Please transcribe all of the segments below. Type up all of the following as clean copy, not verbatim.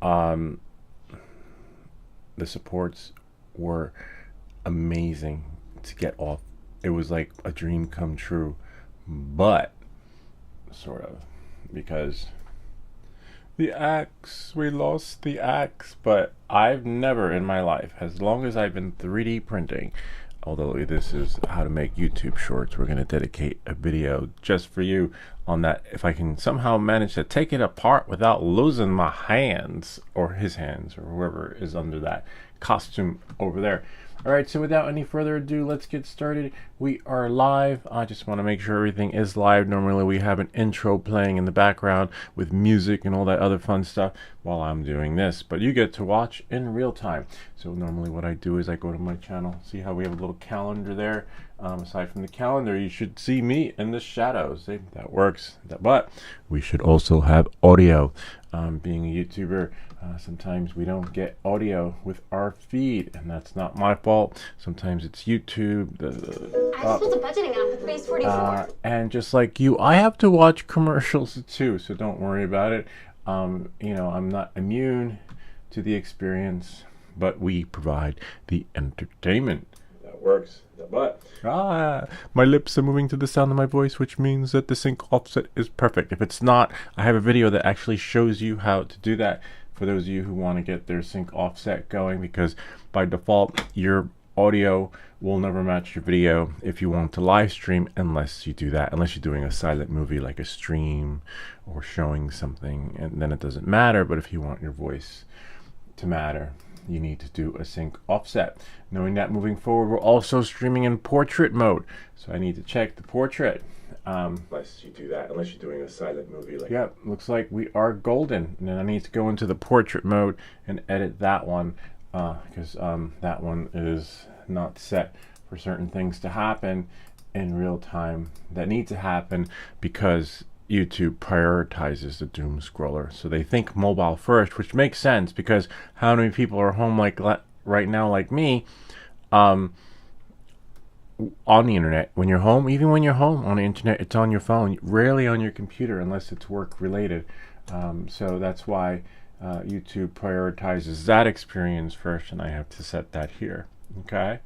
Um, the supports were amazing to get off. It was like a dream come true, but sort of, because we lost the axe. But I've never in my life, as long as I've been 3D printing, although this is how to make YouTube shorts, we're going to dedicate a video just for you on that. If I can somehow manage to take it apart without losing my hands, or his hands, or whoever is under that costume over there. All right, so without any further ado, let's get started. We are live. I just want to make sure everything is live. Normally we have an intro playing in the background with music and all that other fun stuff while I'm doing this, but you get to watch in real time. So normally what I do is I go to my channel, see how we have a little calendar there. Aside from the calendar, you should see me in the shadows. See, that works. But we should also have audio. Being a YouTuber, sometimes we don't get audio with our feed, and that's not my fault. Sometimes it's YouTube. I just built a budgeting app with Base 44. And just like you, I have to watch commercials too, so don't worry about it. You know, I'm not immune to the experience, but we provide the entertainment. That works. But my lips are moving to the sound of my voice, which means that the sync offset is perfect. If it's not, I have a video that actually shows you how to do that for those of you who want to get their sync offset going, because by default your audio will never match your video if you want to live stream, unless you do that, unless you're doing a silent movie like a stream or showing something, and then it doesn't matter. But if you want your voice to matter, you need to do a sync offset. Knowing that, moving forward, we're also streaming in portrait mode, so I need to check the portrait. Unless you do that, unless you're doing a silent movie like that. Looks like we are golden. And then I need to go into the portrait mode and edit that one, because that one is not set for certain things to happen in real time that need to happen, because YouTube prioritizes the doom scroller. So they think mobile first, which makes sense, because how many people are home like right now, like me, on the internet? When you're home, even when you're home on the internet, it's on your phone, rarely on your computer unless it's work related. So that's why YouTube prioritizes that experience first, and I have to set that here. Okay,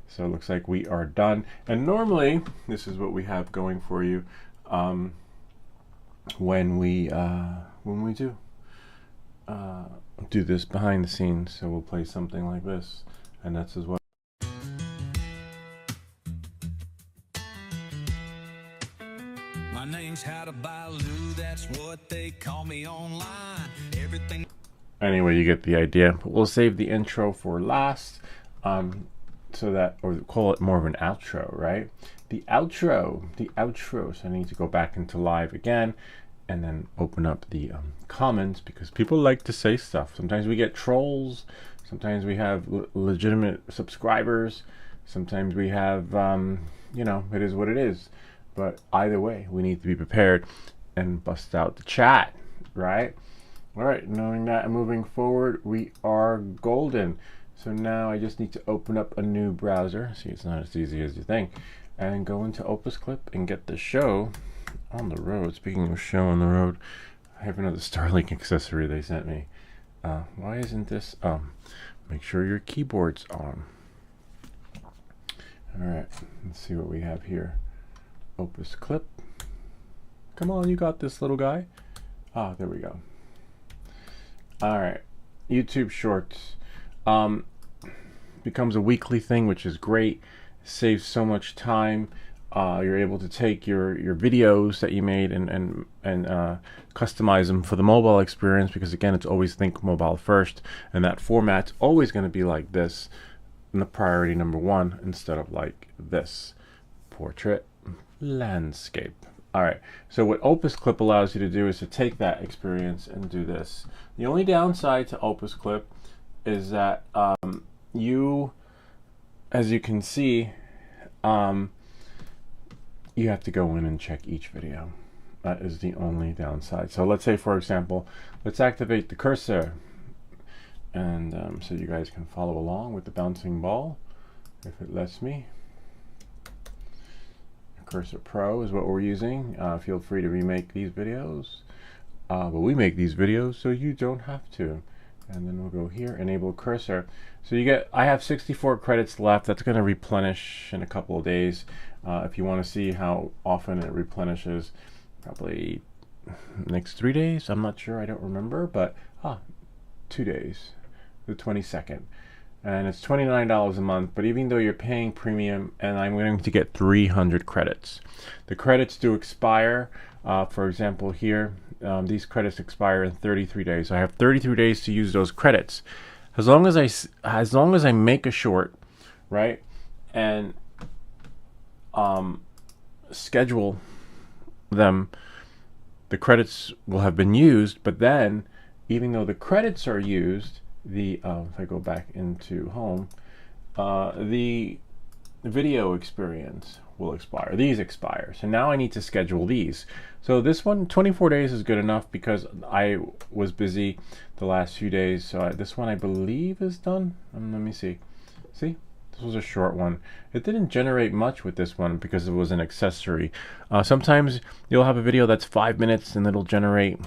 so it looks like we are done. And normally this is what we have going for you when we do this behind the scenes. So we'll play something like this, and that's as well. My name's How to Baloo, that's what they call me online. Everything. Anyway, you get the idea. But we'll save the intro for last, so that, or call it more of an outro, right? The outro. So I need to go back into live again, and then open up the comments, because people like to say stuff. Sometimes we get trolls. Sometimes we have legitimate subscribers. Sometimes we have, you know, it is what it is. But either way, we need to be prepared and bust out the chat, right? All right, knowing that and moving forward, we are golden. So now I just need to open up a new browser. See, it's not as easy as you think. And go into OpusClip and get the show on the road. Speaking of show on the road, I have another Starlink accessory they sent me. Why isn't this? Make sure your keyboard's on. All right, let's see what we have here. OpusClip. Come on, you got this, little guy. Ah, there we go. All right, YouTube Shorts becomes a weekly thing, which is great. Saves so much time. You're able to take your videos that you made and customize them for the mobile experience, because again, it's always think mobile first, and that format's always going to be like this, in the priority number one, instead of like this, portrait, landscape. All right, so what OpusClip allows you to do is to take that experience and do this. The only downside to OpusClip is that you, as you can see, you have to go in and check each video. That is the only downside. So let's say, for example, let's activate the cursor, and so you guys can follow along with the bouncing ball, if it lets me. Cursor Pro is what we're using. Feel free to remake these videos, but we make these videos so you don't have to. And then we'll go here, enable cursor. So you get, I have 64 credits left. That's going to replenish in a couple of days. If you want to see how often it replenishes, probably next 3 days. I'm not sure, I don't remember, but 2 days, the 22nd. And it's $29 a month, but even though you're paying premium, and I'm going to get 300 credits. The credits do expire. For example, here, these credits expire in 33 days. So I have 33 days to use those credits. As long as I make a short, right, and schedule them, the credits will have been used. But then, even though the credits are used, if I go back into home, the video experience will expire. These expire. So now I need to schedule these. So this one, 24 days is good enough because I was busy the last few days. So this one I believe is done. Let me see. See? This was a short one. It didn't generate much with this one because it was an accessory. Sometimes you'll have a video that's 5 minutes and it'll generate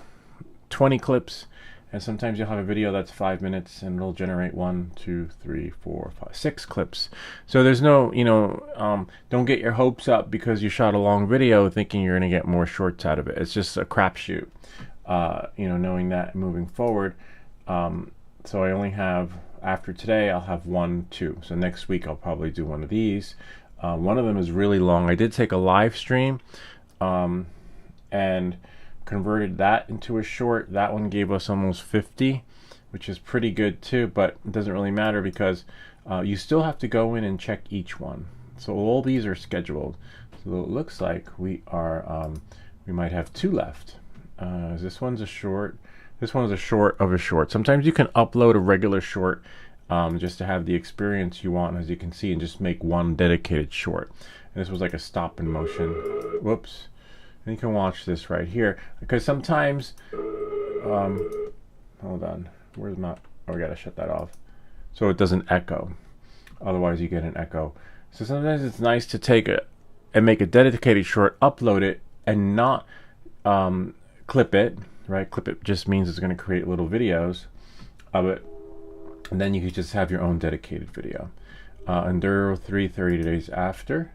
20 clips. And sometimes you'll have a video that's 5 minutes and it'll generate 1, 2, 3, 4, 5, 6 clips. So there's no, don't get your hopes up because you shot a long video thinking you're going to get more shorts out of it. It's just a crapshoot, knowing that moving forward. So I only have, after today, I'll have 1, 2. So next week I'll probably do one of these. One of them is really long. I did take a live stream and converted that into a short. That one gave us almost 50, which is pretty good too, but it doesn't really matter because you still have to go in and check each one. So all these are scheduled. So it looks like we might have 2 left. This one's a short. This one's a short of a short. Sometimes you can upload a regular short just to have the experience you want, as you can see, and just make one dedicated short. And this was like a stop in motion. Whoops. And you can watch this right here because sometimes, hold on, where's my, oh, I gotta shut that off so it doesn't echo. Otherwise you get an echo. So sometimes it's nice to take and make a dedicated short, upload it, and not clip it, right? Clip it just means it's going to create little videos of it, and then you can just have your own dedicated video. Enduro 3 30 days after.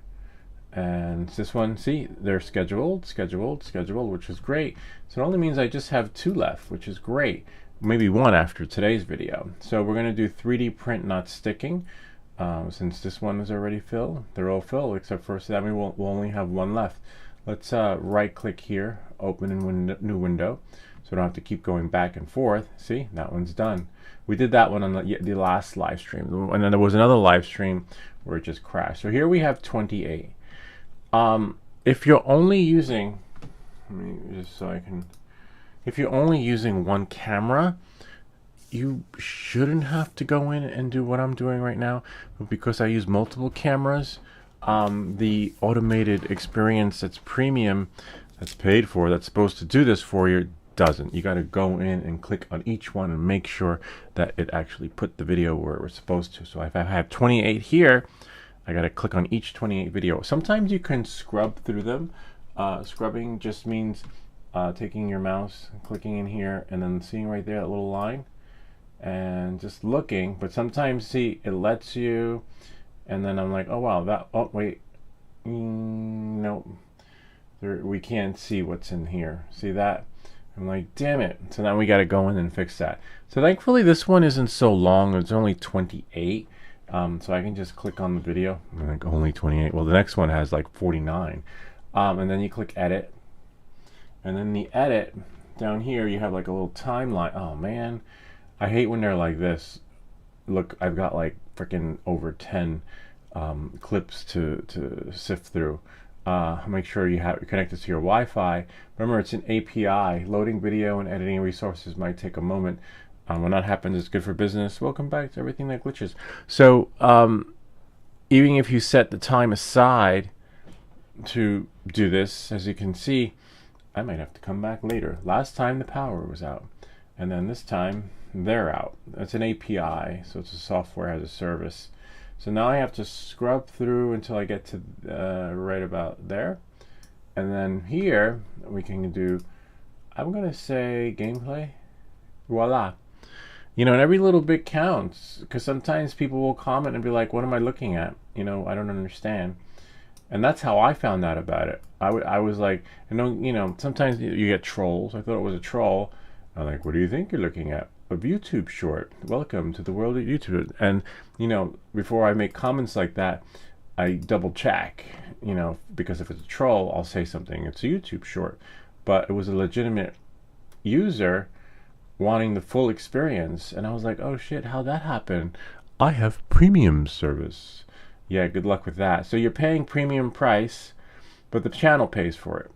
And this one, see, they're scheduled, which is great. So it only means I just have 2 left, which is great. Maybe 1 after today's video. So we're going to do 3D print not sticking. Since this one is already filled, they're all filled except for, so that we'll only have 1 left. Let's right click here, open in new window, so I don't have to keep going back and forth. See, that one's done. We did that one on the last live stream, and then there was another live stream where it just crashed. So here we have 28. If you're only using, if you're only using 1 camera, you shouldn't have to go in and do what I'm doing right now. But because I use multiple cameras, the automated experience that's premium, that's paid for, that's supposed to do this for you, doesn't. You got to go in and click on each one and make sure that it actually put the video where it was supposed to. So if I have 28 here, I got to click on each 28 video. Sometimes you can scrub through them. Scrubbing just means taking your mouse and clicking in here and then seeing right there that little line and just looking. But sometimes, see, it lets you, and then I'm like, oh wow, that, oh wait, nope, we can't see what's in here. See that? I'm like, damn it. So now we got to go in and fix that. So thankfully this one isn't so long. It's only 28. So I can just click on the video. I'm like, only 28. Well, the next one has like 49. And then you click edit. And then the edit, down here you have like a little timeline. Oh man, I hate when they're like this. Look, I've got like freaking over 10 clips to sift through. Make sure you have it connected to your Wi-Fi. Remember, it's an API. Loading video and editing resources might take a moment. When that happens, it's good for business. Welcome back to Everything That Glitches. So even if you set the time aside to do this, as you can see, I might have to come back later. Last time the power was out, and then this time they're out. It's an API, so it's a software as a service. So now I have to scrub through until I get to right about there. And then here we can do, I'm going to say gameplay. Voila. You know, and every little bit counts, because sometimes people will comment and be like, what am I looking at? You know, I don't understand. And that's how I found out about it. I was like, you know, sometimes you get trolls. I thought it was a troll. I'm like, what do you think you're looking at? A YouTube short. Welcome to the world of YouTube. And, you know, before I make comments like that, I double check, you know, because if it's a troll, I'll say something. It's a YouTube short. But it was a legitimate user wanting the full experience. And I was like, oh shit, how'd that happen? I have premium service. Yeah, good luck with that. So you're paying premium price, but the channel pays for it.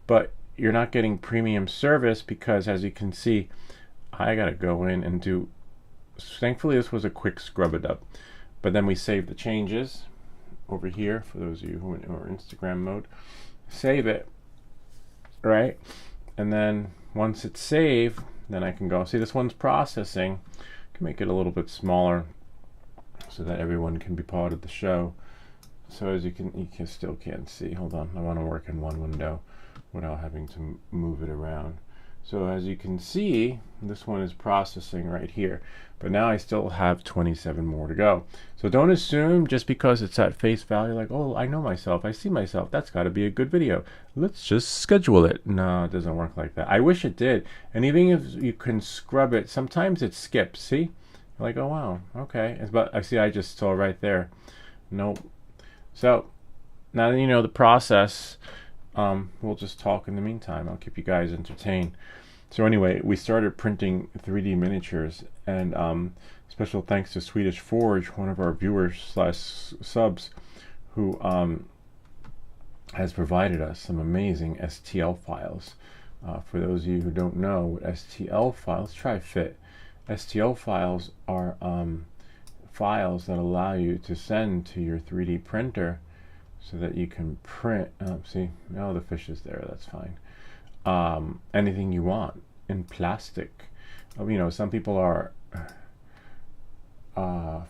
But you're not getting premium service because, as you can see, I gotta go in and do. Thankfully, this was a quick scrub it up. But then we save the changes over here for those of you who are in Instagram mode. Save it, right? And then once it's saved, then I can go. See, this one's processing. I can make it a little bit smaller, so that everyone can be part of the show. So as you can still can't see. Hold on, I want to work in one window without having to move it around. So as you can see, this one is processing right here. But now I still have 27 more to go. So don't assume just because it's at face value, like, oh, I know myself, I see myself, that's got to be a good video. Let's just schedule it. No, it doesn't work like that. I wish it did. And even if you can scrub it, sometimes it skips, see? Like, oh wow, okay. But I see, I just saw right there. Nope. So now that you know the process, we'll just talk in the meantime. I'll keep you guys entertained. So anyway, we started printing 3D miniatures, and special thanks to Swedish Forge, one of our viewers / subs, who has provided us some amazing STL files. For those of you who don't know what STL files, try fit. STL files are files that allow you to send to your 3D printer so that you can print, see, oh, the fish is there, that's fine. Anything you want in plastic. You know, some people are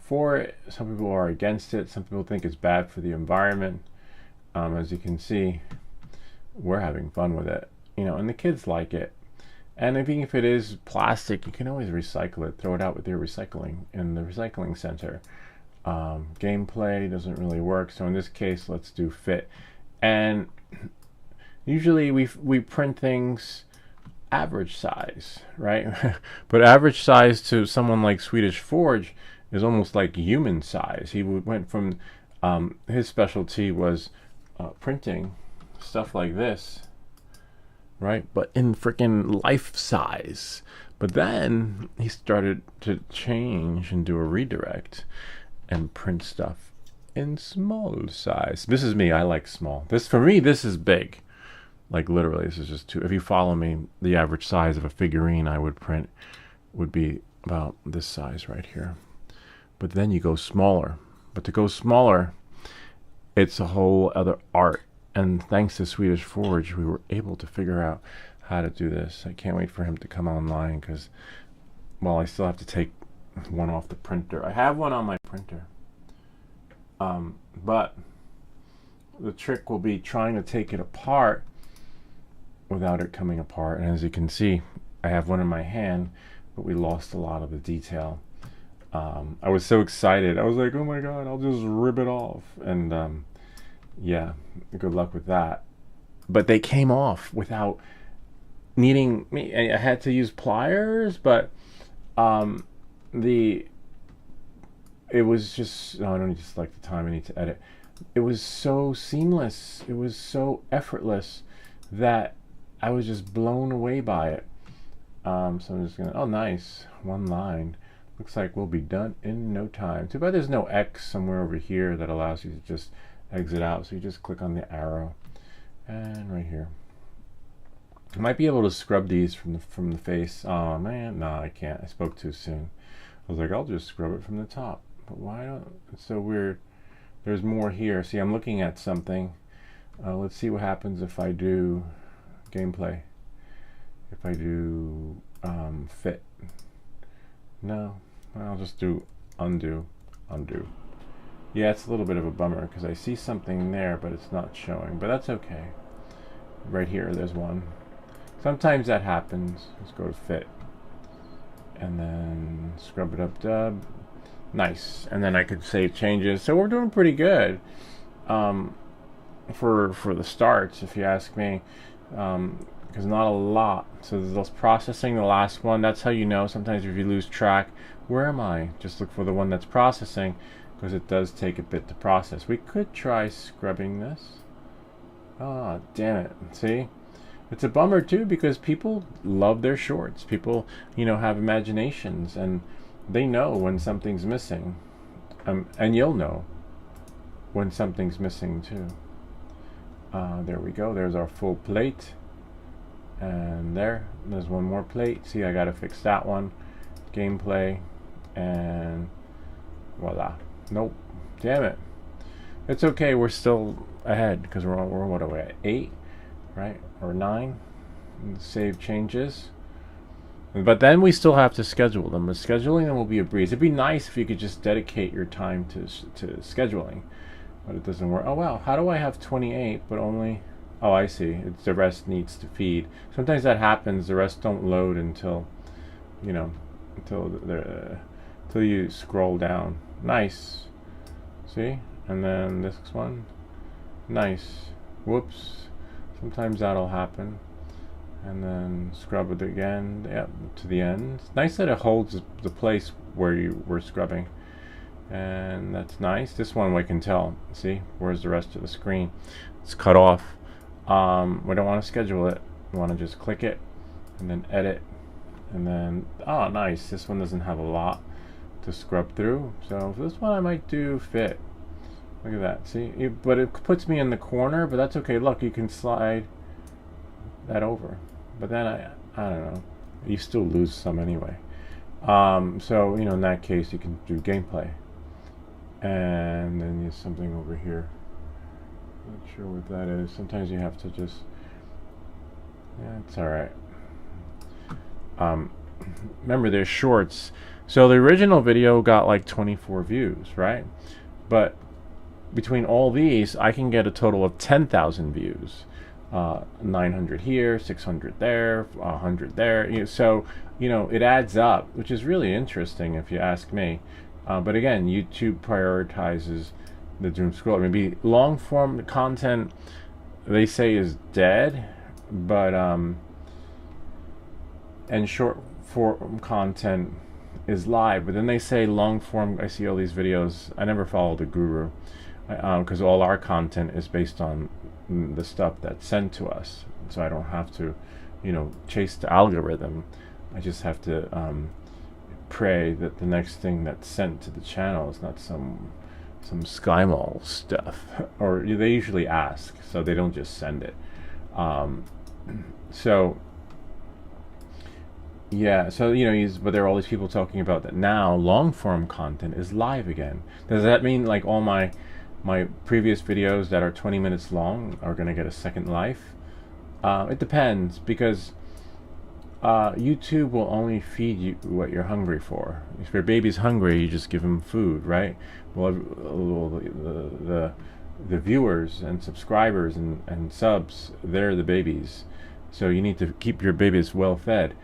for it, some people are against it, some people think it's bad for the environment. As you can see, we're having fun with it, you know, and the kids like it. And even if it is plastic, you can always recycle it, throw it out with your recycling in the recycling center. Gameplay doesn't really work, so in this case, let's do fit. And usually we print things average size, right? But average size to someone like Swedish Forge is almost like human size. He went from, his specialty was printing stuff like this, right? But in freaking life size. But then he started to change and do a redirect and print stuff in small size. This is me, I like small. This, for me, this is big. Like literally, this is just too, if you follow me, the average size of a figurine I would print would be about this size right here. But then you go smaller. But to go smaller, it's a whole other art. And thanks to Swedish Forge, we were able to figure out how to do this. I can't wait for him to come online because, well, I still have to take one off the printer. I have one on my printer. But the trick will be trying to take it apart without it coming apart. And as you can see, I have one in my hand, but we lost a lot of the detail. I was so excited. I was like, oh my God, I'll just rip it off. And yeah, good luck with that. But they came off without needing me. I had to use pliers, but it was just, no, I don't just like the time I need to edit. It was so seamless. It was so effortless that I was just blown away by it. So I'm just gonna, oh nice, one line. Looks like we'll be done in no time. Too bad there's no X somewhere over here that allows you to just exit out. So you just click on the arrow and right here. I might be able to scrub these from the face. Oh man, no, I can't. I spoke too soon. I was like, I'll just scrub it from the top. But why don't, it's so weird. There's more here. See, I'm looking at something. Let's see what happens if I do gameplay. If I do fit. No, I'll just do undo. Yeah, it's a little bit of a bummer because I see something there, but it's not showing. But that's okay. Right here, there's one. Sometimes that happens. Let's go to fit. and then scrub it up dub. Nice. And then I could save changes. So we're doing pretty good for the starts, if you ask me, because not a lot. So there's processing, the last one. That's how you know. Sometimes if you lose track, where am I? Just look for the one that's processing, because it does take a bit to process. We could try scrubbing this. Ah, damn it. See? It's a bummer too, because people love their shorts. People, you know, have imaginations, and they know when something's missing. And you'll know when something's missing too. There we go. There's our full plate. And there's one more plate. See, I gotta fix that one. Gameplay. And voila. Nope. Damn it. It's okay. We're still ahead, because we're what are we at? 8? Right? Or 9? Save changes. But then we still have to schedule them. But scheduling them will be a breeze. It'd be nice if you could just dedicate your time to scheduling. But it doesn't work. Oh, wow. How do I have 28 but only... Oh, I see. It's the rest needs to feed. Sometimes that happens. The rest don't load until, you know, until you scroll down. Nice. See? And then this one. Nice. Whoops. Sometimes that'll happen. And then scrub it again. Yep, to the end. It's nice that it holds the place where you were scrubbing. And that's nice. This one we can tell. See? Where's the rest of the screen? It's cut off. We don't want to schedule it. We want to just click it and then edit. And then, oh, nice. This one doesn't have a lot to scrub through. So for this one I might do fit. Look at that. See? But it puts me in the corner, but that's okay. Look, you can slide that over. But then I don't know. You still lose some anyway. So, you know, in that case, you can do gameplay. And then there's something over here. Not sure what that is. Sometimes you have to just... Yeah, it's alright. Remember, there's shorts. So the original video got like 24 views, right? But between all these, I can get a total of 10,000 views. 900 here, 600 there, 100 there. So, you know, it adds up, which is really interesting if you ask me. But again, YouTube prioritizes the doom scroll. Maybe long form content they say is dead, but and short form content is live. But then they say long form. I see all these videos. I never follow the guru, because all our content is based on the stuff that's sent to us. So I don't have to, you know, chase the algorithm. I just have to pray that the next thing that's sent to the channel is not some SkyMall stuff, or they usually ask, so they don't just send it. So yeah, so you know, but there are all these people talking about that now long form content is live again. Does that mean like all my previous videos that are 20 minutes long are going to get a second life? It depends, because YouTube will only feed you what you're hungry for. If your baby's hungry, you just give him food, right? Well, the viewers and subscribers and subs, they're the babies. So you need to keep your babies well fed.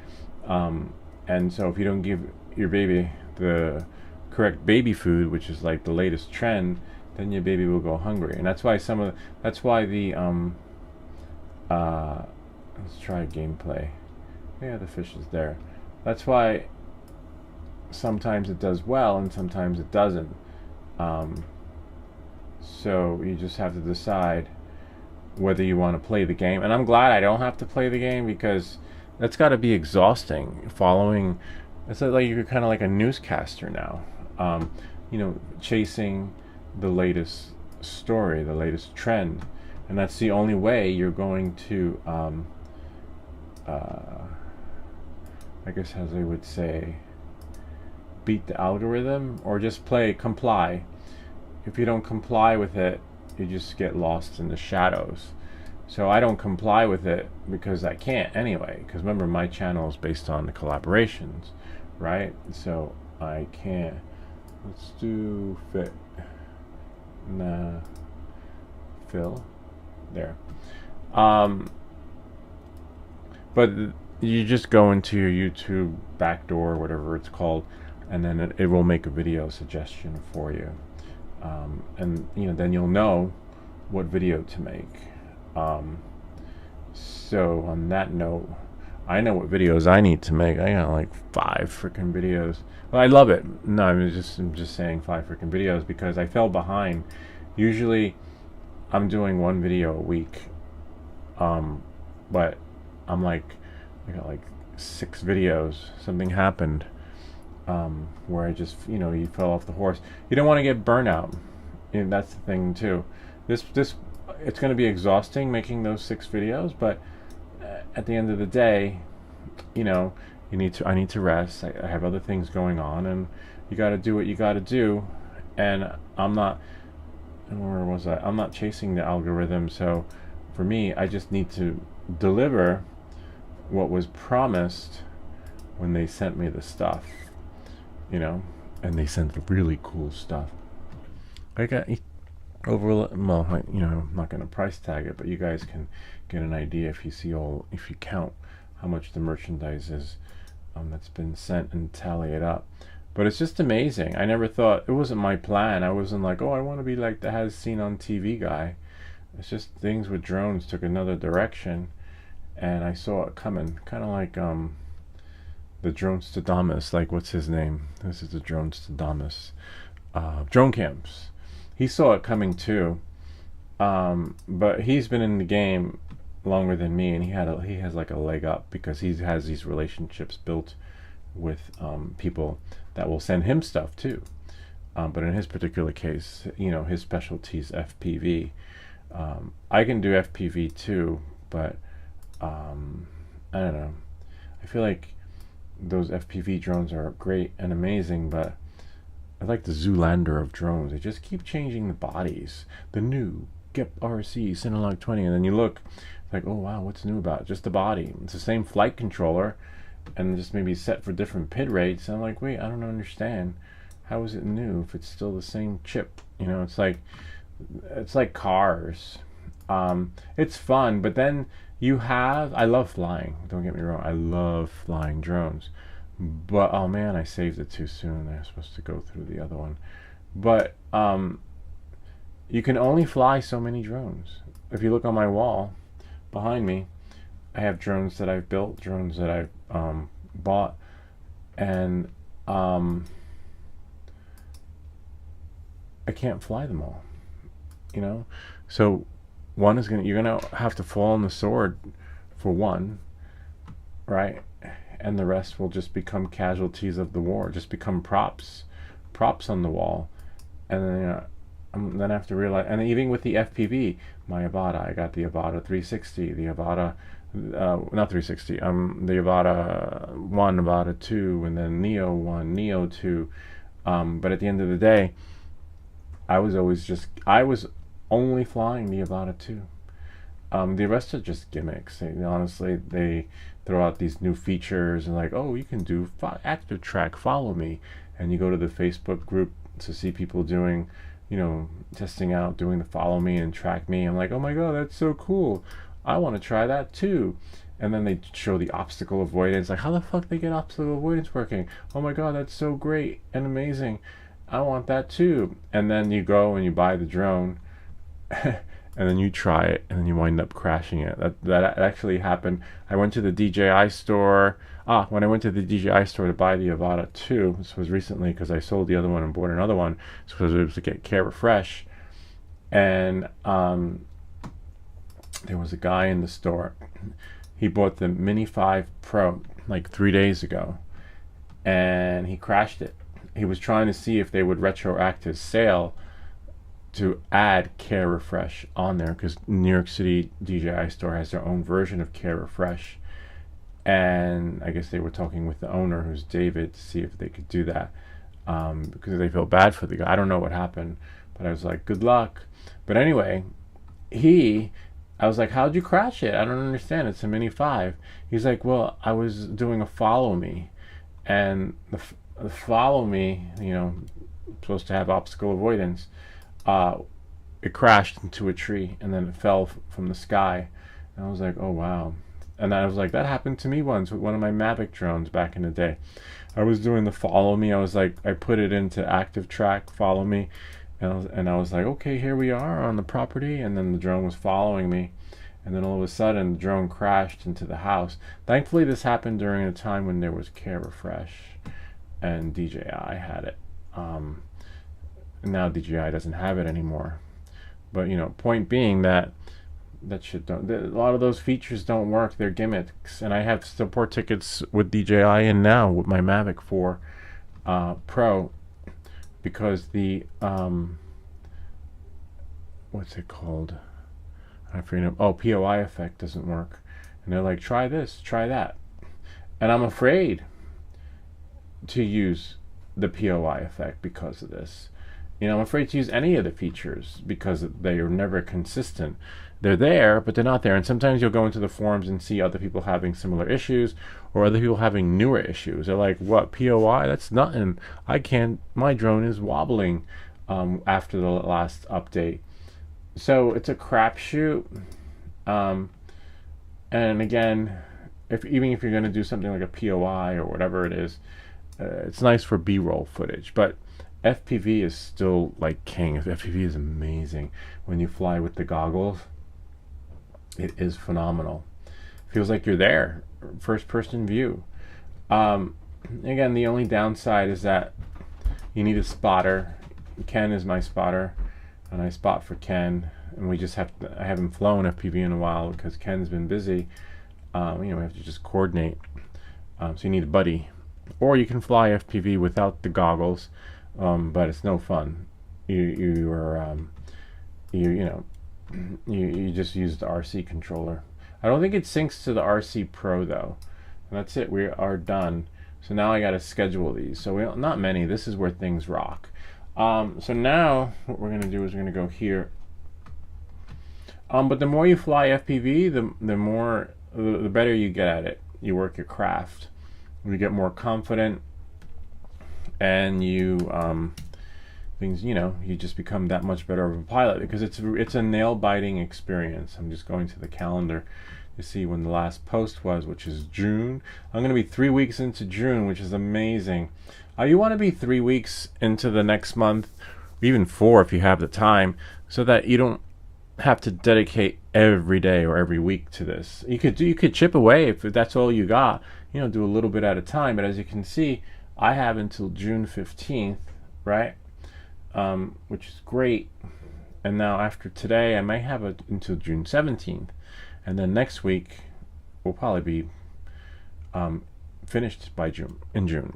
And so if you don't give your baby the correct baby food, which is like the latest trend, then your baby will go hungry. And that's why let's try gameplay. Yeah, the fish is there. That's why sometimes it does well and sometimes it doesn't. So you just have to decide whether you want to play the game. And I'm glad I don't have to play the game, because that's got to be exhausting. Following, it's like you're kind of like a newscaster now. You know, chasing the latest story, the latest trend, and that's the only way you're going to I guess, as they would say, beat the algorithm, or just comply. If you don't comply with it, you just get lost in the shadows. So I don't comply with it because I can't anyway, because remember, my channel is based on the collaborations, right? So I can't. Let's do fit. Nah. Fill. There. But you just go into your YouTube backdoor, whatever it's called, and then it will make a video suggestion for you. And then you'll know what video to make. So on that note, I know what videos I need to make. I got like 5 freaking videos. Well, I love it. No, I'm just saying 5 freaking videos because I fell behind. Usually, I'm doing 1 video a week, but I got like 6 videos. Something happened where I just, you fell off the horse. You don't want to get burnout. That's the thing too. This it's going to be exhausting making those 6 videos, but at the end of the day, I need to rest. I have other things going on, and you got to do what you got to do. And where was I? I'm not chasing the algorithm. So for me, I just need to deliver what was promised when they sent me the stuff, and they sent really cool stuff. I got I'm not going to price tag it, but you guys can get an idea if you count how much the merchandise is that's been sent and tally it up. But it's just amazing. I never thought, it wasn't my plan. I wasn't like, oh, I want to be like the has seen on TV guy. It's just things with drones took another direction, and I saw it coming. Kind of like the Drones-to-Damas, like what's his name? This is the Drones-to-Damas. Drone Camps. He saw it coming too, but he's been in the game longer than me, and he has like a leg up because he has these relationships built with people that will send him stuff too. But in his particular case, his specialty is FPV. I can do FPV too, but I don't know. I feel like those FPV drones are great and amazing, but I like the Zoolander of drones. They just keep changing the bodies. The new GEP RC Cinelog 20, and then you look like, oh wow, what's new about it? Just the body. It's the same flight controller, and just maybe set for different PID rates. And I'm like, wait, I don't understand. How is it new if it's still the same chip? It's like cars. It's fun, but then I love flying. Don't get me wrong. I love flying drones. But oh man, I saved it too soon. I was supposed to go through the other one. But you can only fly so many drones. If you look on my wall behind me, I have drones that I've built, drones that I've bought, and I can't fly them all. So you're gonna have to fall on the sword for one, right? And the rest will just become casualties of the war, just become props on the wall. And then I have to realize, and even with the FPV, my Avata, I got the Avata 360, the Avata, not 360, the Avata 1, Avata 2, and then Neo 1, Neo 2. But at the end of the day, I was only flying the Avata 2. The rest are just gimmicks. Honestly, they throw out these new features and like, oh, you can do active track, follow me, and you go to the Facebook group to see people doing, testing out, doing the follow me and track me. I'm like, oh my god, that's so cool. I want to try that too. And then they show the obstacle avoidance. Like, how the fuck they get obstacle avoidance working? Oh my god, that's so great and amazing. I want that too. And then you go and you buy the drone. And then you try it, and then you wind up crashing it. That actually happened. I went to the DJI store. When I went to the DJI store to buy the Avata 2, this was recently because I sold the other one and bought another one. So it was to get Care Refresh. And there was a guy in the store. He bought the Mini 5 Pro like 3 days ago, and he crashed it. He was trying to see if they would retroact his sale to add Care Refresh on there, because New York City DJI store has their own version of Care Refresh, and I guess they were talking with the owner, who's David, to see if they could do that, because they feel bad for the guy. I don't know what happened, but I was like, good luck. But anyway, I was like, how'd you crash it? I don't understand. It's a Mini 5. He's like, well, I was doing a follow me, and the follow me, supposed to have obstacle avoidance. It crashed into a tree, and then it fell from the sky. And I was like, oh wow, And I was like, that happened to me once with one of my Mavic drones back in the day. I was doing the follow me. I was like, I put it into active track, follow me. And I was like, okay, here we are on the property. And then the drone was following me. And then all of a sudden, the drone crashed into the house. Thankfully, this happened during a time when there was Care Refresh and DJI had it. And now DJI doesn't have it anymore. But, you know, point being that shit don't, a lot of those features don't work. They're gimmicks. And I have support tickets with DJI and now with my Mavic 4 Pro because the what's it called? I forget. Oh, POI effect doesn't work. And they're like, try this, try that. And I'm afraid to use the POI effect because of this. You know, I'm afraid to use any of the features because they are never consistent. They're there, but they're not there. And sometimes you'll go into the forums and see other people having similar issues or other people having newer issues. They're like, what, POI? That's nothing. I can't, my drone is wobbling after the last update. So it's a crapshoot. And again, even if you're going to do something like a POI or whatever it is, it's nice for B-roll footage. But FPV is still like king. FPV is amazing. When you fly with the goggles, it is phenomenal. Feels like you're there, first person view. Again, the only downside is that you need a spotter. Ken is my spotter, and I spot for Ken, and we just have to, I haven't flown FPV in a while because Ken's been busy. You know, we have to just coordinate. So you need a buddy, or you can fly FPV without the goggles. But it's no fun. You just use the RC controller. I don't think it syncs to the RC Pro though. And that's it. We are done. So now I got to schedule these. So not many. This is where things rock. So now what we're gonna do is we're gonna go here. But the more you fly FPV, the better you get at it. You work your craft. You get more confident. And you you just become that much better of a pilot because it's a nail-biting experience. I'm just going to the calendar to see when the last post was, which is June. I'm going to be 3 weeks into June, which is amazing. You want to be 3 weeks into the next month, even 4 if you have the time, so that you don't have to dedicate every day or every week to this. You could chip away if that's all you got. You know, do a little bit at a time. But as you can see, I have until June 15th, right? Which is great. And now after today, I might have it until June 17th. And then next week will probably be finished by June. I don't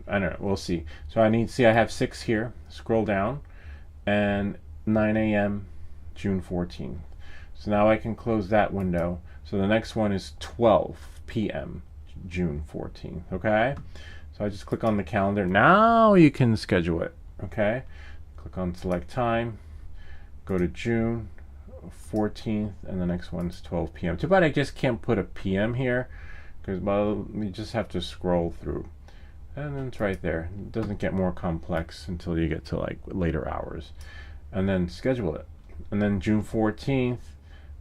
know. We'll see. So I have 6 here. Scroll down. And 9 a.m. June 14th. So now I can close that window. So the next one is 12 p.m. June 14th. Okay? So I just click on the calendar. Now you can schedule it. Okay? Click on select time. Go to June 14th, and the next one's 12 p.m. Too bad I just can't put a p.m. here, because you just have to scroll through. And then it's right there. It doesn't get more complex until you get to like later hours. And then schedule it. And then June 14th,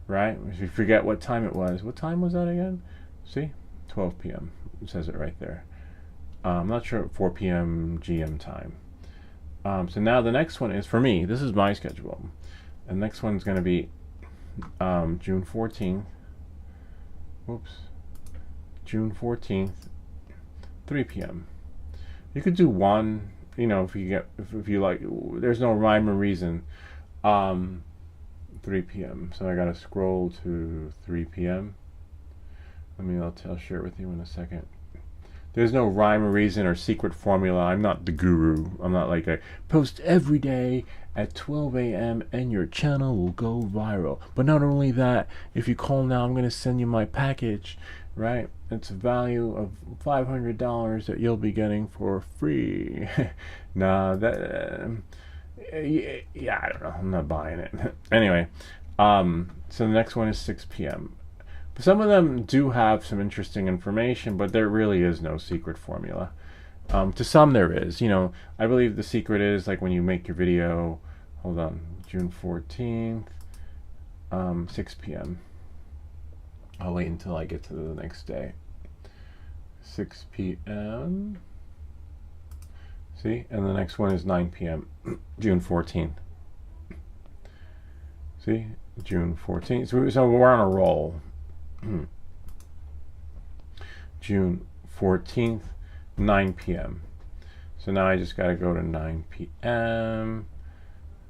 right? If you forget what time it was. What time was that again? See? 12 p.m. It says it right there. I'm not sure, 4 p.m. GM time. So now the next one is, for me, this is my schedule. The next one's going to be June 14th. Whoops. June 14th, 3 p.m. You could do one, if you like. There's no rhyme or reason. 3 p.m. So I got to scroll to 3 p.m. I'll share it with you in a second. There's no rhyme or reason or secret formula. I'm not the guru. I'm not like a post every day at 12 a.m. and your channel will go viral. But not only that, if you call now, I'm going to send you my package, right? It's a value of $500 that you'll be getting for free. Nah, yeah, I don't know. I'm not buying it. Anyway, so the next one is 6 p.m. Some of them do have some interesting information, but there really is no secret formula. To some there is. I believe the secret is like when you make your video, hold on, June 14th, 6 p.m. I'll wait until I get to the next day. 6 p.m. See? And the next one is 9 p.m. June 14th. See? June 14th. So we're on a roll. June 14th, 9 p.m. So now I just got to go to 9 p.m.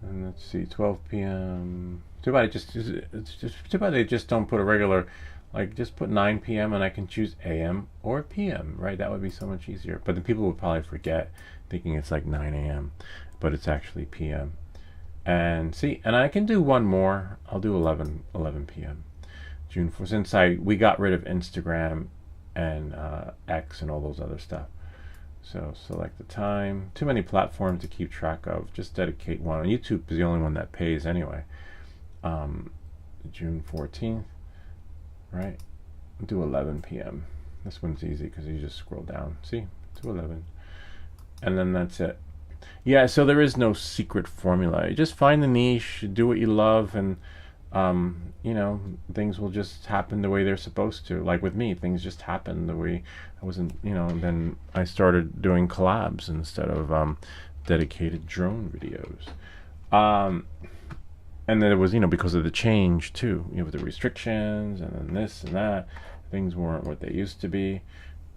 And let's see, 12 p.m. Too bad it's just too bad they just don't put a regular, like just put 9 p.m. and I can choose a.m. or p.m. Right? That would be so much easier. But then people would probably forget, thinking it's like 9 a.m. but it's actually p.m. And see, and I can do one more. I'll do 11 p.m. June 4th, since we got rid of Instagram and X and all those other stuff. So select the time. Too many platforms to keep track of. Just dedicate one. YouTube is the only one that pays anyway. June 14th, right? Do 11 p.m. This one's easy because you just scroll down. See, to 11, and then that's it. Yeah. So there is no secret formula. You just find the niche, do what you love, and you know, things will just happen the way they're supposed to. Like with me, things just happen the way I wasn't, you know, and then I started doing collabs instead of dedicated drone videos. And then it was, you know, because of the change too, you know, with the restrictions and then this and that, things weren't what they used to be.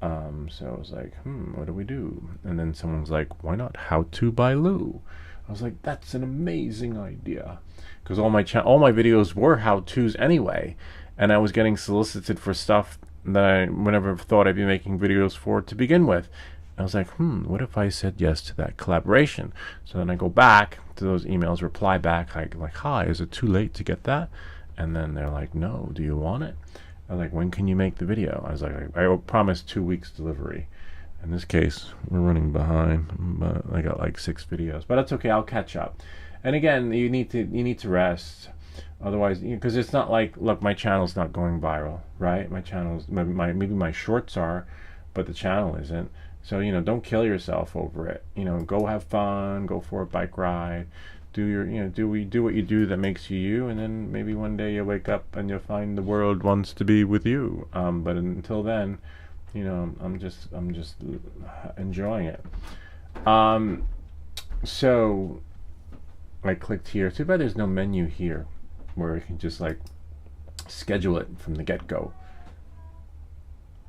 So I was like, what do we do? And then someone's like, why not How To by Lou? I was like, that's an amazing idea. Because all my videos were how-tos anyway, and I was getting solicited for stuff that I never thought I'd be making videos for to begin with. I was like, what if I said yes to that collaboration? So then I go back to those emails, reply back, like, hi, is it too late to get that? And then they're like, no, do you want it? I was like, when can you make the video? I was like, I promised 2 weeks delivery. In this case, we're running behind, but I got like 6 videos, but that's okay. I'll catch up. And again, you need to rest. Otherwise, because it's not like, look, my channel's not going viral, right? My channel's, maybe my shorts are, but the channel isn't. So, you know, don't kill yourself over it. You know, go have fun, go for a bike ride, do your, you know, do what you do that makes you you, and then maybe one day you'll wake up and you'll find the world wants to be with you. But until then, you know, I'm just enjoying it. So I clicked here. Too bad there's no menu here where I can just like schedule it from the get-go.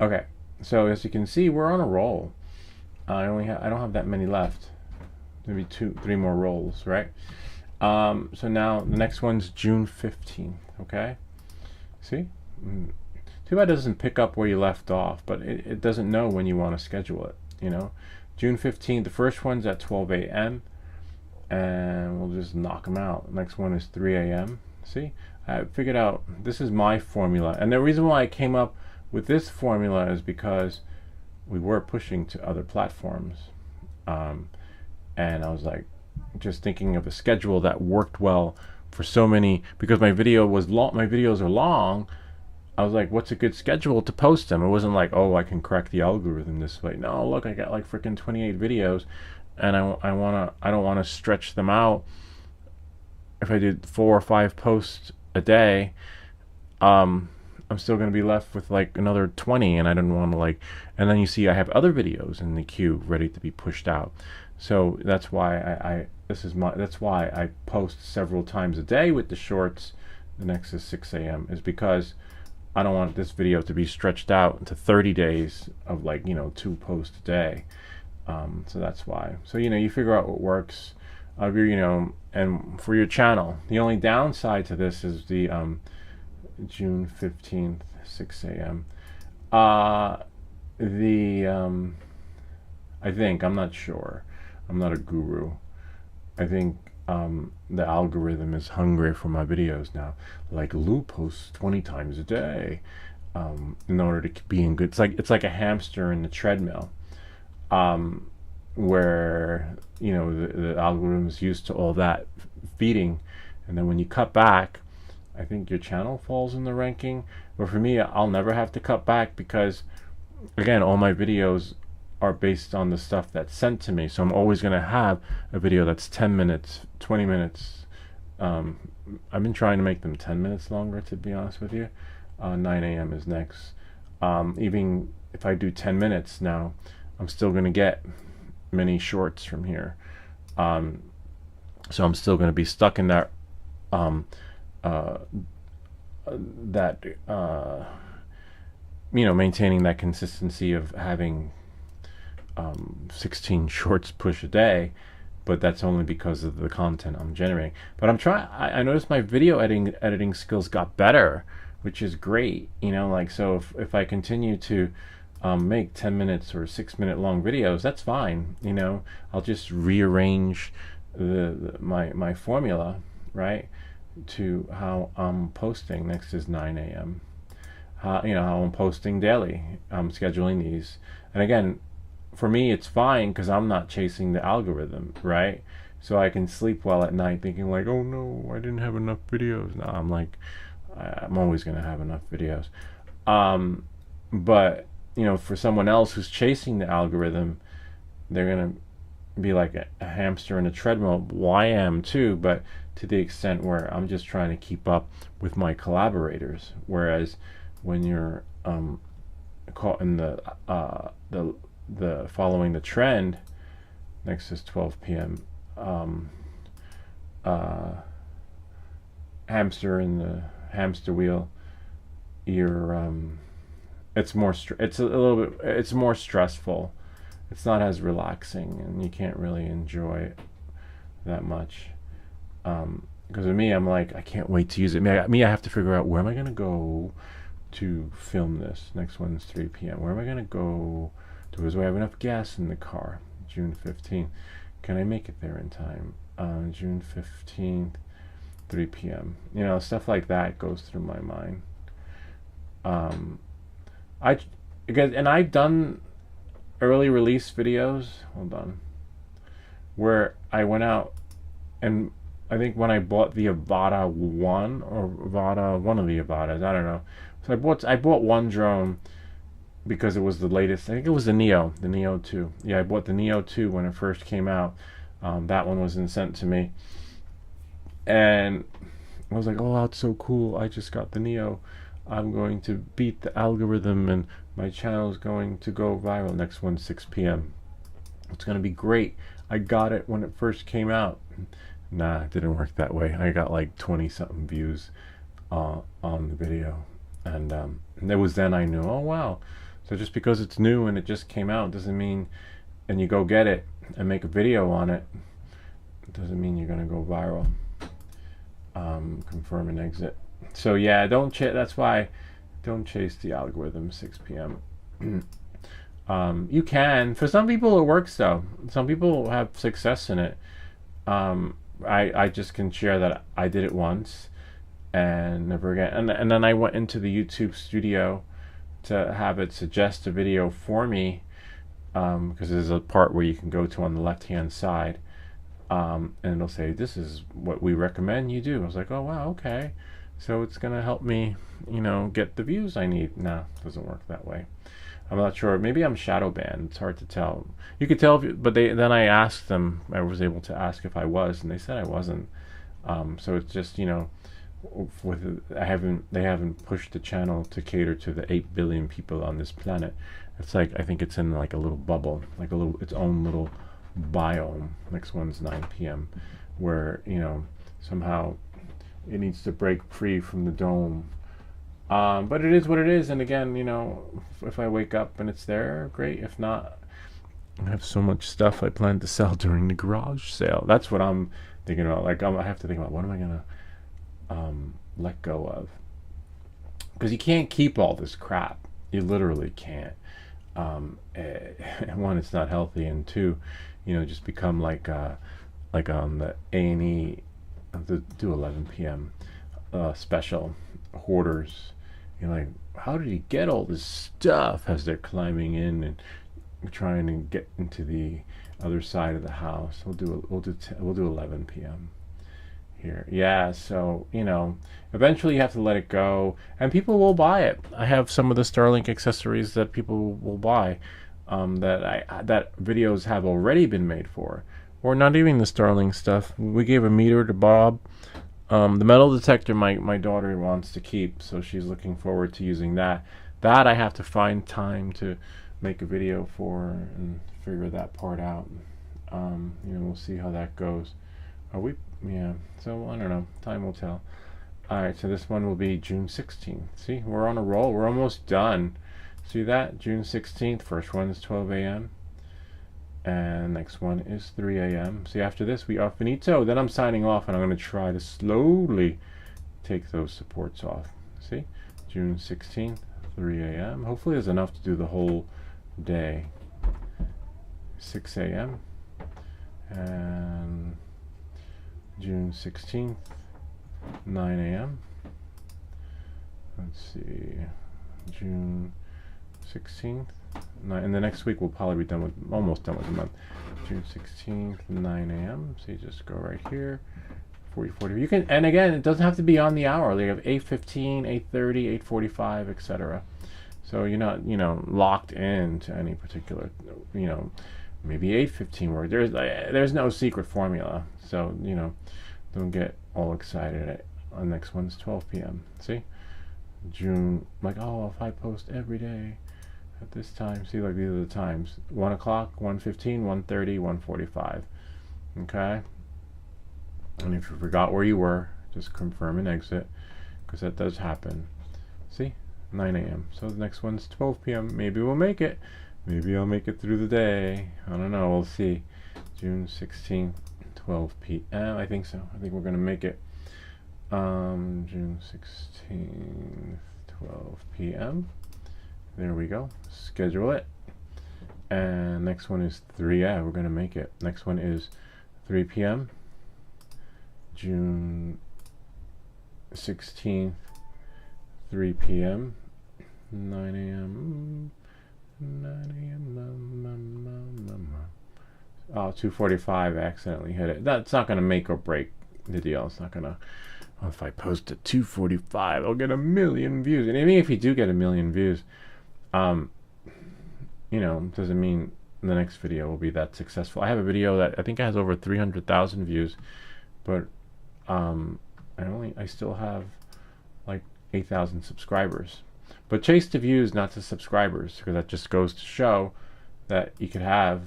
Okay, so as you can see, we're on a roll. I don't have that many left. Maybe 2-3 more rolls, right? So now the next one's June 15th. Okay, see. Too bad it doesn't pick up where you left off, but it doesn't know when you want to schedule it, you know. June 15th, the first one's at 12 a.m. and we'll just knock them out. The next one is 3 a.m. See, I figured out this is my formula, and the reason why I came up with this formula is because we were pushing to other platforms, and I was like just thinking of a schedule that worked well for so many, because my videos are long. I was like, what's a good schedule to post them? It wasn't like, oh, I can crack the algorithm this way. No, look, I got like freaking 28 videos, and I don't want to stretch them out. If I did 4 or 5 posts a day, I'm still going to be left with like another 20, and I didn't want to like. And then you see, I have other videos in the queue ready to be pushed out. So that's why that's why I post several times a day with the shorts. The next is 6 a.m. is because I don't want this video to be stretched out into 30 days of like, you know, 2 posts a day. So that's why. So, you know, you figure out what works, you know, and for your channel. The only downside to this is the June 15th, 6 a.m. I think, I'm not sure. I'm not a guru. I think the algorithm is hungry for my videos now. Like, Lou posts 20 times a day in order to be in good. It's like a hamster in the treadmill, where, you know, the algorithm is used to all that feeding, and then when you cut back, I think your channel falls in the ranking. But for me, I'll never have to cut back because, again, all my videos are based on the stuff that's sent to me. So I'm always going to have a video that's 10 minutes, 20 minutes. I've been trying to make them 10 minutes longer, to be honest with you. 9 a.m. is next. Even if I do 10 minutes now, I'm still going to get many shorts from here. So I'm still going to be stuck in that maintaining that consistency of having 16 shorts push a day, but that's only because of the content I'm generating. But I noticed my video editing skills got better, which is great. So if I continue to make 10 minutes or 6-minute long videos, that's fine. I'll just rearrange my formula, right, to how I'm posting. Next is 9 a.m. How I'm posting daily. I'm scheduling these, and again, for me, it's fine because I'm not chasing the algorithm, right? So I can sleep well at night, thinking like, oh no, I didn't have enough videos. No, I'm always gonna have enough videos. But for someone else who's chasing the algorithm, they're gonna be like a hamster in a treadmill. Well, I am too, but to the extent where I'm just trying to keep up with my collaborators. Whereas when you're caught in the following the trend, next is 12 p.m. Hamster in the hamster wheel. It's more stressful. It's not as relaxing, and you can't really enjoy it that much. Because with me, I'm like, I can't wait to use it. I have to figure out where am I going to go to film this. Next one's 3 p.m. Where am I going to go? Do I have enough gas in the car? June 15th. Can I make it there in time? June 15th, 3 p.m. Stuff like that goes through my mind. I've done early release videos. Hold on. Where I went out, and I think when I bought the Avata 1 or Avata, one of the Avatas, I don't know. So I bought one drone because it was the latest. I think it was the Neo 2. Yeah, I bought the Neo 2 when it first came out. That one wasn't sent to me, and I was like, oh, that's so cool. I just got the Neo. I'm going to beat the algorithm, and my channel is going to go viral. Next one, 6 p.m. It's going to be great. I got it when it first came out. Nah, it didn't work that way. I got like 20-something views on the video. And it was then I knew, oh, wow. So just because it's new and it just came out doesn't mean, and you go get it and make a video on it, doesn't mean you're going to go viral. Confirm and exit. So yeah, that's why don't chase the algorithm. 6 p.m. You can. For some people it works though. Some people have success in it. I just can share that I did it once and never again. And then I went into the YouTube studio to have it suggest a video for me, because there's a part where you can go to on the left hand side, and it'll say this is what we recommend you do. I was like, oh wow, okay. So it's gonna help me, get the views I need. Nah, it doesn't work that way. I'm not sure. Maybe I'm shadow banned. It's hard to tell. You could tell, but then I asked them. I was able to ask if I was, and they said I wasn't. So it's just they haven't pushed the channel to cater to the 8 billion people on this planet. It's like I think it's in like a little bubble, like its own little biome. Next one's 9 p.m. where somehow it needs to break free from the dome. But it is what it is, and again, if I wake up and it's there, great. If not, I have so much stuff I plan to sell during the garage sale. That's what I'm thinking about. Like, I have to think about what am I gonna let go of, because you can't keep all this crap. You literally can't. One, it's not healthy, and two, just become like on the A&E, do 11 p.m. Special hoarders. You're like, how did he get all this stuff as they're climbing in and trying to get into the other side of the house? We'll do 11 p.m. here. Yeah, so eventually you have to let it go, and people will buy it. I have some of the Starlink accessories that people will buy, that videos have already been made for, or not even the Starlink stuff. We gave a meter to Bob The metal detector my daughter wants to keep, so she's looking forward to using that. That I have to find time to make a video for and figure that part out. You know, we'll see how that goes. Are we? Yeah. So I don't know. Time will tell. All right. So this one will be June 16th. See, we're on a roll. We're almost done. See that? June 16th. First one is 12 a.m. and next one is 3 a.m. See, after this we are finito. Then I'm signing off, and I'm going to try to slowly take those supports off. See, June 16th, 3 a.m. Hopefully there's enough to do the whole day. 6 a.m. and June 16th, 9 a.m. Let's see, June 16th, and the next week we'll probably be done with, almost done with the month. June 16th, 9 a.m. So you just go right here, 40. You can, and again, it doesn't have to be on the hour. They have 8:15, 8:30, 8:45, etc. So you're not, you know, locked into any particular, you know, maybe 8:15 work. There's no secret formula. So, you know, don't get all excited. The next one's 12 p.m. See, June, like, oh, if I post every day at this time, see, like, these are the times: 1 o'clock, 1:15, 1:30, 1:45. Okay. And if you forgot where you were, just confirm and exit, because that does happen. See, 9 a.m. So the next one's 12 p.m. Maybe we'll make it. Maybe I'll make it through the day. I don't know. We'll see. June 16th, 12 p.m. I think so. I think we're going to make it. June 16th, 12 p.m. There we go. Schedule it. And next one is 3. Yeah, we're going to make it. Next one is 3 p.m. June 16th, 3 p.m. 9 a.m. 9 a.m. Oh, 2:45. I accidentally hit it. That's not going to make or break the deal. It's not going to. Well, if I post at 2:45, I'll get 1 million views. And even if you do get 1 million views, you know, doesn't mean the next video will be that successful. I have a video that I think has over 300,000 views, but I still have like 8,000 subscribers. But chase the views, not the subscribers, because that just goes to show that you could have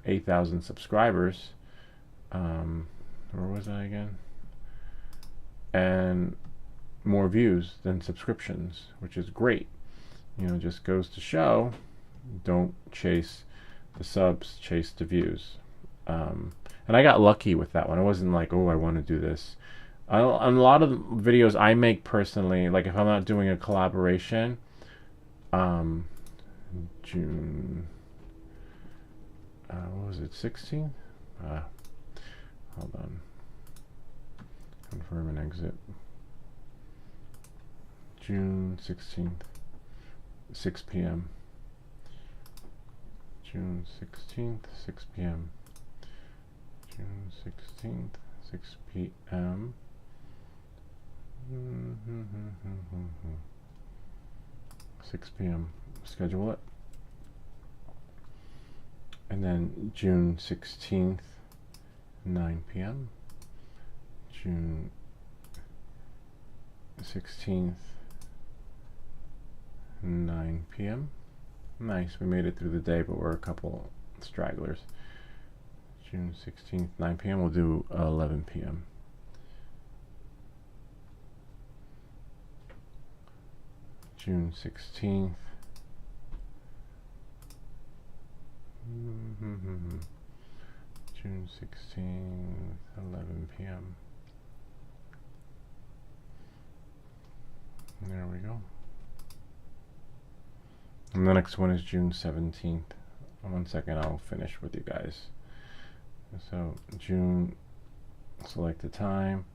8,000 subscribers. Where was I again? And more views than subscriptions, which is great. You know, just goes to show, don't chase the subs, chase the views. And I got lucky with that one. It wasn't like, oh, I want to do this. On a lot of videos I make personally, like if I'm not doing a collaboration, June, what was it, 16th? Hold on. Confirm and exit. June 16th, 6 p.m. June 16th, 6 p.m. June 16th, 6 p.m. 6 p.m. Schedule it. And then June 16th, 9 p.m. June 16th, 9 p.m. Nice, we made it through the day, but we're a couple stragglers. June 16th, 9 p.m. We'll do 11 p.m. June 16th. June 16th, 11 p.m. There we go. And the next one is June 17th. 1 second, I'll finish with you guys. So June, select the time.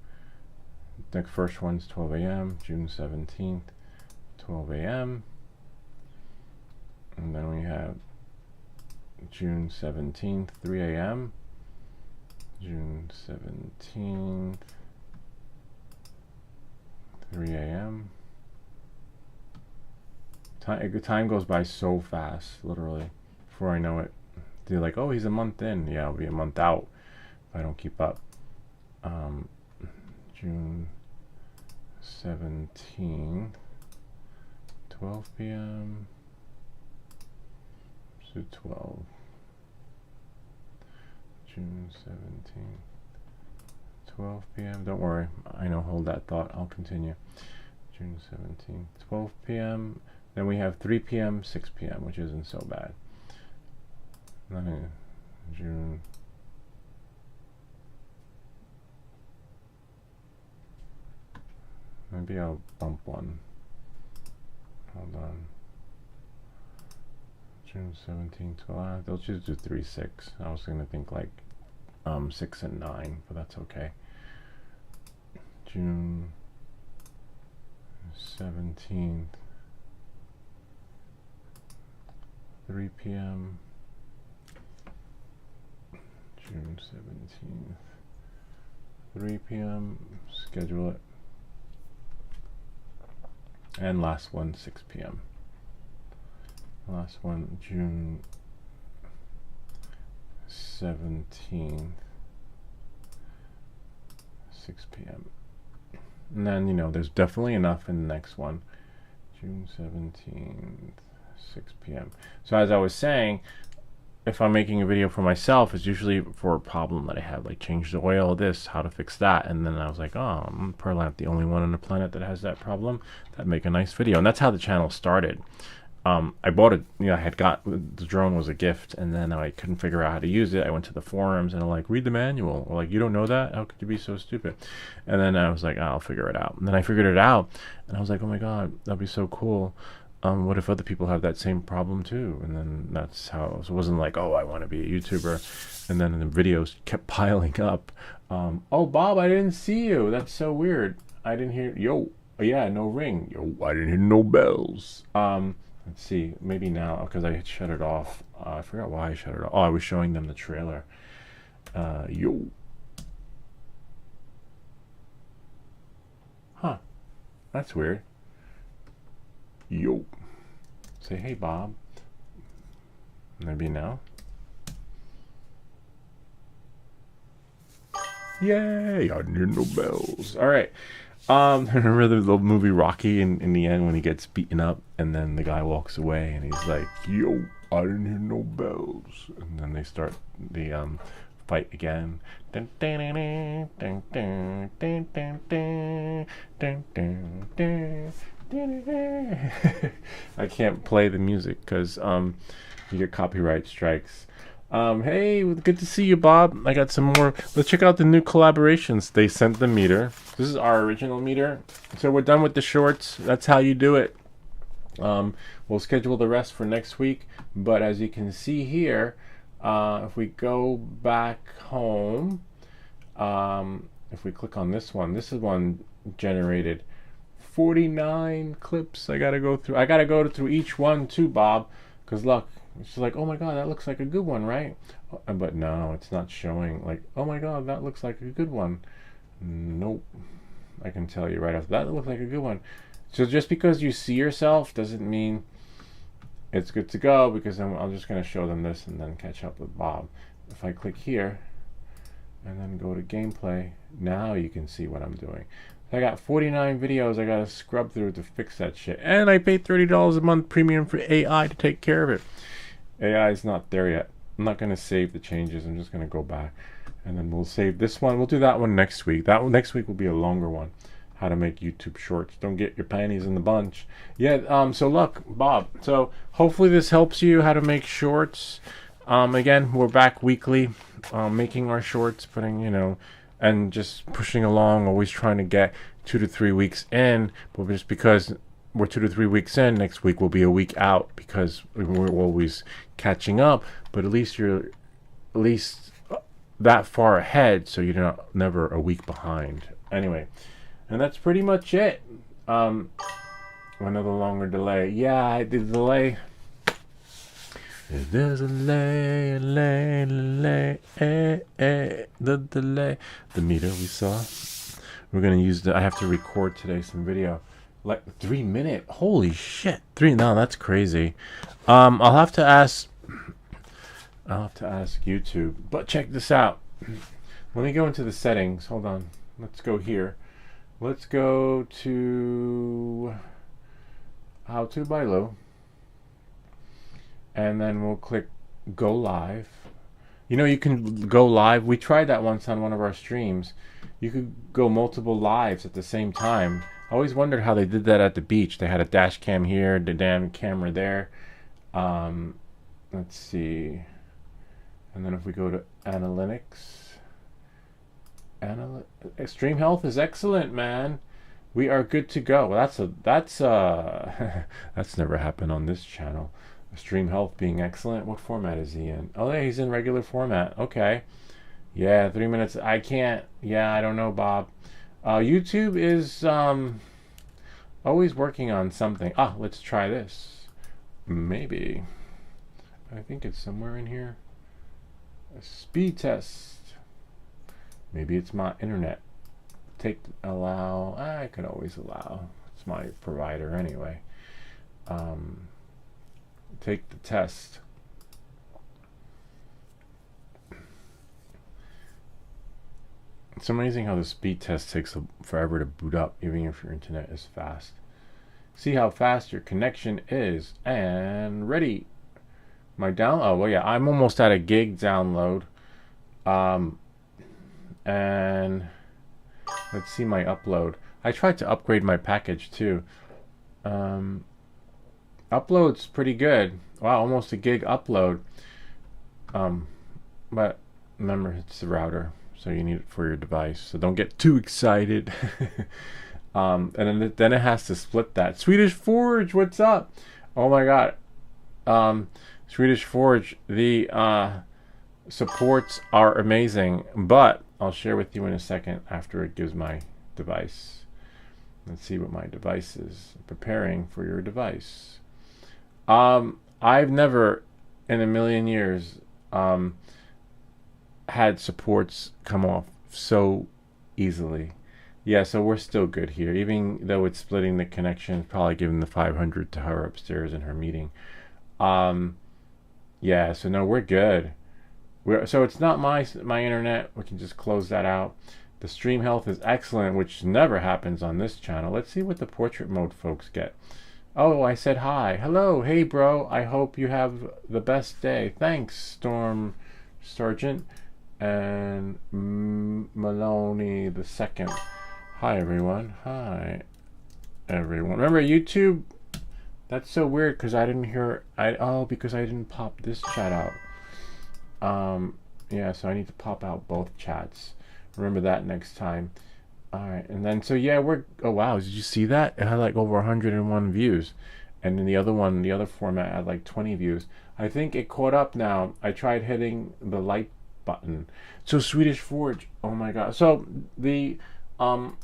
The first one's 12 a.m. June 17th, 12 a.m. And then we have June 17th, 3 a.m. June 17th, 3 a.m. Time goes by so fast, literally. Before I know it, they're like, oh, he's a month in. Yeah, I'll be a month out if I don't keep up. June 17, 12 p.m. to 12. June 17, 12 p.m. Don't worry, I know, hold that thought. I'll continue. June 17, 12 p.m. Then we have 3 p.m., 6 p.m., which isn't so bad. June. Maybe I'll bump one. Hold on. June 17, 12. They'll just do 3, 6. I was going to think like 6 and 9, but that's okay. June 17th, 3 p.m. June 17th, 3 p.m. Schedule it. And last one, 6 p.m. Last one, June 17th, 6 p.m. And then, you know, there's definitely enough in the next one. June 17th, 6 p.m. So as I was saying, if I'm making a video for myself, it's usually for a problem that I have, like change the oil, this, how to fix that. And then I was like, oh, I'm probably not the only one on the planet that has that problem. That'd make a nice video. And that's how the channel started. I bought it, you know, I had got, the drone was a gift, and then I couldn't figure out how to use it. I went to the forums and I'm like, read the manual. Or like, you don't know that? How could you be so stupid? And then I was like, oh, I'll figure it out. And then I figured it out, and I was like, oh my God, that'd be so cool. What if other people have that same problem too? And then that's how, so it wasn't like, oh, I want to be a YouTuber. And then the videos kept piling up. Oh, Bob, I didn't see you. That's so weird. I didn't hear, yo, yeah, no ring. Yo, I didn't hear no bells. Let's see, maybe now, because I shut it off. I forgot why I shut it off. Oh, I was showing them the trailer. Yo. Huh. That's weird. Yo. Say, hey, Bob. Maybe now. Yay, I didn't hear no bells. All right. Remember the movie Rocky in the end when he gets beaten up and then the guy walks away and he's like, yo, I didn't hear no bells. And then they start the fight again. I can't play the music because you get copyright strikes. Hey, good to see you, Bob. I got some more. Let's check out the new collaborations. They sent the meter. This is our original meter. So we're done with the shorts. That's how you do it. We'll schedule the rest for next week. But as you can see here, if we go back home, if we click on this one generated 49 clips. I gotta go through each one too, Bob, because look, it's like, oh my God, that looks like a good one, right? But no, it's not showing. Like, oh my God, that looks like a good one. Nope. I can tell you right off, that looks like a good one. So just because you see yourself doesn't mean it's good to go, because I'm just going to show them this and then catch up with Bob. If I click here and then go to gameplay, now you can see what I'm doing. I got 49 videos I got to scrub through to fix that shit. And I paid $30 a month premium for AI to take care of it. AI is not there yet. I'm not going to save the changes. I'm just going to go back. And then we'll save this one. We'll do that one next week. Next week will be a longer one. How to make YouTube shorts. Don't get your panties in the bunch. Yeah, so look, Bob. So hopefully this helps you how to make shorts. Again, we're back weekly, making our shorts, putting, you know, and just pushing along, always trying to get 2 to 3 weeks in. But just because we're 2 to 3 weeks in, next week will be a week out because we're always catching up. But at least you're that far ahead, so you're not never a week behind. Anyway, and that's pretty much it. Another longer delay. Yeah, I did delay. There's a delay, the delay. The meter we saw. We're gonna use I have to record today some video. Like 3 minute. Holy shit. No, that's crazy. I'll have to ask YouTube. But check this out. Let me go into the settings. Hold on. Let's go here. Let's go to How to by Lou. And then we'll click Go Live. You know, you can go live. We tried that once on one of our streams. You could go multiple lives at the same time. I always wondered how they did that at the beach. They had a dash cam here, the damn camera there. Let's see. And then if we go to analytics, stream health is excellent, man. We are good to go. That's that's never happened on this channel. Stream health being excellent. What format is he in? Oh, yeah, he's in regular format. Okay. Yeah, 3 minutes. I can't. Yeah, I don't know, Bob. YouTube is always working on something. Ah, let's try this. Maybe. I think it's somewhere in here. A speed test. Maybe it's my internet. Allow. I could always allow. It's my provider anyway. Take the test. It's amazing how the speed test takes forever to boot up, even if your internet is fast. See how fast your connection is. And ready. My download. Oh, well, yeah, I'm almost at a gig download. And let's see my upload. I tried to upgrade my package too. Upload's pretty good. Wow, almost a gig upload. But remember, it's the router, so you need it for your device. So don't get too excited. And then it has to split that. Swedish Forge, what's up? Oh my god. Swedish Forge, the supports are amazing, but I'll share with you in a second after it gives my device. Let's see what my device is. Preparing for your device. I've never in a million years had supports come off so easily. Yeah, so we're still good here, even though it's splitting the connection, probably giving the 500 to her upstairs in her meeting. Yeah, so no, we're good. So it's not my internet. We can just close that out. The stream health is excellent, which never happens on this channel. Let's see what the portrait mode folks get. Oh, I said hi. Hello. Hey, bro. I hope you have the best day. Thanks, Storm Sergeant and Maloney the Second. Hi, everyone. Hi, everyone. Remember, YouTube? That's so weird because I didn't hear... because I didn't pop this chat out. Yeah, so I need to pop out both chats. Remember that next time. Alright, and then, so yeah, oh wow, did you see that? It had like over 101 views. And then the other one, the other format had like 20 views. I think it caught up now. I tried hitting the like button. So Swedish Forge, oh my god. So the, how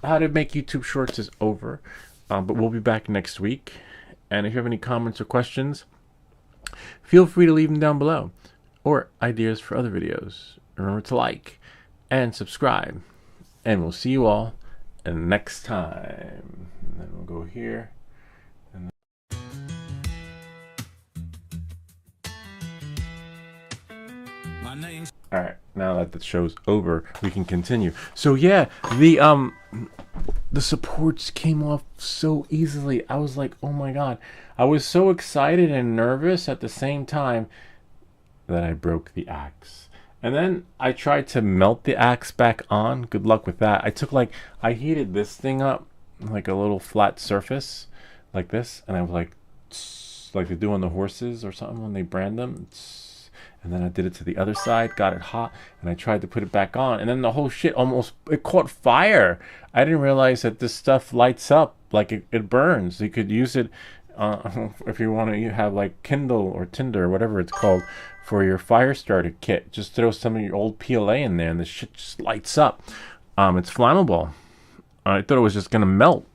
to make YouTube Shorts is over. But we'll be back next week. And if you have any comments or questions, feel free to leave them down below. Or ideas for other videos. Remember to like and subscribe. And we'll see you all next time. And then we'll go here. And My name's Alright, now that the show's over, we can continue. So yeah, the supports came off so easily. I was like, oh my god. I was so excited and nervous at the same time that I broke the axe. And then I tried to melt the axe back on. Good luck with that. I heated this thing up, like a little flat surface, like this. And I was like they do on the horses or something when they brand them. And then I did it to the other side, got it hot, and I tried to put it back on. And then the whole shit it caught fire. I didn't realize that this stuff lights up, like it burns. You could use it if you want to have like Kindle or Tinder or whatever it's called for your fire starter kit. Just throw some of your old PLA in there and the shit just lights up. It's flammable. I thought it was just gonna melt,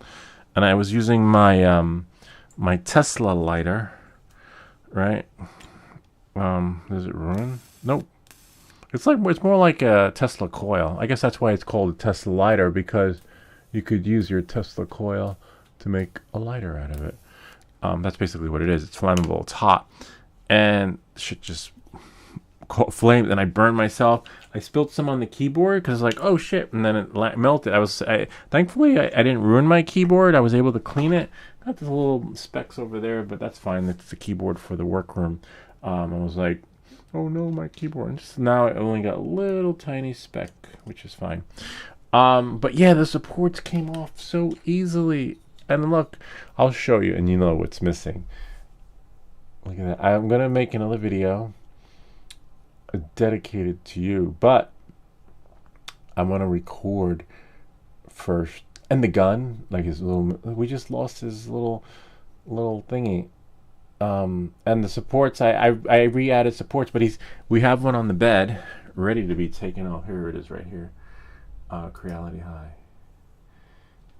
and I was using my my Tesla lighter, right? Does it ruin? Nope. It's more like a Tesla coil. I guess that's why it's called a Tesla lighter, because you could use your Tesla coil to make a lighter out of it. That's basically what it is. It's flammable. It's hot, and shit just flamed, and I burned myself. I spilled some on the keyboard because like, oh shit, and then it melted. Thankfully I didn't ruin my keyboard. I was able to clean it. Got the little specks over there, but that's fine. That's the keyboard for the workroom. I was like, oh no, my keyboard. And just now I only got a little tiny speck, which is fine. But yeah, the supports came off so easily. And look, I'll show you, and you know what's missing. Look at that. I'm gonna make another video dedicated to you, but I want to record first. And the gun, like his little, we just lost his little thingy. And the supports, I re-added supports, but we have one on the bed ready to be taken off. Here it is, right here. Creality High.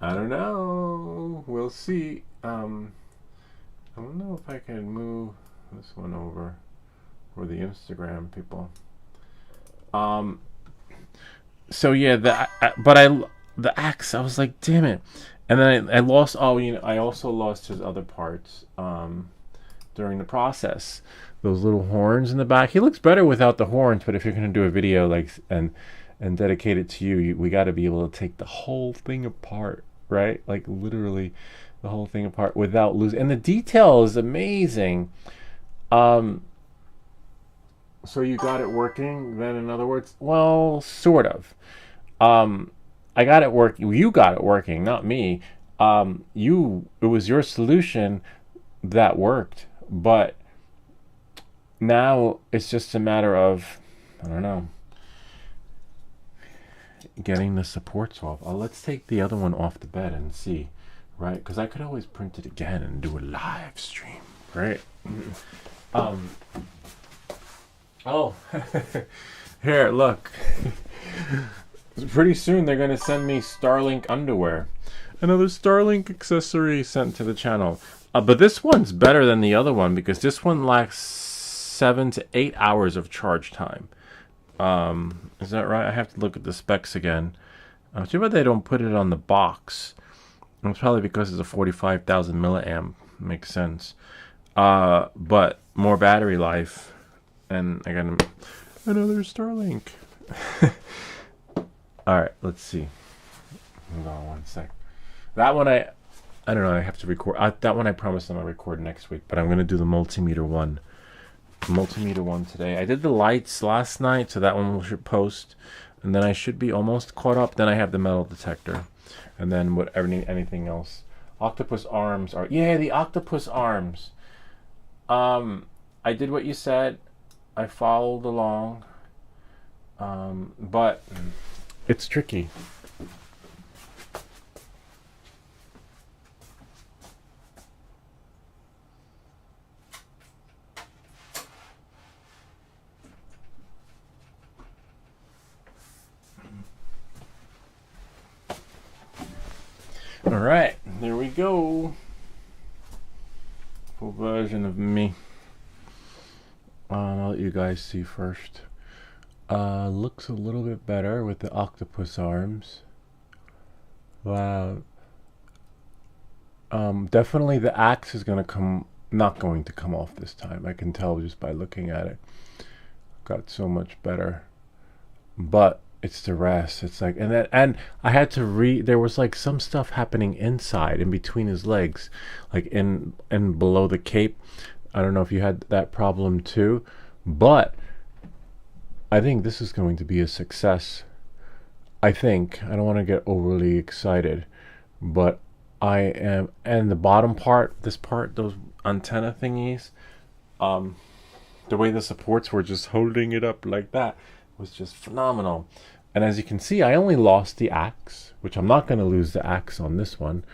I don't know. We'll see. I don't know if I can move this one over for the Instagram people. So yeah, the axe, I was like, damn it. And then I lost, I also lost his other parts during the process. Those little horns in the back. He looks better without the horns, but if you're going to do a video like and dedicate it to you, we got to be able to take the whole thing apart, right? Like literally the whole thing apart without losing. And the detail is amazing. So you got it working then, in other words? Well, sort of. I got it working. You got it working, not me. It was your solution that worked, but now it's just a matter of, I don't know, getting the supports off. Let's take the other one off the bed and see, right? Because I could always print it again and do a live stream, right? Oh, here, look. Pretty soon they're going to send me Starlink underwear. Another Starlink accessory sent to the channel. But this one's better than the other one because this one lacks 7 to 8 hours of charge time. Is that right? I have to look at the specs again. Too bad they don't put it on the box. It's probably because it's a 45,000 milliamp. Makes sense. But more battery life. And I got another Starlink. All right, let's see. Hold on one sec. That one I don't know. I have to record. That one I promised I'm gonna record next week. But I'm gonna do the multimeter one. Today. I did the lights last night, so that one should post, and then I should be almost caught up. Then I have the metal detector, and then anything else. Octopus arms are the octopus arms. I did what you said. I followed along, but it's tricky. All right, there we go. Full version of me. I'll let you guys see first. Looks a little bit better with the octopus arms. Wow. Definitely the axe is not going to come off this time. I can tell just by looking at it. Got so much better. But it's the rest. It's like, and I had to there was like some stuff happening inside, in between his legs, like in below the cape. I don't know if you had that problem too, but I think this is going to be a success. I think. I don't want to get overly excited, but I am. And the bottom part, this part, those antenna thingies, the way the supports were just holding it up like that was just phenomenal. And as you can see, I only lost the axe, which I'm not going to lose the axe on this one.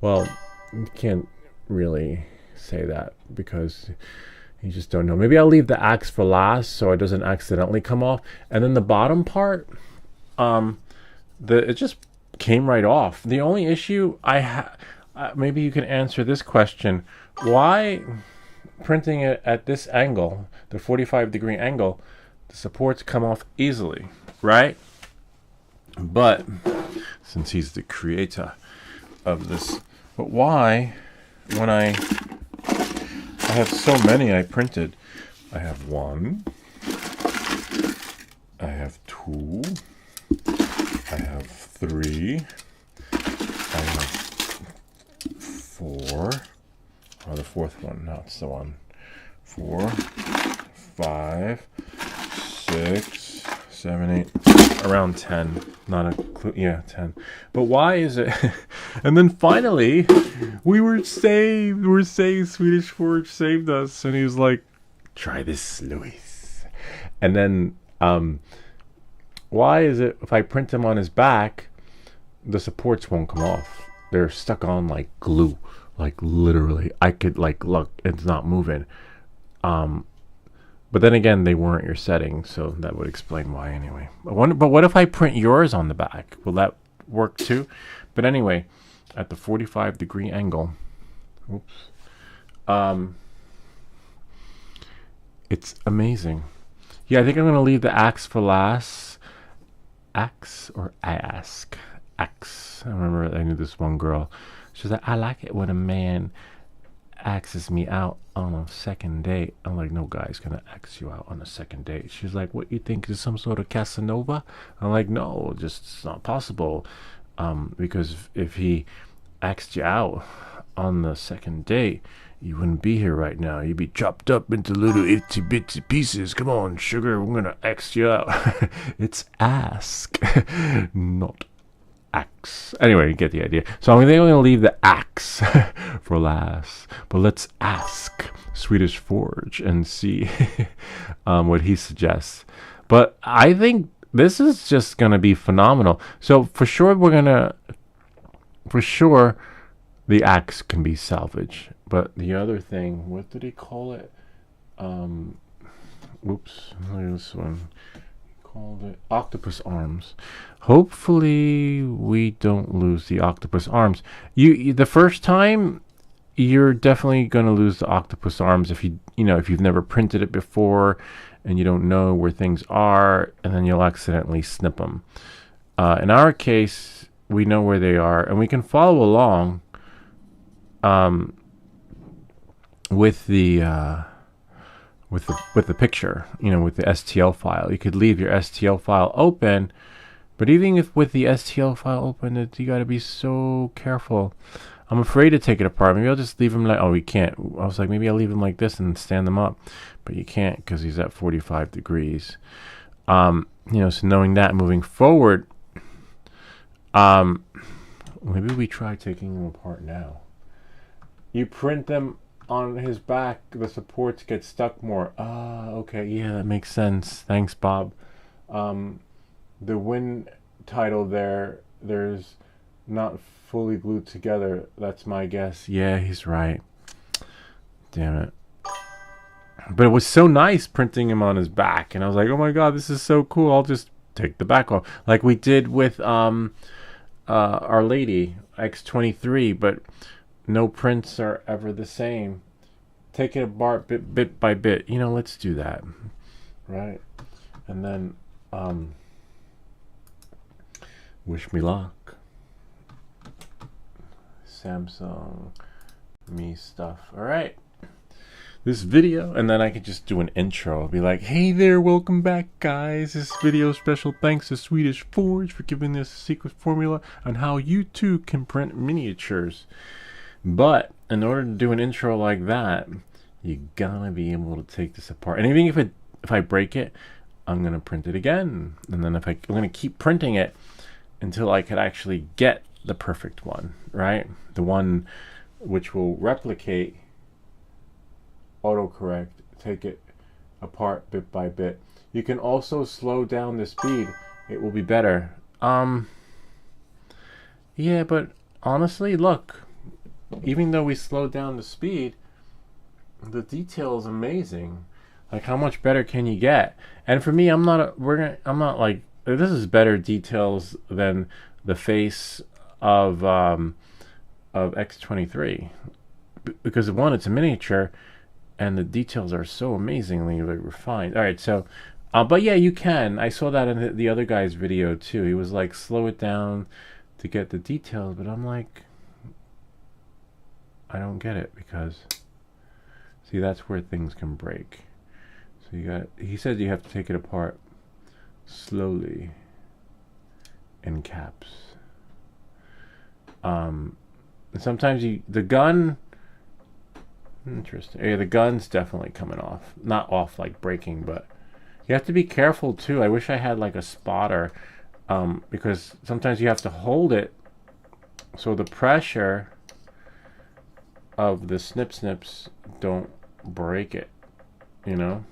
Well, you can't really say that because you just don't know. Maybe I'll leave the axe for last so it doesn't accidentally come off. And then the bottom part, it just came right off. The only issue maybe you can answer this question: why printing it at this angle, the 45-degree angle, the supports come off easily, right? But since he's the creator of this, but why, when I have so many I printed, I have 1, I have 2. I have 3. I have 4. Oh, the 4th one. No, it's the one. 4, 5, 6, 7, 8. Around 10. Not a clue. Yeah, 10. But why is it? And then finally, we were saved. We're saved. Swedish Forge saved us. And he was like, try this, Louis. And then, why is it if I print them on his back, the supports won't come off? They're stuck on like glue. Like literally. I could like, look, it's not moving. But then again, they weren't your settings, so that would explain why anyway. But what if I print yours on the back? Will that work too? But anyway, at the 45-degree angle, oops, it's amazing. Yeah, I think I'm going to leave the axe for last. Axe or ask? Axe. I remember I knew this one girl. She's like, I like it when a man axes me out on a second date. I'm like, no guy's gonna axe you out on a second date. She's like, what, you think is some sort of Casanova? I'm like, no, just it's not possible. Because if he axed you out on the second date, you wouldn't be here right now. You'd be chopped up into little itsy bitsy pieces. Come on, sugar, we're gonna axe you out. It's ask, not axe. Anyway, you get the idea. So I'm going to leave the axe for last. But let's ask Swedish Forge and see what he suggests. But I think this is just going to be phenomenal. So for sure, the axe can be salvaged. But the other thing, what did he call it? Whoops, look at this one. Called it octopus arms. Hopefully we don't lose the octopus arms. You the first time you're definitely going to lose the octopus arms if if you've never printed it before and you don't know where things are, and then you'll accidentally snip them. In our case, we know where they are and we can follow along with the with the picture, with the STL file. You could leave your STL file open, but even if with the STL file open, you got to be so careful. I'm afraid to take it apart. Maybe I'll just leave him like, oh, we can't. I was like, maybe I'll leave him like this and stand them up, but you can't because he's at 45 degrees. So knowing that, moving forward, maybe we try taking them apart now. You print them on his back, the supports get stuck more. Okay, yeah, that makes sense. Thanks, Bob. The wind title there's not fully glued together. That's my guess. Yeah, he's right. Damn it. But it was so nice printing him on his back, and I was like, oh my god, this is so cool. I'll just take the back off, like we did with Our Lady X23, but no prints are ever the same. Take it apart bit by bit. Let's do that. Right? And then, wish me luck. Samsung me stuff. Alright. This video, and then I could just do an intro. I'll be like, hey there, welcome back, guys. This video special thanks to Swedish Forge for giving us a secret formula on how you too can print miniatures. But in order to do an intro like that, you gotta be able to take this apart. And even if I break it, I'm gonna print it again. And then I'm gonna keep printing it until I could actually get the perfect one, right? The one which will replicate, autocorrect, take it apart bit by bit. You can also slow down the speed. It will be better. Yeah, but honestly, look. Even though we slowed down the speed, the detail is amazing. Like, how much better can you get? And for me, I'm not like, this is better details than the face of X23, because one, it's a miniature, and the details are so amazingly refined. All right, so, but yeah, you can. I saw that in the other guy's video too. He was like, slow it down to get the details, but I'm like, I don't get it, because see, that's where things can break. So he said you have to take it apart slowly in caps. Sometimes the gun, interesting. Yeah, the gun's definitely coming off. Not off like breaking, but you have to be careful too. I wish I had like a spotter, because sometimes you have to hold it so the pressure of the snips don't break it, you know.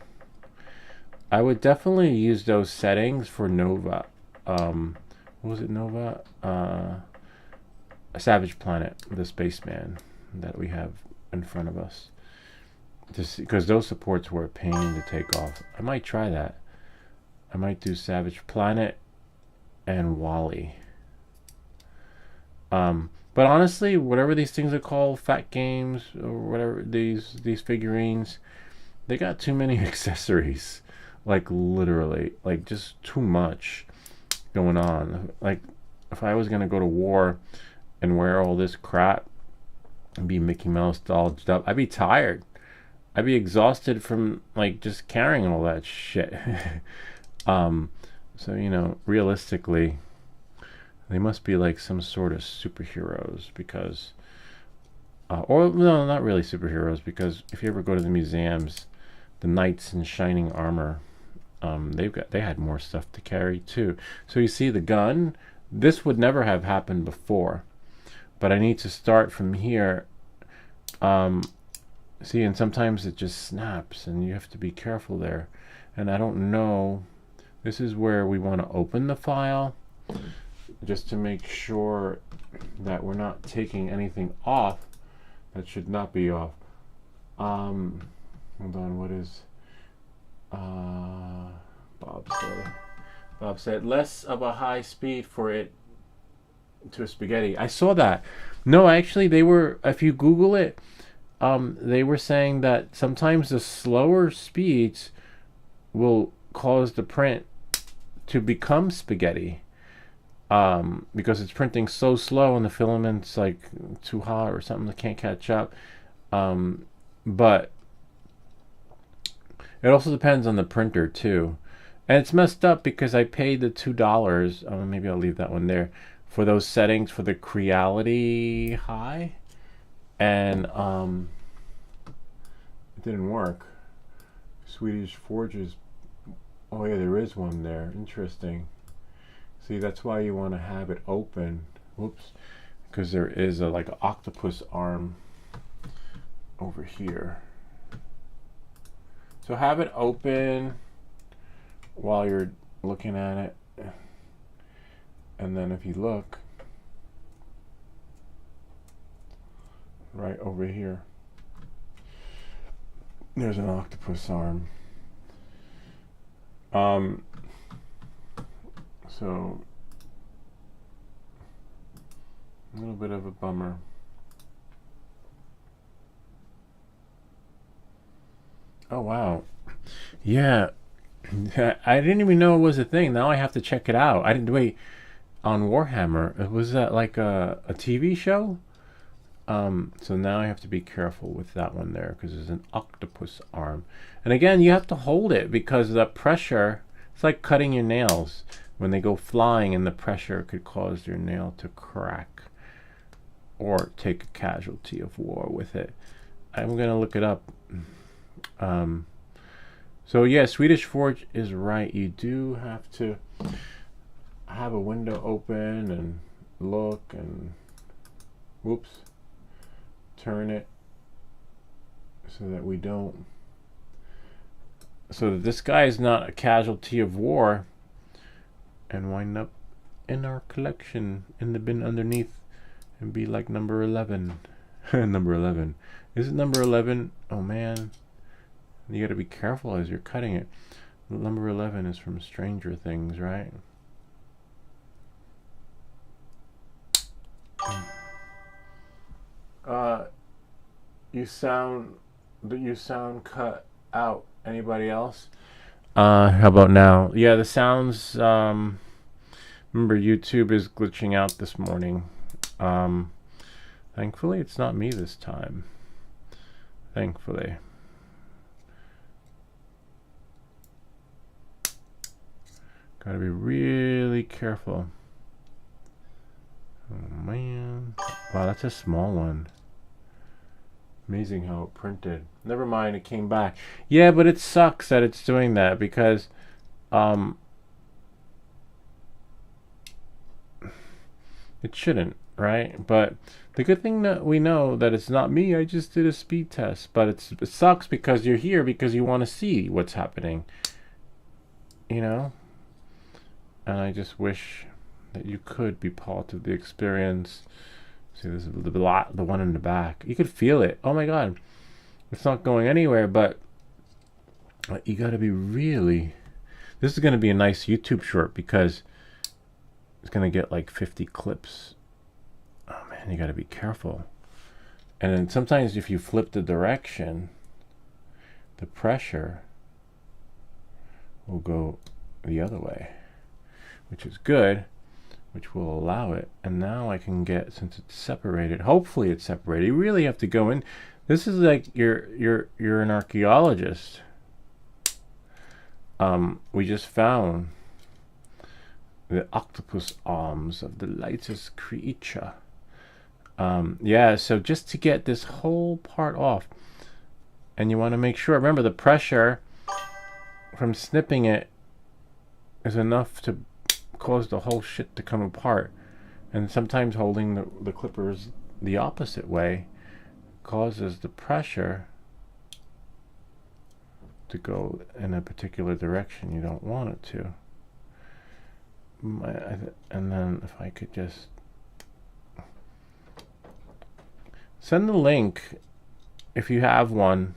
I would definitely use those settings for Nova. What was it, Nova? A Savage Planet, the spaceman that we have in front of us. Just because those supports were a pain to take off. I might try that. I might do Savage Planet and Wally. But honestly, whatever these things are called, Fat Games or whatever, these figurines, they got too many accessories. Like literally, like just too much going on. Like if I was gonna go to war and wear all this crap and be Mickey Mouse dolled up, I'd be tired. I'd be exhausted from like just carrying all that shit. So you know, realistically, they must be like some sort of superheroes because, or no, not really superheroes, because if you ever go to the museums, the knights in shining armor, they had more stuff to carry too. So you see the gun, this would never have happened before, but I need to start from here. See, and sometimes it just snaps and you have to be careful there. And I don't know, this is where we want to open the file just to make sure that we're not taking anything off that should not be off. Hold on, what is Bob said less of a high speed for it to a spaghetti. I saw that. No, actually they were, if you Google it, they were saying that sometimes the slower speeds will cause the print to become spaghetti, because it's printing so slow and the filament's like too hot or something that can't catch up. But it also depends on the printer too. And it's messed up because I paid the $2, maybe I'll leave that one there, for those settings for the Creality High, and it didn't work. Swedish Forges, oh yeah, there is one there, interesting. See, that's why you want to have it open. Whoops, because there is a like an octopus arm over here. So have it open while you're looking at it, and then if you look right over here, there's an octopus arm. So a little bit of a bummer. Oh wow, yeah. I didn't even know it was a thing. Now I have to check it out. I didn't wait on Warhammer. Was that like a TV show? So now I have to be careful with that one there because there's an octopus arm. And again, you have to hold it because the pressure, it's like cutting your nails. When they go flying and the pressure could cause your nail to crack or take a casualty of war with it. I'm going to look it up. So yeah, Swedish Forge is right. You do have to have a window open and look and whoops, turn it so that we don't, so that this guy is not a casualty of war and wind up in our collection in the bin underneath and be like number 11. Number 11. Is it number 11? Oh man. You gotta be careful as you're cutting it. Number 11 is from Stranger Things, right? You sound cut out. Anybody else? How about now? Yeah, the sounds, remember YouTube is glitching out this morning. Thankfully it's not me this time. Thankfully. Gotta be really careful. Oh man. Wow, that's a small one. Amazing how it printed. Never mind, it came back. Yeah, but it sucks that it's doing that because it shouldn't, right? But the good thing that we know that it's not me. I just did a speed test, but it sucks because you're here because you want to see what's happening, you know. And I just wish that you could be part of the experience. See, there's the one in the back. You could feel it. Oh my God, it's not going anywhere. But you got to be really. This is going to be a nice YouTube short because it's going to get like 50 clips. Oh man, you got to be careful. And then sometimes if you flip the direction, the pressure will go the other way, which is good, which will allow it. And now I can get, since it's separated, hopefully it's separated. You really have to go in. This is like you're an archaeologist. We just found the octopus arms of the lightest creature. Yeah, so just to get this whole part off, and you want to make sure, remember the pressure from snipping it is enough to cause the whole shit to come apart. And sometimes holding the clippers the opposite way causes the pressure to go in a particular direction you don't want it to. And then if I could just send the link, if you have one,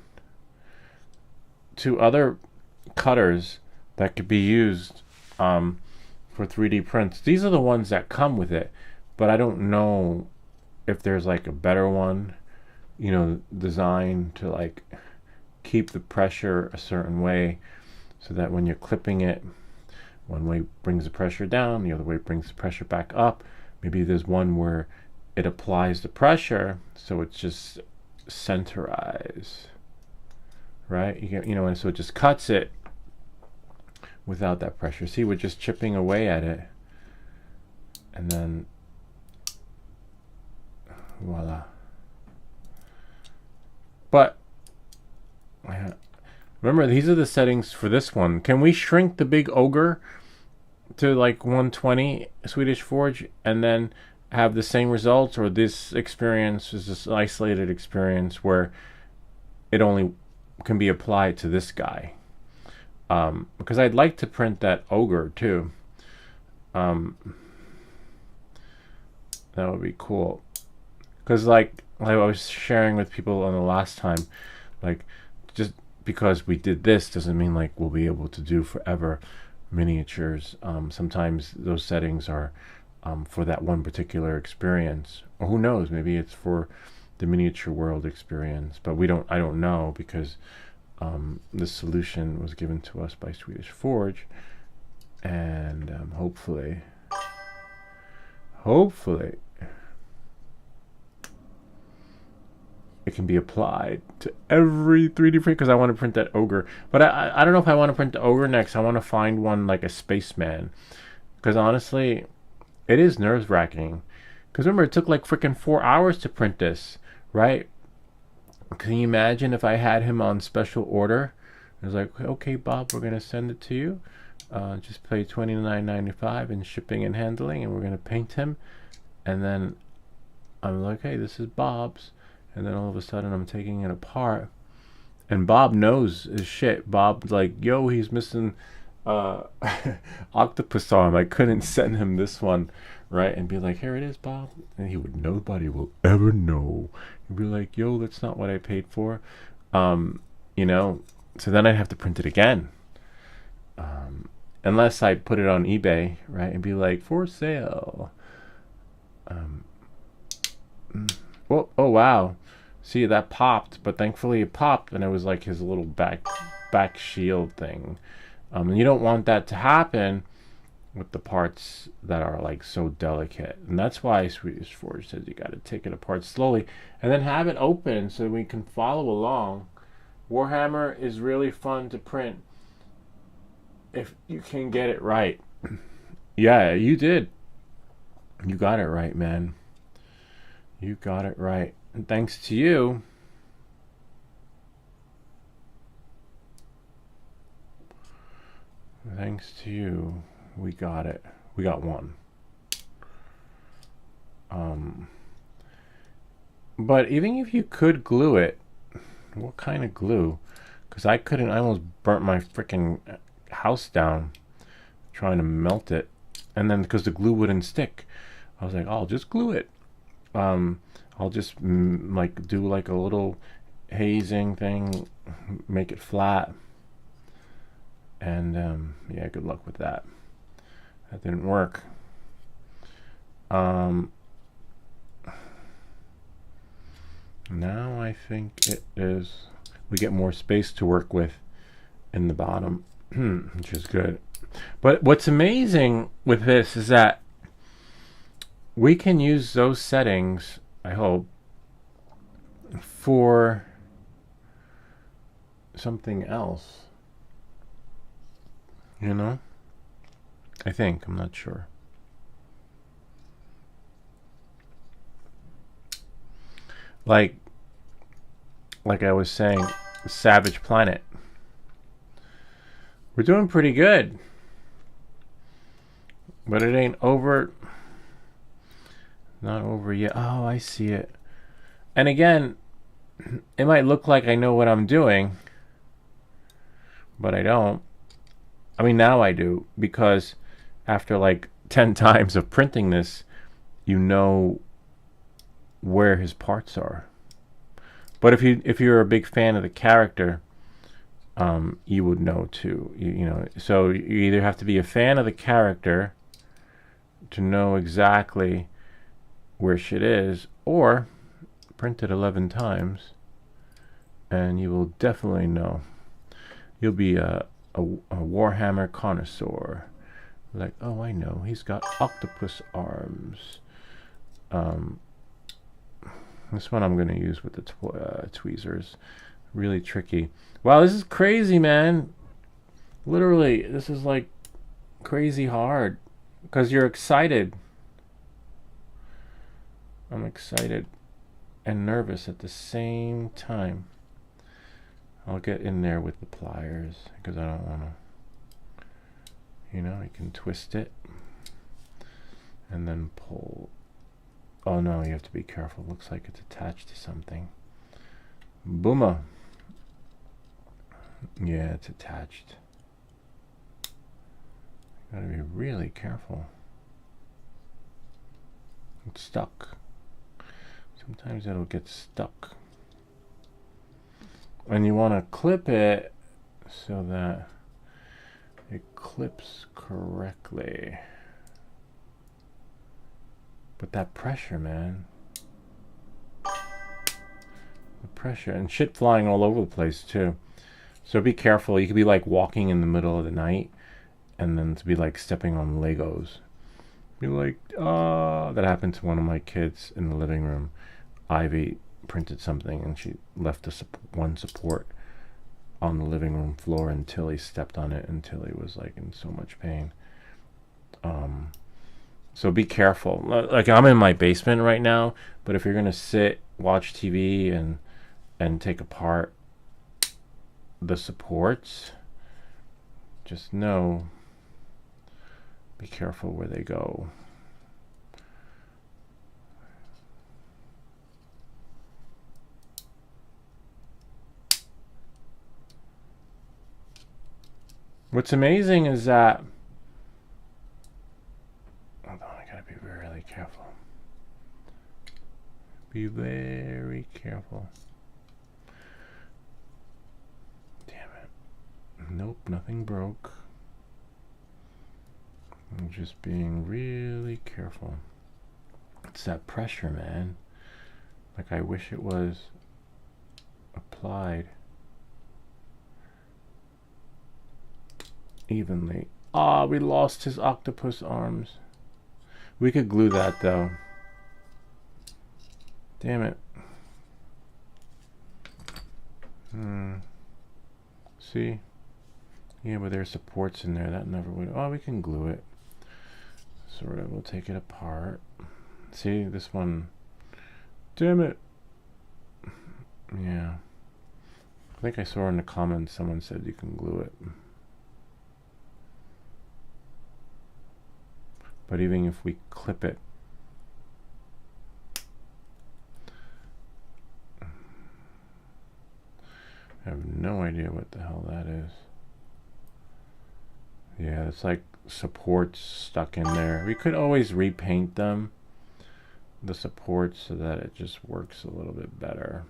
to other cutters that could be used for 3D prints. These are the ones that come with it, but I don't know if there's like a better one, you know, designed to like keep the pressure a certain way so that when you're clipping it, one way brings the pressure down, the other way brings the pressure back up. Maybe there's one where it applies the pressure so it's just centerized, right? You know, and so it just cuts it without that pressure. See, we're just chipping away at it, and then voila. But remember, these are the settings for this one. Can we shrink the big ogre to like 120 Swedish Forge and then have the same results, or this experience is this isolated experience where it only can be applied to this guy? Because I'd like to print that ogre too. That would be cool. Because like I was sharing with people on the last time, like just because we did this doesn't mean like we'll be able to do forever miniatures. Sometimes those settings are for that one particular experience, or who knows, maybe it's for the miniature world experience, but I don't know, because this solution was given to us by Swedish Forge, and hopefully it can be applied to every 3D print, because I want to print that ogre. But I don't know if I want to print the ogre next. I want to find one like a spaceman, because honestly it is nerve-wracking. Because remember, it took like freaking 4 hours to print this, right? Can you imagine if I had him on special order? It was like, okay, Bob, we're going to send it to you. Just pay $29.95 in shipping and handling, and we're going to paint him. And then I'm like, hey, this is Bob's. And then all of a sudden I'm taking it apart. And Bob knows his shit. Bob's like, yo, he's missing octopus arm. I couldn't send him this one, right? And be like, here it is, Bob. And he would, nobody will ever know. He'd be like, yo, that's not what I paid for. You know, so then I'd have to print it again. Unless I put it on eBay, right? And be like, for sale. Oh wow. See, that popped, but thankfully it popped, and it was like his little back shield thing. And you don't want that to happen with the parts that are like so delicate. And that's why Swedish Forge says you got to take it apart slowly and then have it open so we can follow along. Warhammer is really fun to print if you can get it right, Yeah, you did. You got it right, man. You got it right. And thanks to you, we got it. We got one. But even if you could glue it, what kind of glue? Because I couldn't. I almost burnt my freaking house down trying to melt it, and then because the glue wouldn't stick, I was like, I'll just glue it. I'll just like do like a little hazing thing, make it flat, and yeah, good luck with that. That didn't work. Now I think it is. We get more space to work with in the bottom, which is good. But what's amazing with this is that we can use those settings, I hope, for something else. You know? I think. I'm not sure. Like I was saying, Savage Planet. We're doing pretty good. But it ain't over. Not over yet. Oh, I see it. And again, it might look like I know what I'm doing, but I don't. I mean, now I do, because after like 10 times of printing this, you know where his parts are. But if you're a big fan of the character, you would know too. You know, so you either have to be a fan of the character to know exactly where shit is, or print it 11 times, and you will definitely know. You'll be a Warhammer connoisseur. Like, oh, I know, he's got octopus arms. This one I'm going to use with the tweezers. Really tricky. Wow, this is crazy, man. Literally, this is like crazy hard. Because you're excited. I'm excited and nervous at the same time. I'll get in there with the pliers because I don't want to. You know, you can twist it and then pull. Oh no, you have to be careful. Looks like it's attached to something. Booma. Yeah, it's attached. Gotta be really careful. It's stuck. Sometimes it'll get stuck. And you want to clip it so that it clips correctly. But that pressure, man. The pressure. And shit flying all over the place, too. So be careful. You could be like walking in the middle of the night, and then to be like stepping on Legos. Be like, that happened to one of my kids in the living room. Ivy printed something, and she left one support on the living room floor until he stepped on it, until he was like in so much pain. So be careful. Like, I'm in my basement right now, but if you're gonna sit, watch TV, and take apart the supports, just know, be careful where they go. What's amazing is that, hold on, I gotta be really careful. Be very careful. Damn it. Nope, nothing broke. I'm just being really careful. It's that pressure, man. Like, I wish it was applied evenly. Ah, we lost his octopus arms. We could glue that though. Damn it. See? Yeah, but there's supports in there. That never would. Oh, we can glue it. sort of. We'll take it apart. See, this one, damn it. Yeah, I think I saw in the comments someone said you can glue it, but even if we clip it, I have no idea what the hell that is. Yeah, it's like supports stuck in there. We could always repaint them, the supports, so that it just works a little bit better.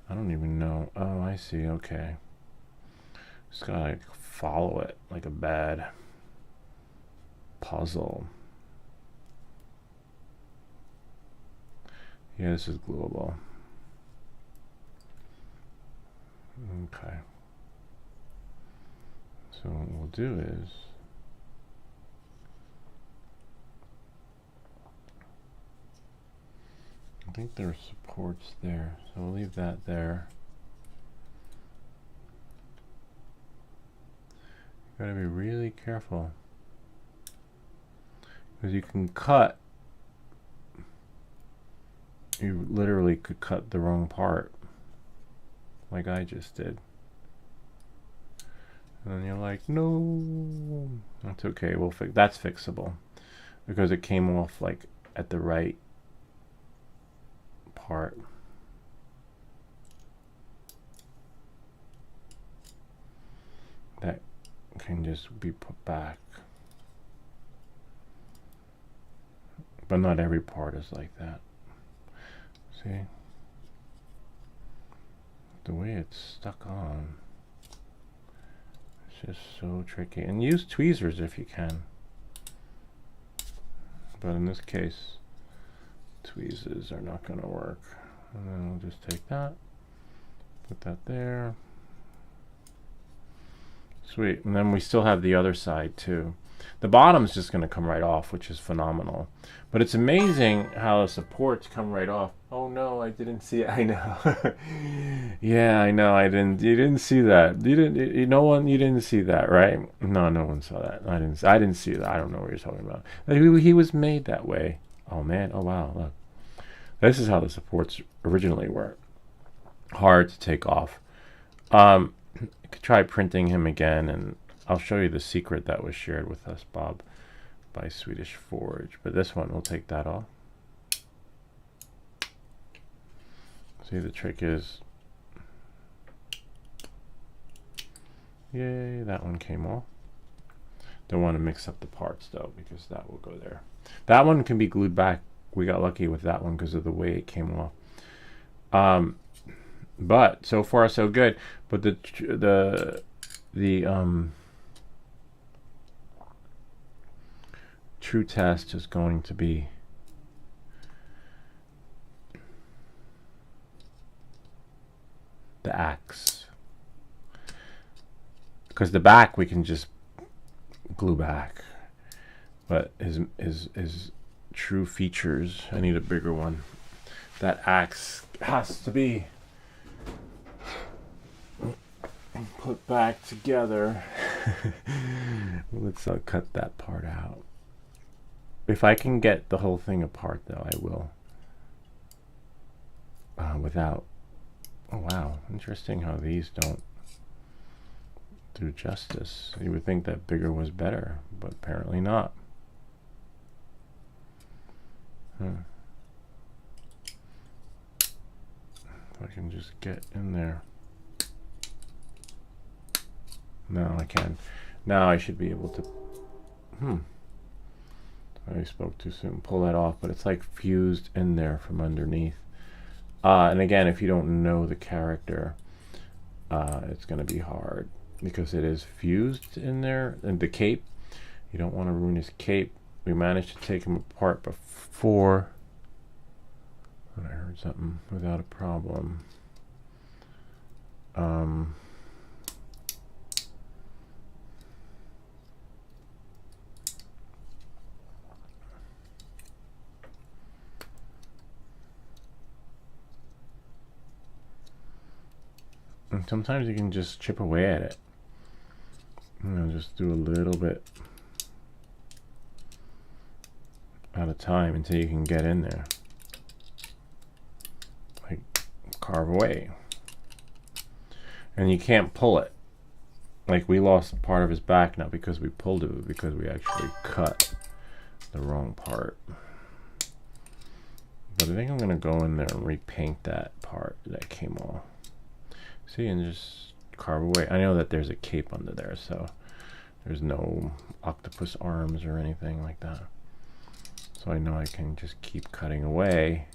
I don't even know. Oh, I see. Okay. Just gotta like follow it like a bad puzzle. Yeah, this is gluable. Okay. So what we'll do is I think there are supports there, so we'll leave that there. You gotta be really careful, because you can cut, you literally could cut the wrong part, like I just did. And then you're like, no, that's okay, we'll fix, that's fixable, because it came off like at the right part. That can just be put back. But not every part is like that. See? The way it's stuck on. It's just so tricky. And use tweezers if you can. But in this case, tweezers are not going to work. And then we'll just take that, put that there. Sweet. And then we still have the other side too. The bottom's just going to come right off, which is phenomenal. But it's amazing how the supports come right off. Oh no, I didn't see it. I know. Yeah, I know. I didn't. You didn't see that. You didn't. No one. You didn't see that, right? No, no one saw that. I didn't see that. I don't know what you're talking about. He was made that way. Oh man. Oh wow. Look. This is how the supports originally were. Hard to take off. I could try printing him again, and I'll show you the secret that was shared with us, Bob, by Swedish Forge. But this one, we'll take that off. See, the trick is, yay, that one came off. Don't want to mix up the parts though, because that will go there. That one can be glued back. We got lucky with that one because of the way it came off. But so far so good. But the true test is going to be the axe, because the back we can just glue back, but his true features, I need a bigger one. That axe has to be put back together. Let's cut that part out. If I can get the whole thing apart though, I will. Without, oh wow, interesting how these don't do justice. You would think that bigger was better, but apparently not. If I can just get in there. No, I can. Now I should be able to. I spoke too soon. Pull that off, but it's like fused in there from underneath. And again, if you don't know the character, it's going to be hard because it is fused in there. And the cape, you don't want to ruin his cape. We managed to take him apart before. And I heard something without a problem. And sometimes you can just chip away at it. You know, just do a little bit. at a time until you can get in there. Like, carve away. And you can't pull it. Like, we lost part of his back not because we pulled it, but because we actually cut the wrong part. But I think I'm going to go in there and repaint that part that came off. See, and just carve away. I know that there's a cape under there, so there's no octopus arms or anything like that. So I know I can just keep cutting away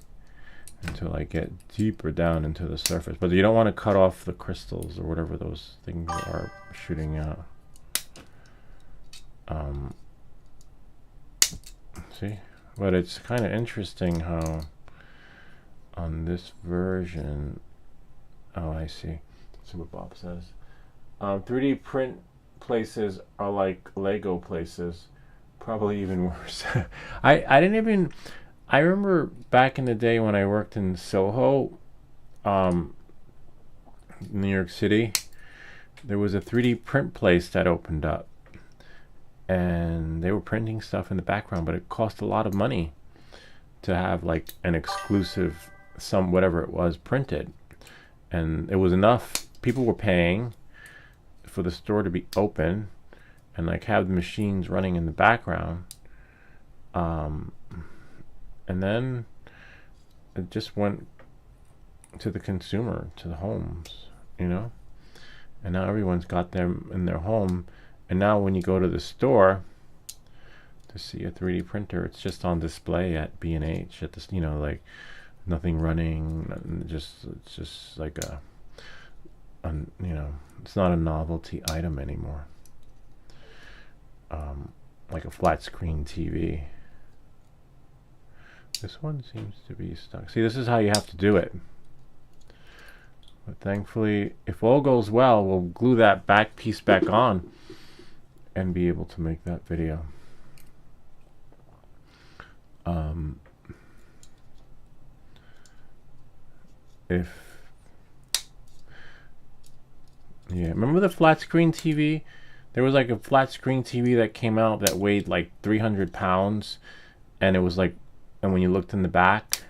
until I get deeper down into the surface. But you don't want to cut off the crystals or whatever those things are shooting out. See? But it's kind of interesting how on this version, oh, I see. That's what Bob says. 3D print places are like Lego places, probably even worse. I didn't even, I remember back in the day when I worked in Soho, New York City, there was a 3D print place that opened up. And they were printing stuff in the background, but it cost a lot of money to have like an exclusive, some whatever it was, printed. And it was enough. People were paying for the store to be open and like have the machines running in the background. And then it just went to the consumer, to the homes, you know? And now everyone's got them in their home. And now when you go to the store to see a 3D printer, it's just on display at B&H at this, you know, like nothing running, it's just like you know, it's not a novelty item anymore. Like a flat screen TV. This one seems to be stuck. See, this is how you have to do it. But thankfully, if all goes well, we'll glue that back piece back on and be able to make that video. Yeah, remember the flat screen TV? There was like a flat screen TV that came out that weighed like 300 pounds, and it was like, and when you looked in the back,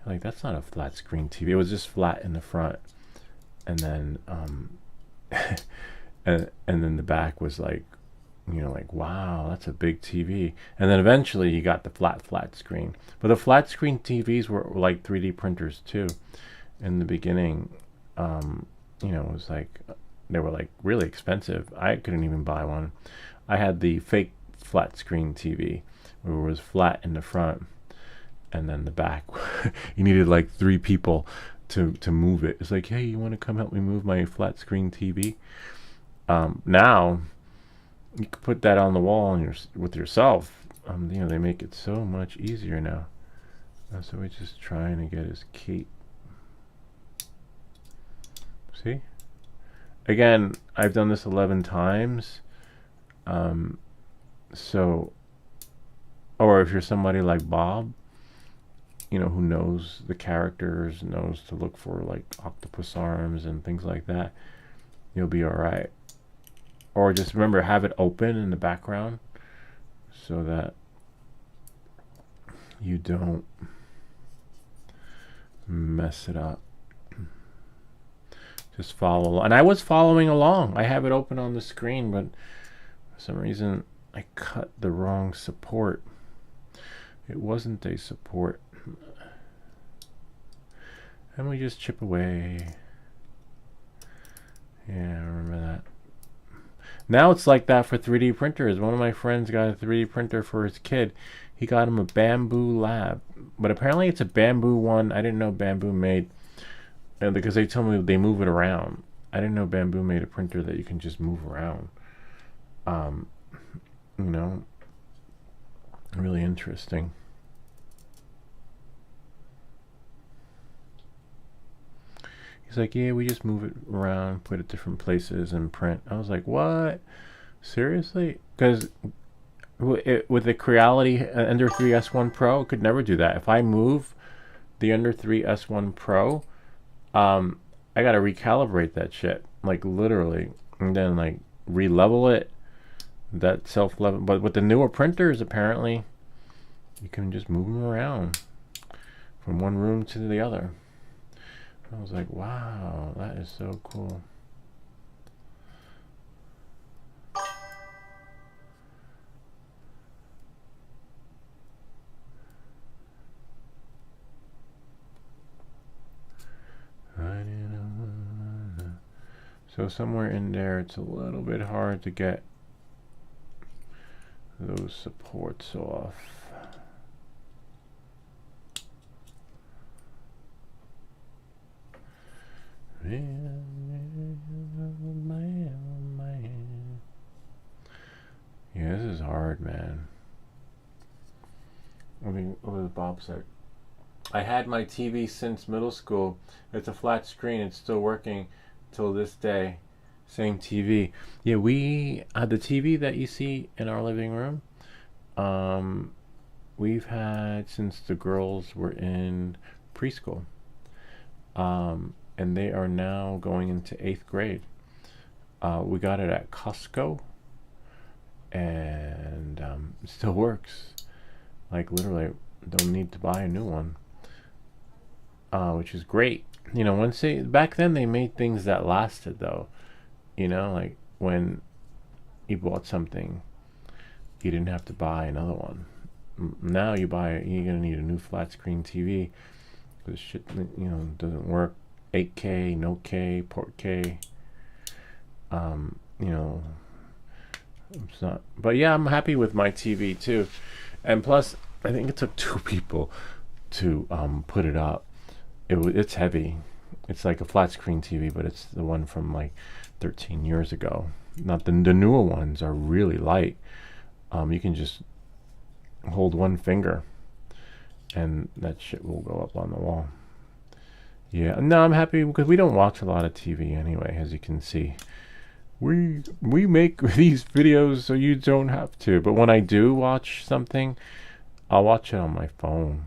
you're like, that's not a flat screen TV. It was just flat in the front, and then and then the back was like, you know, like, wow, that's a big TV. And then eventually you got the flat screen. But the flat screen TVs were like 3D printers too. In the beginning, you know, it was like, they were like really expensive. I couldn't even buy one. I had the fake flat screen TV where it was flat in the front and then the back. You needed like 3 people to move it. It's like, hey, you want to come help me move my flat screen TV? Now, you can put that on the wall on with yourself. You know, they make it so much easier now. So we're just trying to get his cape. See? Again, I've done this 11 times. So, or if you're somebody like Bob, you know, who knows the characters, knows to look for like octopus arms and things like that, you'll be all right. Or just remember, have it open in the background so that you don't mess it up. Just follow. And I was following along. I have it open on the screen, but for some reason I cut the wrong support. It wasn't a support. And we just chip away. Yeah, I remember that. Now it's like that for 3D printers. One of my friends got a 3D printer for his kid. He got him a Bamboo Lab. But apparently it's a Bamboo one. I didn't know Bamboo made, because they told me they move it around. I didn't know Bamboo made a printer that you can just move around. You know, really interesting. He's like, yeah, we just move it around, put it different places and print. I was like, what? Seriously? Because with the Creality Ender 3 S1 Pro, I could never do that. If I move the Ender 3 S1 Pro, I got to recalibrate that shit, like literally, and then like re-level it, that self-level. But with the newer printers, apparently, you can just move them around from one room to the other. I was like, wow, that is so cool. So somewhere in there, it's a little bit hard to get those supports off. Yeah, this is hard, man. I mean, what was Bob said? I had my TV since middle school. It's a flat screen. It's still working till this day. Same TV. Yeah, we the TV that you see in our living room. We've had since the girls were in preschool. And they are now going into 8th grade. We got it at Costco, and it still works. Like literally, don't need to buy a new one, which is great. You know, once back then they made things that lasted though. You know, like when you bought something, you didn't have to buy another one. Now you're gonna need a new flat screen TV because shit, you know, doesn't work. 8K, no K, port K. You know, it's not. But yeah, I'm happy with my TV too. And plus, I think it took 2 people to put it up. It's heavy. It's like a flat screen TV, but it's the one from like 13 years ago. Not the newer ones are really light. You can just hold one finger, and that shit will go up on the wall. Yeah, no, I'm happy because we don't watch a lot of TV anyway, as you can see. We make these videos so you don't have to. But when I do watch something, I'll watch it on my phone.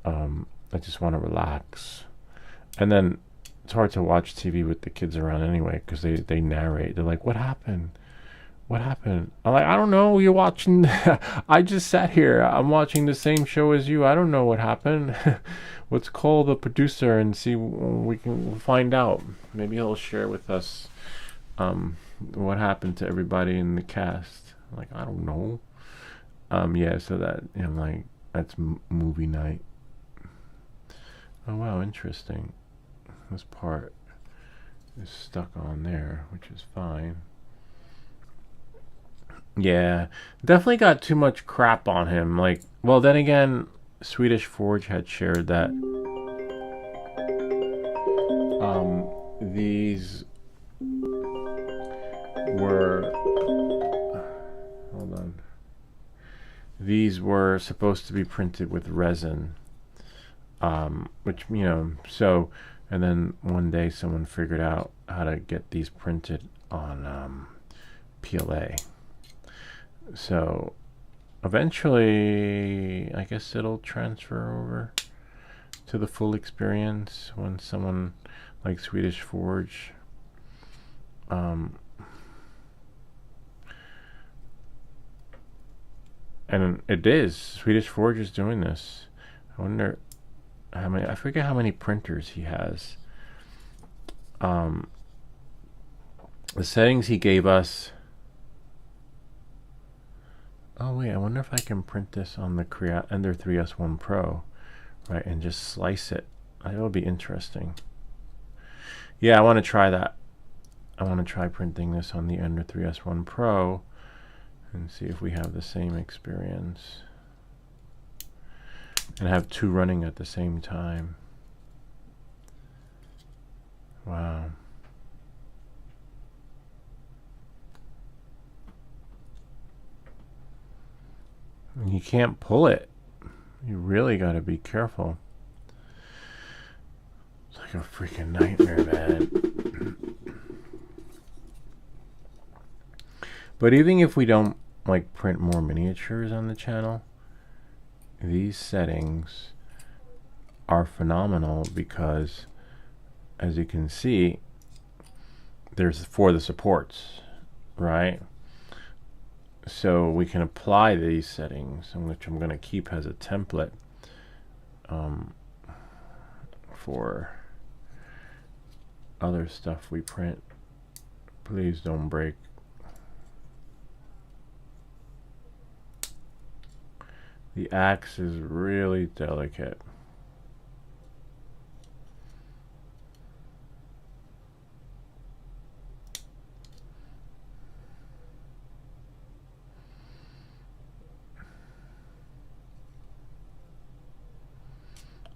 I just want to relax. And then it's hard to watch TV with the kids around anyway because they narrate. They're like, what happened? What happened? I'm like, I don't know. You're watching. I just sat here. I'm watching the same show as you. I don't know what happened. Let's call the producer and see. We can find out. Maybe he'll share with us what happened to everybody in the cast. I'm like, I don't know. Yeah. So that, you know, like that's movie night. Oh wow, interesting. This part is stuck on there, which is fine. Yeah, definitely got too much crap on him. Like, well, then again, Swedish Forge had shared that these were, hold on, these were supposed to be printed with resin, which, you know, so, and then one day someone figured out how to get these printed on PLA. So eventually, I guess it'll transfer over to the full experience when someone like Swedish Forge and it is. Swedish Forge is doing this. I wonder how many, I forget how many printers he has. The settings he gave us. Oh wait, I wonder if I can print this on the Ender 3S1 Pro, right, and just slice it. That would be interesting. Yeah, I want to try that. I want to try printing this on the Ender 3S1 Pro and see if we have the same experience. And have 2 running at the same time. Wow. And you can't pull it. You really got to be careful. It's like a freaking nightmare, man. But even if we don't like print more miniatures on the channel, these settings are phenomenal because, as you can see, there's for the supports, right? so we can apply these settings, which I'm going to keep as a template for other stuff we print. Please don't break. The axe is really delicate.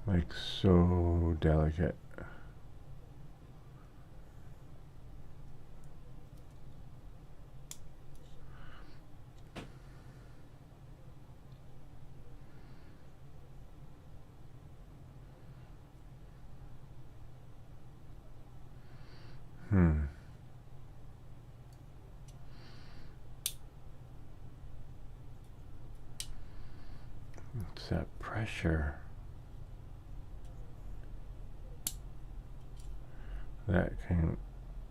Like so delicate. It's that pressure that can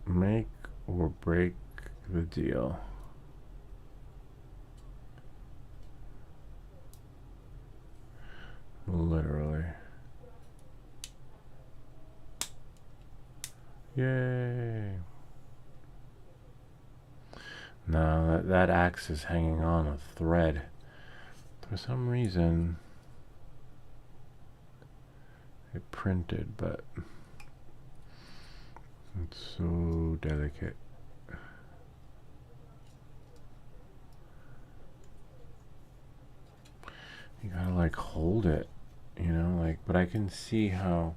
make or break the deal. Literally. Yay. Now that axe is hanging on a thread. For some reason it printed, but it's so delicate. You gotta like hold it, you know, like, but I can see how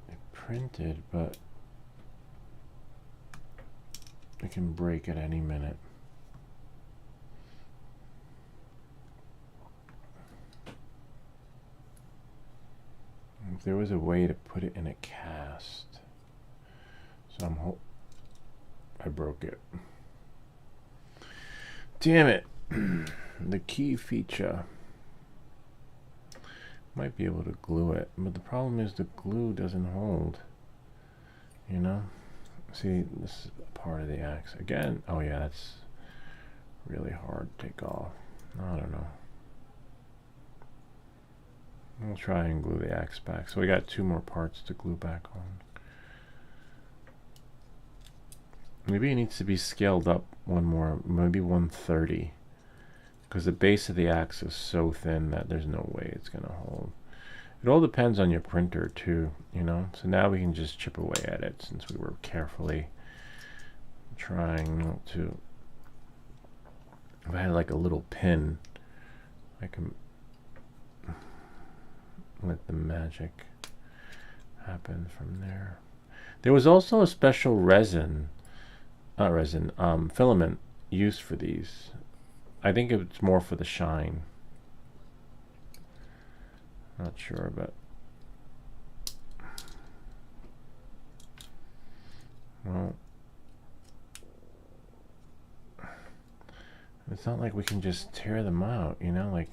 it printed, but it can break at any minute. If there was a way to put it in a cast, so I broke it. Damn it. The key feature. Might be able to glue it, but the problem is the glue doesn't hold. You know? See, this is part of the axe. Again, oh yeah, that's really hard to take off. I don't know. We'll try and glue the axe back. So we got 2 more parts to glue back on. Maybe it needs to be scaled up one more, maybe 130. Because the base of the axe is so thin that there's no way it's going to hold. It all depends on your printer too, you know. So now we can just chip away at it since we were carefully trying not to. If I had like a little pin, I can let the magic happen from there. There was also a special filament used for these. I think it's more for the shine. Not sure, but well, it's not like we can just tear them out, you know, like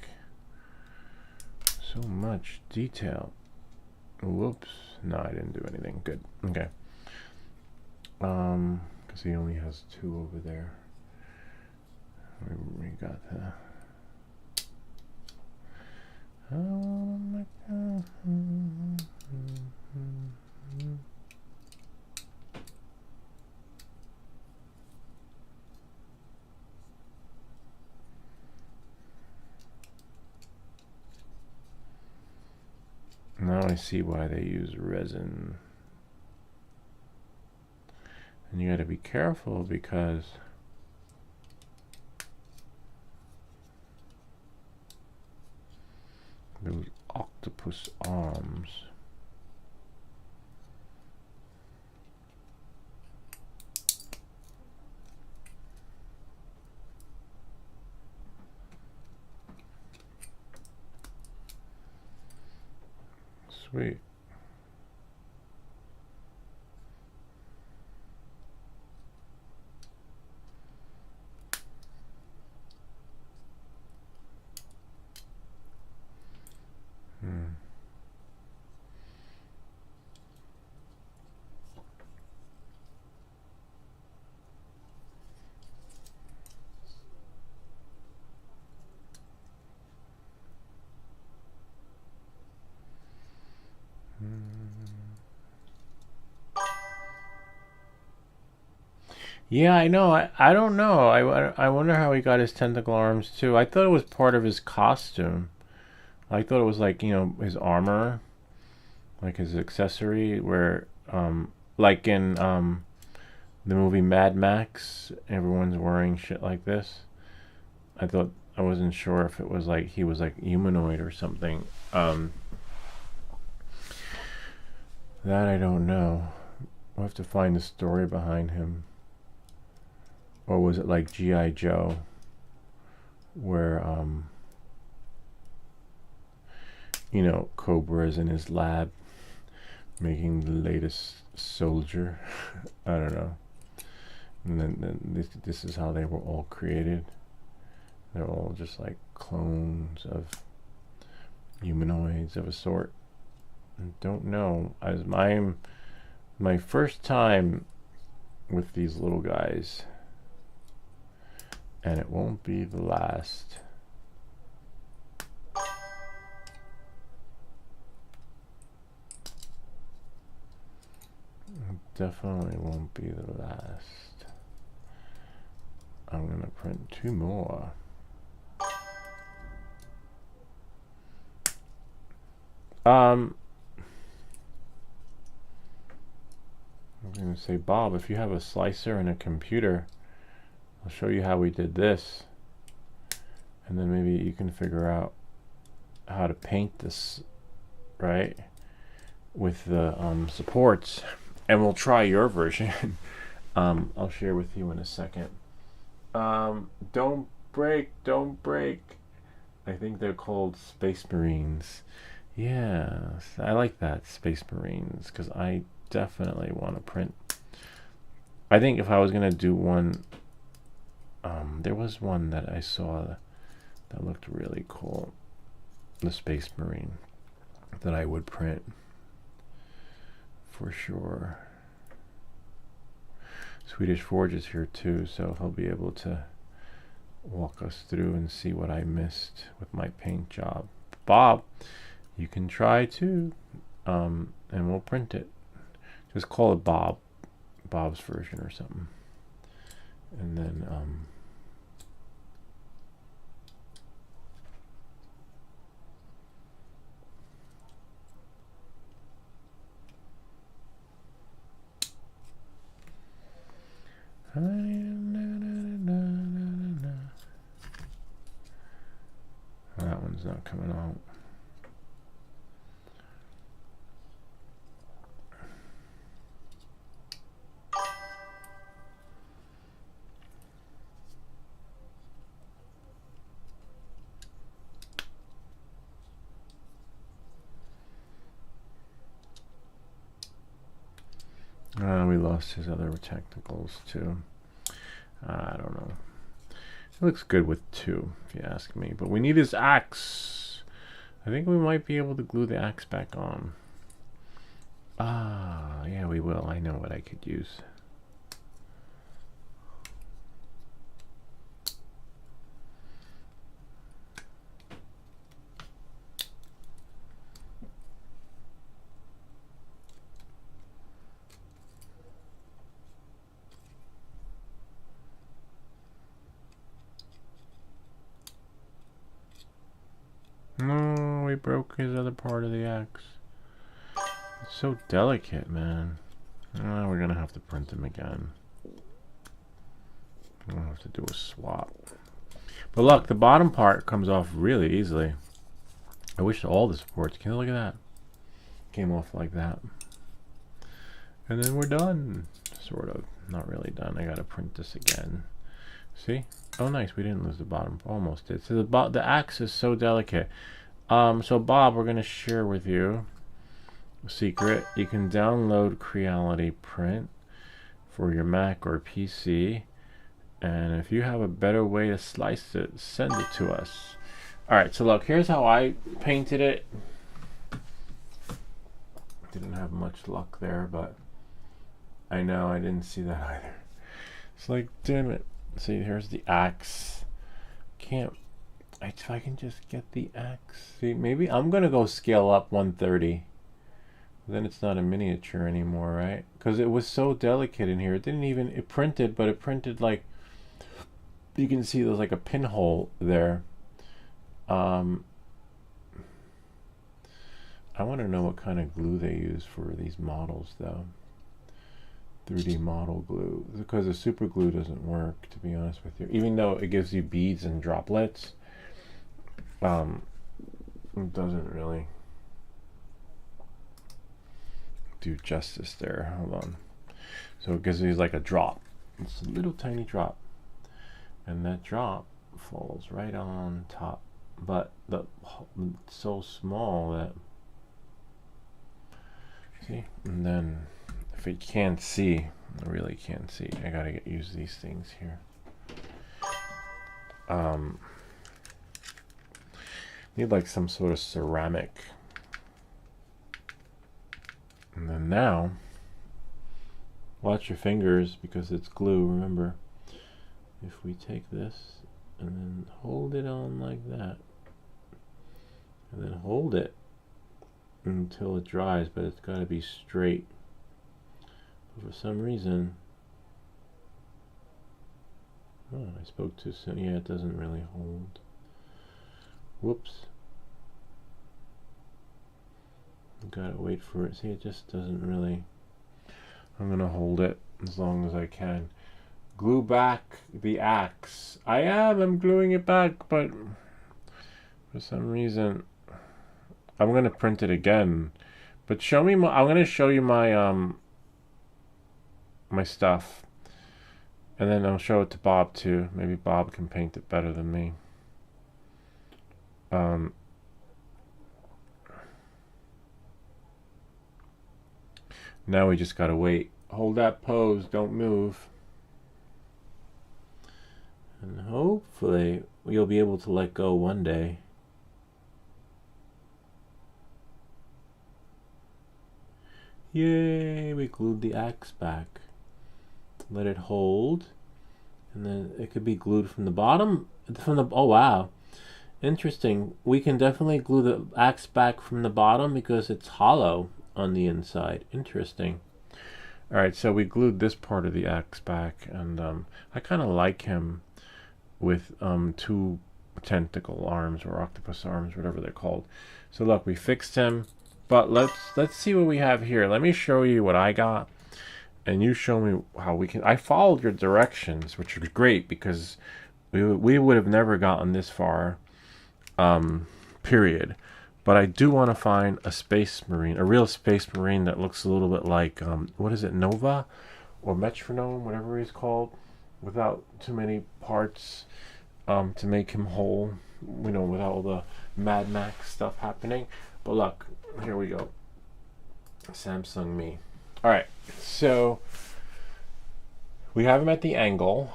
so much detail. Whoops. No, I didn't do anything. Good. Okay. Because he only has 2 over there. We got the. Oh my God. Now I see why they use resin. And you got to be careful because those octopus arms. Sweet. Yeah, I know. I don't know. I wonder how he got his tentacle arms too. I thought it was part of his costume. I thought it was like, his armor, like his accessory, where, like in the movie Mad Max, everyone's wearing shit like this. I wasn't sure if it was like he was like humanoid or something. That I don't know. We'll have to find the story behind him. Or was it like G.I. Joe, where Cobra's in his lab making the latest soldier. I don't know. And then this is how they were all created. They're all just like clones of humanoids of a sort. I don't know. As my first time with these little guys, and it won't be the last. It definitely won't be the last. I'm gonna print 2 more. I'm gonna say, Bob, if you have a slicer and a computer, I'll show you how we did this, and then maybe you can figure out how to paint this, right, with the supports, and we'll try your version. I'll share with you in a second. Don't break. I think they're called Space Marines. Yeah, I like that, Space Marines, because I definitely want to print. I think if I was gonna do one, there was one that I saw that looked really cool, the Space Marine, that I would print for sure. Swedish Forge is here too, so he'll be able to walk us through and see what I missed with my paint job. Bob, you can try too, and we'll print it. Just call it Bob's version or something, and then that one's not coming out. We lost his other technicals too. I don't know. It looks good with 2, if you ask me. But we need his axe. I think we might be able to glue the axe back on. Ah, yeah, we will. I know what I could use. No, we broke his other part of the axe. It's so delicate, man. Oh, we're gonna have to print him again. We're gonna have to do a swap. But look, the bottom part comes off really easily. I wish all the supports. Can you look at that? Came off like that. And then we're done. Sort of. Not really done. I gotta print this again. See? Oh, nice. We didn't lose the bottom. Almost did. So the axe is so delicate. So Bob, we're gonna share with you a secret. You can download Creality Print for your Mac or PC, and if you have a better way to slice it, send it to us. All right. So look, here's how I painted it. Didn't have much luck there, but I know I didn't see that either. It's like, damn it. See, here's the axe. If I can just get the axe. See, maybe I'm gonna go scale up 130. Then it's not a miniature anymore, right? Because it was so delicate in here. It didn't even, it printed, but it printed like, you can see there's like a pinhole there. I want to know what kind of glue they use for these models though. 3D model glue, because the super glue doesn't work, to be honest with you. Even though it gives you beads and droplets, it doesn't really do justice there. Hold on. So it gives you like a drop. It's a little tiny drop, and that drop falls right on top. But it's so small that, see, and then if you can't see, I really can't see. I gotta use these things here. Need like some sort of ceramic. And then now, watch your fingers because it's glue, remember. If we take this and then hold it on like that, and then hold it until it dries, but it's got to be straight. But for some reason, oh, I spoke too soon. Yeah, it doesn't really hold. Whoops. Gotta wait for it. See, it just doesn't really. I'm gonna hold it as long as I can. Glue back the axe. I'm gluing it back, but for some reason I'm gonna print it again. But show me I'm gonna show you my my stuff, and then I'll show it to Bob too. Maybe Bob can paint it better than me. Now we just gotta wait. Hold that pose, don't move. And hopefully you'll be able to let go one day. Yay, we glued the axe back. Let it hold. And then it could be glued from the bottom. Oh wow. Interesting. We can definitely glue the axe back from the bottom because it's hollow on the inside. Interesting. Alright, so we glued this part of the axe back, and I kind of like him with two tentacle arms or octopus arms, whatever they're called. So look, we fixed him, but let's see what we have here. Let me show you what I got, and you show me how we can. I followed your directions, which are great because we would have never gotten this far, period. But I do want to find a space marine, a real space marine that looks a little bit like, what is it, Nova or Metronome, whatever he's called, without too many parts to make him whole, you know, without all the Mad Max stuff happening. But look, here we go. Samsung Me. All right, so we have him at the angle,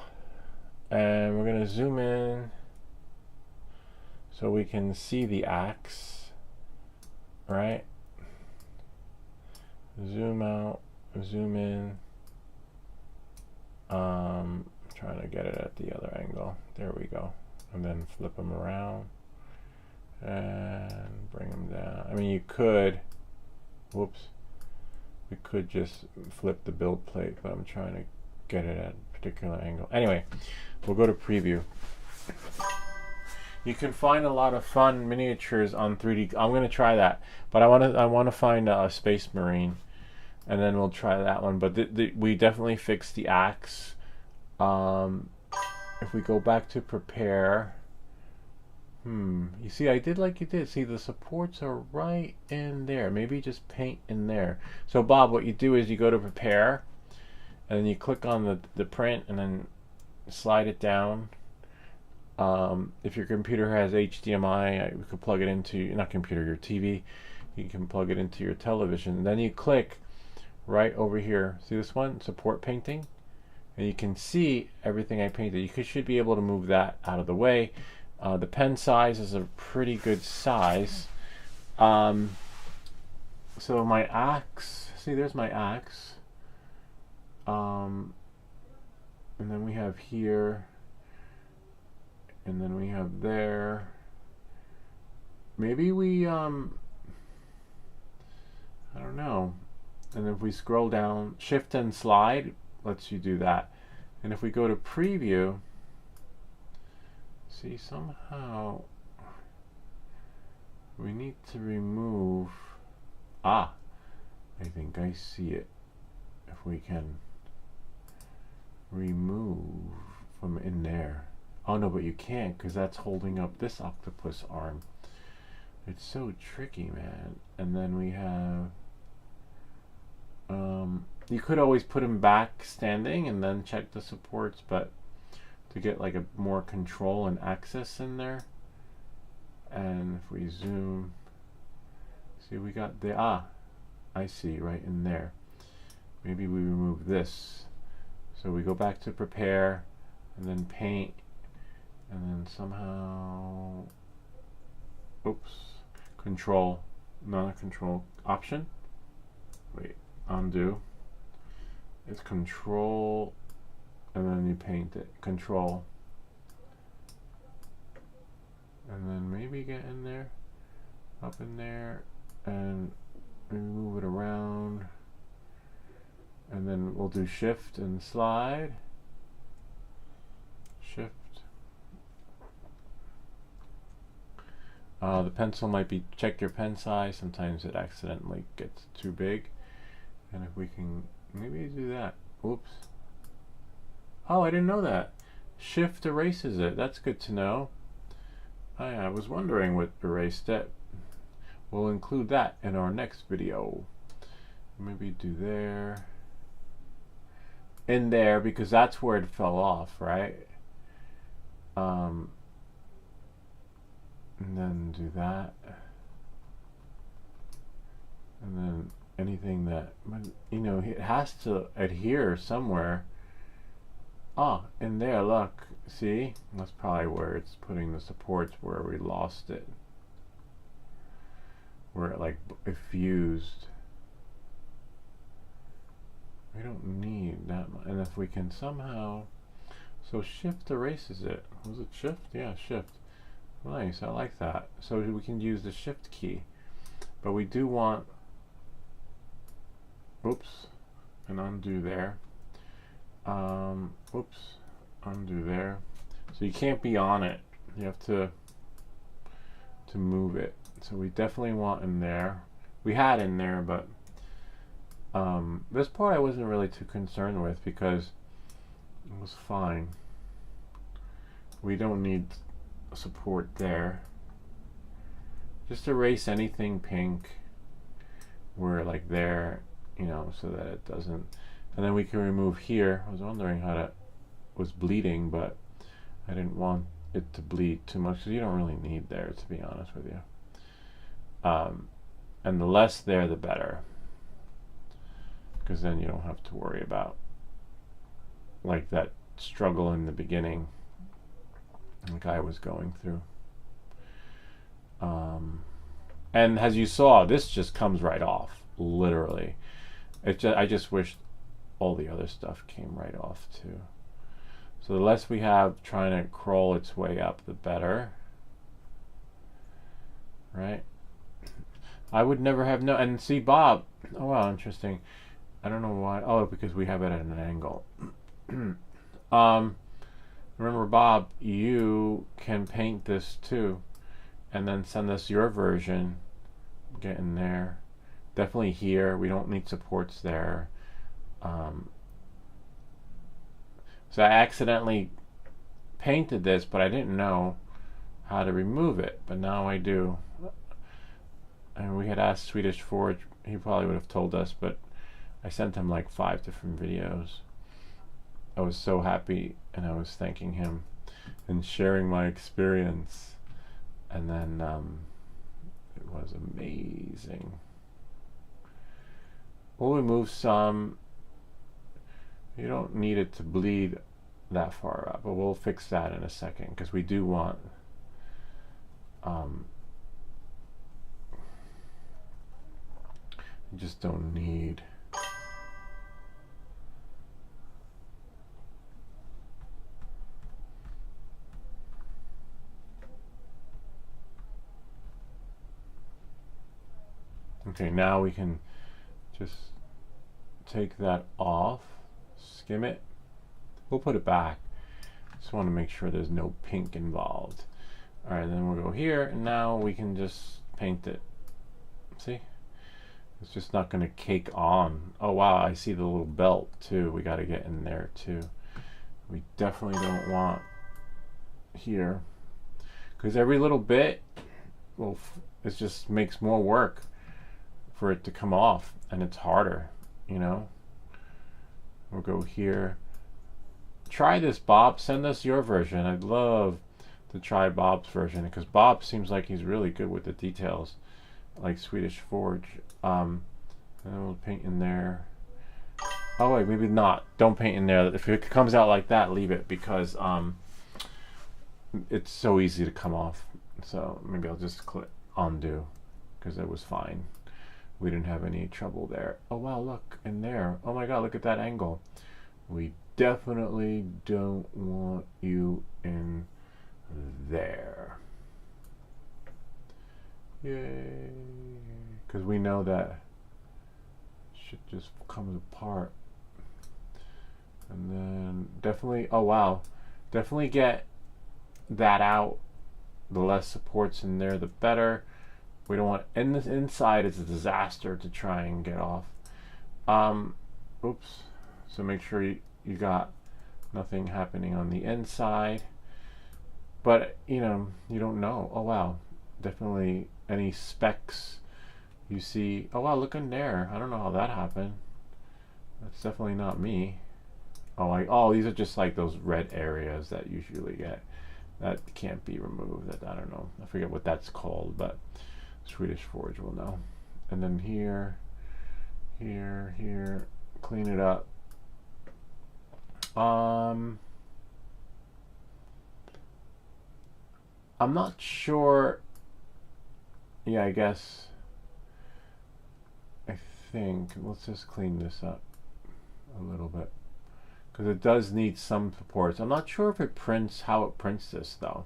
and we're going to zoom in so we can see the axe. Right, zoom out, zoom in. Trying to get it at the other angle. There we go. And then flip them around and bring them down. I mean, you could, whoops, we could just flip the build plate, but I'm trying to get it at a particular angle. Anyway, we'll go to preview. You can find a lot of fun miniatures on 3D. I'm going to try that, but I want to find a Space Marine, and then we'll try that one. But we definitely fixed the axe. If we go back to prepare, you see, I did like you did. See, the supports are right in there. Maybe just paint in there. So Bob, what you do is you go to prepare, and then you click on the print, and then slide it down. If your computer has HDMI, you could plug it into, not computer, your TV. You can plug it into your television. Then you click right over here. See this one? Support painting. And you can see everything I painted. You should be able to move that out of the way. The pen size is a pretty good size. So my axe, see, there's my axe. And then we have here. And then we have there. Maybe we, how I don't know. And if we scroll down, shift and slide lets you do that. And if we go to preview, see, somehow we need to remove, I think I see it. If we can remove from in there. Oh no, but you can't, because that's holding up this octopus arm. It's so tricky, man. And then we have, you could always put him back standing and then check the supports, but to get like a more control and access in there. And if we zoom, see, we got the, I see, right in there. Maybe we remove this. So we go back to prepare, and then paint, and then somehow, oops, control, not control, option, wait, undo, it's control, and then you paint it, control, and then maybe get in there, up in there, and maybe move it around, and then we'll do shift and slide, shift. The pencil might be, check your pen size, sometimes it accidentally gets too big, and if we can maybe do that, oops, oh, I didn't know that, shift erases it, that's good to know. I was wondering what erased it. We'll include that in our next video. Maybe do there, in there, because that's where it fell off, right? And then do that, and then anything that, you know, it has to adhere somewhere. In there, look, see, that's probably where it's putting the supports, where we lost it, where it like it fused. We don't need that much. And if we can somehow, so shift erases it. Was it shift? Yeah, shift. Nice, I like that. So we can use the shift key, but we do want, oops, and undo there. Oops, undo there. So you can't be on it. You have to move it. So we definitely want in there. We had in there, but this part I wasn't really too concerned with because it was fine. We don't need support there. Just erase anything pink where like there, you know, so that it doesn't. And then we can remove here. I was wondering how that was bleeding, but I didn't want it to bleed too much because you don't really need there, to be honest with you. And the less there, the better, because then you don't have to worry about like that struggle in the beginning like I was going through. And as you saw, this just comes right off, literally. I just wish all the other stuff came right off too. So the less we have trying to crawl its way up, the better, right? I would never have known. And see, Bob, oh wow, interesting. I don't know why. Oh, because we have it at an angle. Remember, Bob, you can paint this too, and then send us your version. Get in there. Definitely here. We don't need supports there. So I accidentally painted this, but I didn't know how to remove it. But now I do. And we had asked Swedish Forge. He probably would have told us, but I sent him like 5 different videos. I was so happy, and I was thanking him and sharing my experience. And then it was amazing. We'll remove some. You don't need it to bleed that far up, but we'll fix that in a second because we do want you just don't need okay, now we can Just take that off, skim it. We'll put it back. Just want to make sure there's no pink involved. All right, then we'll go here, and now we can just paint it. See? It's just not going to cake on. Oh wow, I see the little belt too. We got to get in there too. We definitely don't want here, because every little bit, well, it just makes more work for it to come off, and it's harder, you know. We'll go here. Try this, Bob. Send us your version. I'd love to try Bob's version, because Bob seems like he's really good with the details, like Swedish Forge. And then we'll paint in there. Oh wait, maybe not. Don't paint in there. If it comes out like that, leave it, because it's so easy to come off. So maybe I'll just click undo, because it was fine. We didn't have any trouble there. Oh wow, look in there. Oh my god, look at that angle. We definitely don't want you in there. Yay. Because we know that shit just comes apart. And then definitely, oh wow, definitely get that out. The less supports in there, the better. We don't want, in this inside, it's a disaster to try and get off. Oops. So make sure you got nothing happening on the inside. But, you know, you don't know. Oh wow, definitely any specks you see. Oh wow, look in there. I don't know how that happened. That's definitely not me. Oh, these are just like those red areas that you usually get. That can't be removed. That, I don't know. I forget what that's called, but Swedish Forge will know. And then here, clean it up. I'm not sure. Yeah, I guess. I think let's just clean this up a little bit, because it does need some supports. I'm not sure if it prints, how it prints this though.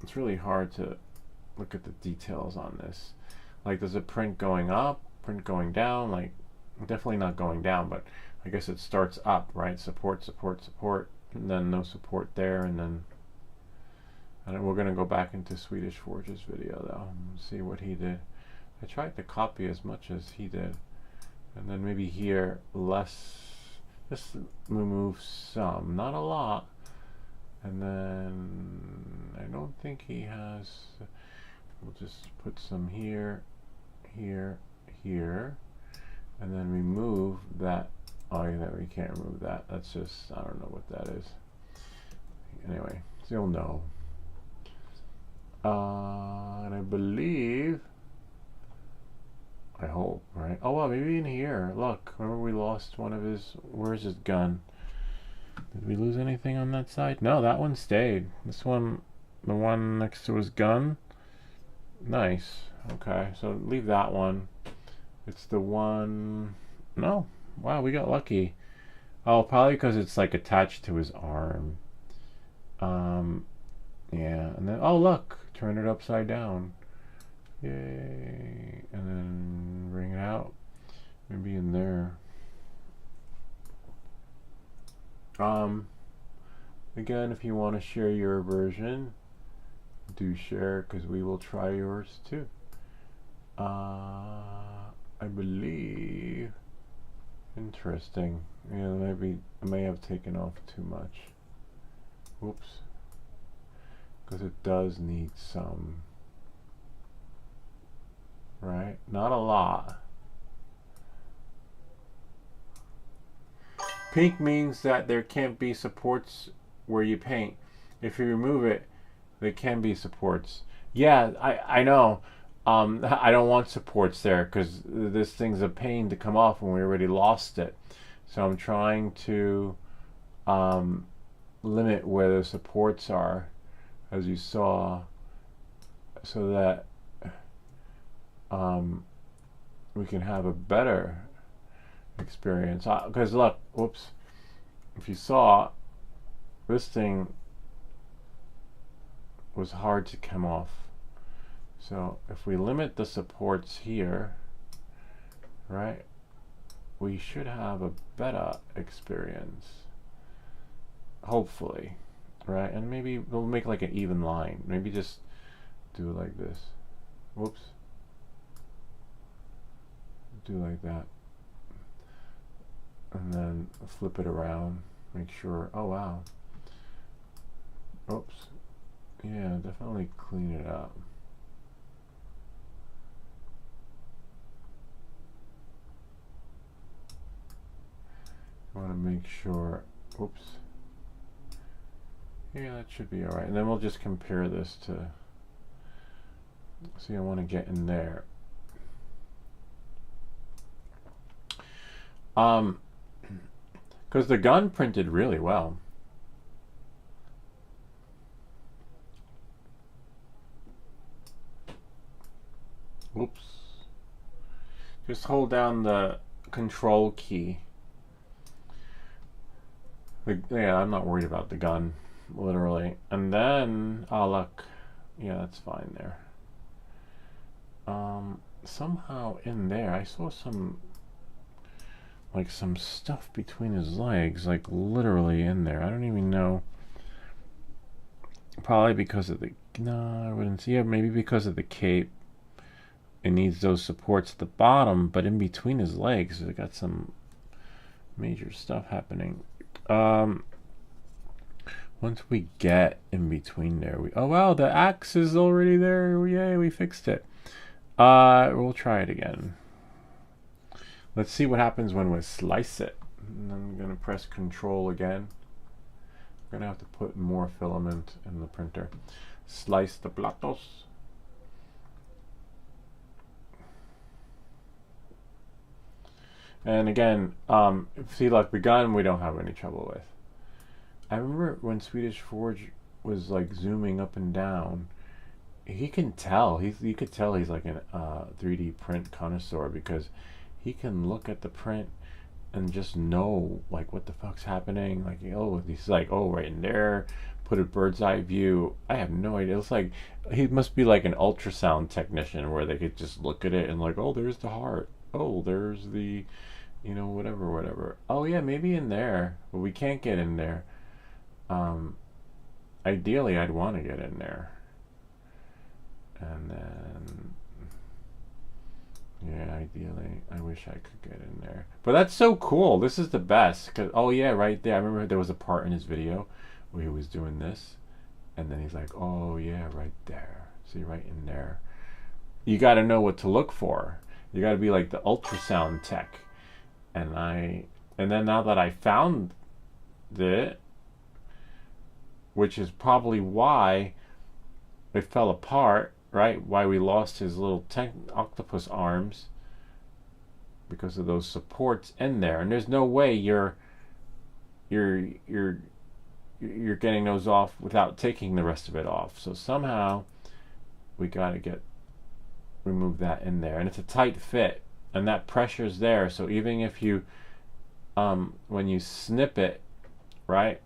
It's really hard to look at the details on this. Like, does it print going up, print going down? Like, definitely not going down, but I guess it starts up, right? Support, support, support, and then no support there, and then we're gonna go back into Swedish Forge's video though, and see what he did. I tried to copy as much as he did, and then maybe here less. Just remove some, not a lot, and then I don't think he has. We'll just put some here, here, here, and then remove that. Oh yeah, we can't remove that. That's just, I don't know what that is. Anyway, so you'll know. And I believe, I hope, right? Oh well, maybe in here. Look, remember we lost one of his. Where's his gun? Did we lose anything on that side? No, that one stayed. This one, the one next to his gun. Nice. Okay, so leave that one. It's the one. No. Wow, we got lucky. Oh, probably because it's like attached to his arm. Yeah, and then oh look, turn it upside down. Yay. And then bring it out. Maybe in there. Again, if you want to share your version, do share, because we will try yours too. I believe. Interesting. Yeah, maybe I may have taken off too much. Whoops. Because it does need some. Right? Not a lot. Pink means that there can't be supports where you paint. If you remove it, there can be supports. Yeah, I know. I don't want supports there, because this thing's a pain to come off when we already lost it. So I'm trying to limit where the supports are, as you saw, so that we can have a better experience. Because look, whoops, if you saw, this thing was hard to come off. So if we limit the supports here, right, we should have a better experience, hopefully, right? And maybe we'll make like an even line. Maybe just do it like this. Whoops. Do like that. And then flip it around. Make sure. Oh, wow. Oops. Yeah, definitely clean it up. I want to make sure. Oops. Yeah, that should be alright. And then we'll just compare this to. See, I want to get in there. Because the gun printed really well. Oops. Just hold down the control key. Yeah, I'm not worried about the gun, literally. And then, oh look, yeah, that's fine there. Somehow in there, I saw some stuff between his legs, like literally in there. I don't even know. Probably because of the, no, I wouldn't see it. Maybe because of the cape. It needs those supports at the bottom, but in between his legs, it got some major stuff happening. Once we get in between there, oh wow, the axe is already there. Yay, we fixed it. We'll try it again. Let's see what happens when we slice it. And I'm gonna press Control again. We're gonna have to put more filament in the printer. Slice the platos. And again, see, like the gun, we don't have any trouble with. I remember when Swedish Forge was like zooming up and down. He can tell. You could tell he's like an 3D print connoisseur, because he can look at the print and just know like what the fuck's happening. Like, oh, he's like, oh, right in there. Put a bird's eye view. I have no idea. It's like he must be like an ultrasound technician, where they could just look at it and like, oh, there's the heart. Oh, there's the, whatever. Oh yeah, maybe in there, but we can't get in there. Ideally, I'd want to get in there. And then, yeah, ideally, I wish I could get in there. But that's so cool. This is the best. Cause, oh yeah, right there. I remember there was a part in his video where he was doing this. And then he's like, oh yeah, right there. See, right in there. You got to know what to look for. You got to be like the ultrasound tech. And then now that I found it, which is probably why it fell apart, right? Why we lost his little octopus arms, because of those supports in there. And there's no way you're getting those off without taking the rest of it off. So somehow we got to remove that in there. And it's a tight fit, and that pressure's there. So even if you when you snip it, right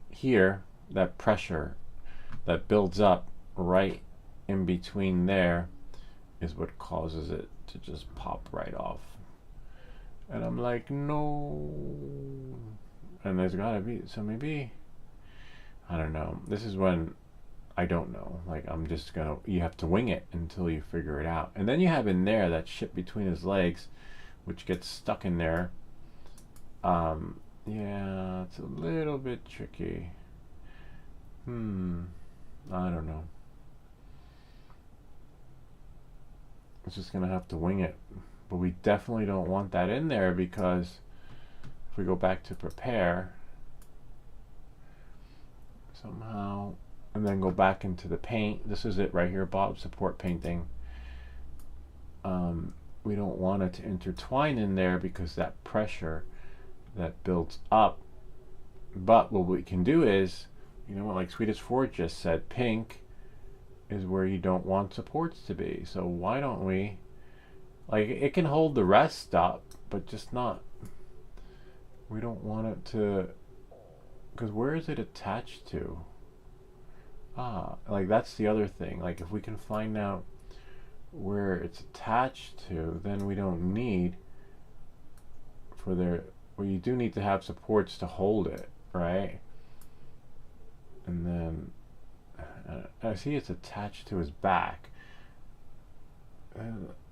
here, that pressure that builds up right in between there is what causes it to just pop right off. And I'm like, no. And there's gotta be, so maybe, I don't know. This is when I don't know. Like, I'm just gonna, you have to wing it until you figure it out. And then you have in there that shit between his legs, which gets stuck in there. Yeah, it's a little bit tricky. I don't know. It's just gonna have to wing it. But we definitely don't want that in there, because if we go back to prepare somehow, and then go back into the paint, this is it right here, Bob support painting. We don't want it to intertwine in there, because that pressure that builds up. But what we can do is, like Swedish Forge just said, pink is where you don't want supports to be. So why don't we, like, it can hold the rest up, but just not, we don't want it to, because where is it attached to? Like, that's the other thing. Like, if we can find out where it's attached to, then we don't need for their, well, you do need to have supports to hold it, right? And then I see it's attached to his back.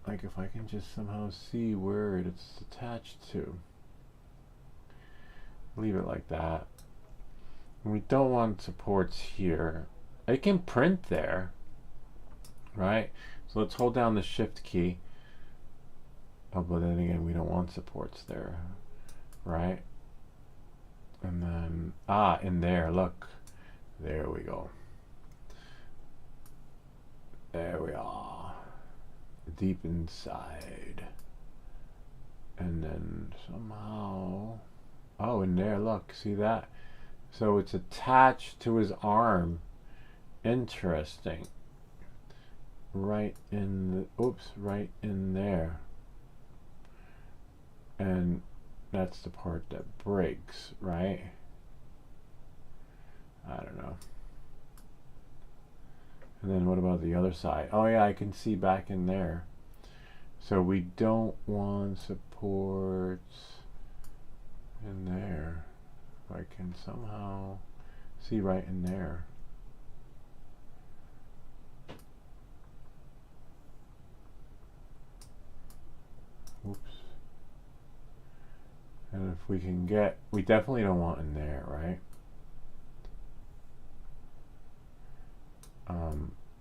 Like if I can just somehow see where it's attached to. Leave it like that. We don't want supports here. It can print there, right? So let's hold down the shift key. Oh, but then again, we don't want supports there, right? And then, in there, look. There we go. There we are. Deep inside. And then somehow, oh, in there, look, see that? So it's attached to his arm. Interesting. Right in the, oops, right in there. And that's the part that breaks, right? I don't know. And then what about the other side? Oh yeah, I can see back in there. So we don't want supports in there. If I can somehow see right in there. Oops. And if we can get, we definitely don't want in there, right?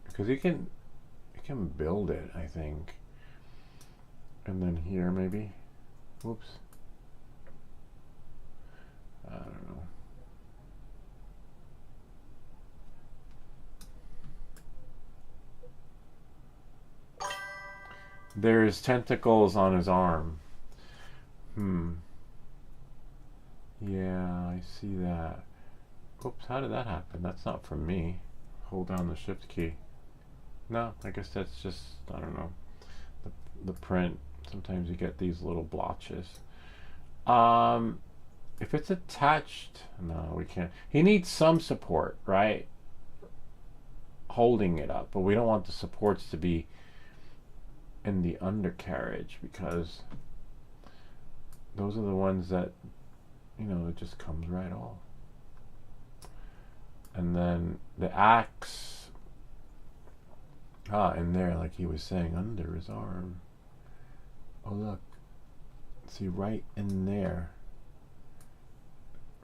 Because you can build it, I think. And then here maybe. Whoops. I don't know. There's tentacles on his arm. Yeah, I see that. Oops, how did that happen? That's not from me. Hold down the shift key. No, I guess that's just, I don't know, the print. Sometimes you get these little blotches. If it's attached, no, we can't. He needs some support, right? Holding it up, but we don't want the supports to be in the undercarriage because those are the ones that, you know, it just comes right off. And then the axe, in there, like he was saying, under his arm. Oh look, see right in there,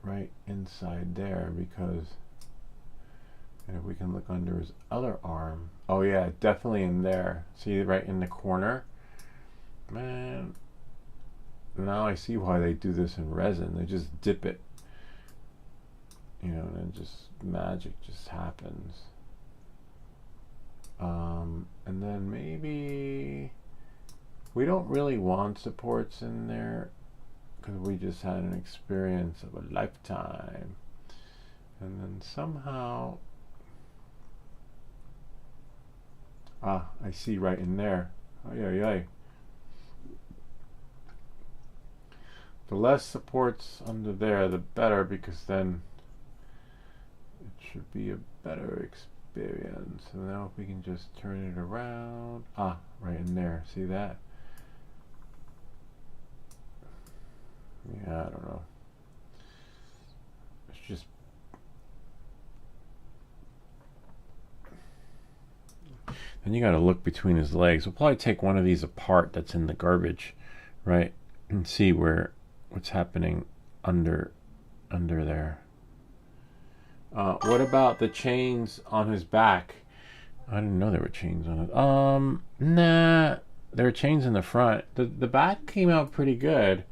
right inside there, because, and if we can look under his other arm, oh yeah, definitely in there. See right in the corner, man. Now I see why they do this in resin. They just dip it, you know, and then just magic just happens. And then maybe we don't really want supports in there because we just had an experience of a lifetime. And then somehow, I see right in there. Ay. The less supports under there, the better, because then it should be a better experience. So now if we can just turn it around, right in there, see that? Yeah, I don't know. It's just, then you got to look between his legs. We'll probably take one of these apart that's in the garbage, right, and see what's happening under there. What about the chains on his back? I didn't know there were chains on it. Nah, there are chains in the front. The back came out pretty good.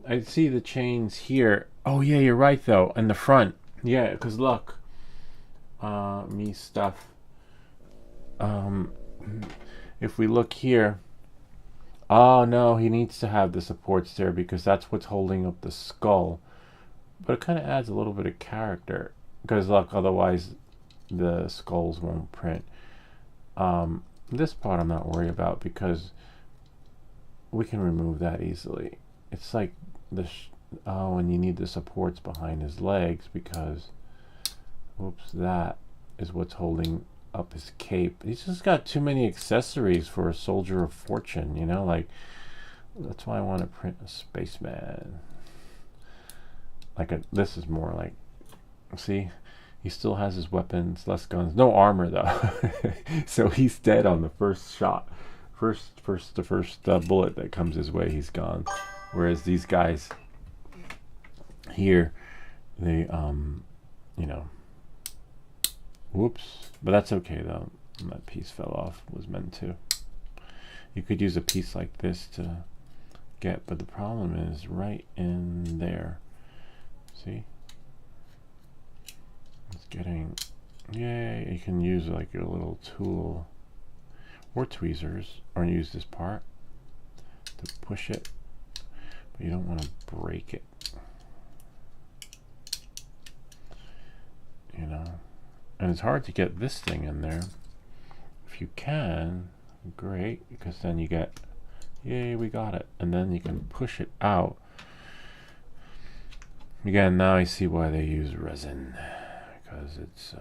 I see the chains here. Oh yeah, you're right though. In the front, yeah, because look, me stuff. If we look here, oh no, he needs to have the supports there because that's what's holding up the skull. But it kind of adds a little bit of character. Because look, otherwise the skulls won't print. This part I'm not worried about because we can remove that easily. It's like and you need the supports behind his legs because, oops, that is what's holding up his cape. He's just got too many accessories for a soldier of fortune, you know, like, that's why I want to print a spaceman. Like this is more like, see, he still has his weapons, less guns, no armor though. So he's dead on the first shot. The first bullet that comes his way, he's gone. Whereas these guys here, they, you know, whoops. But that's okay though. That piece fell off, was meant to. You could use a piece like this to get, but the problem is right in there. See? It's getting, yay, you can use like your little tool or tweezers, or use this part to push it, but you don't want to break it, you know. And it's hard to get this thing in there. If you can, great, because then you get, yay, we got it, and then you can push it out. Again, now I see why they use resin, because it's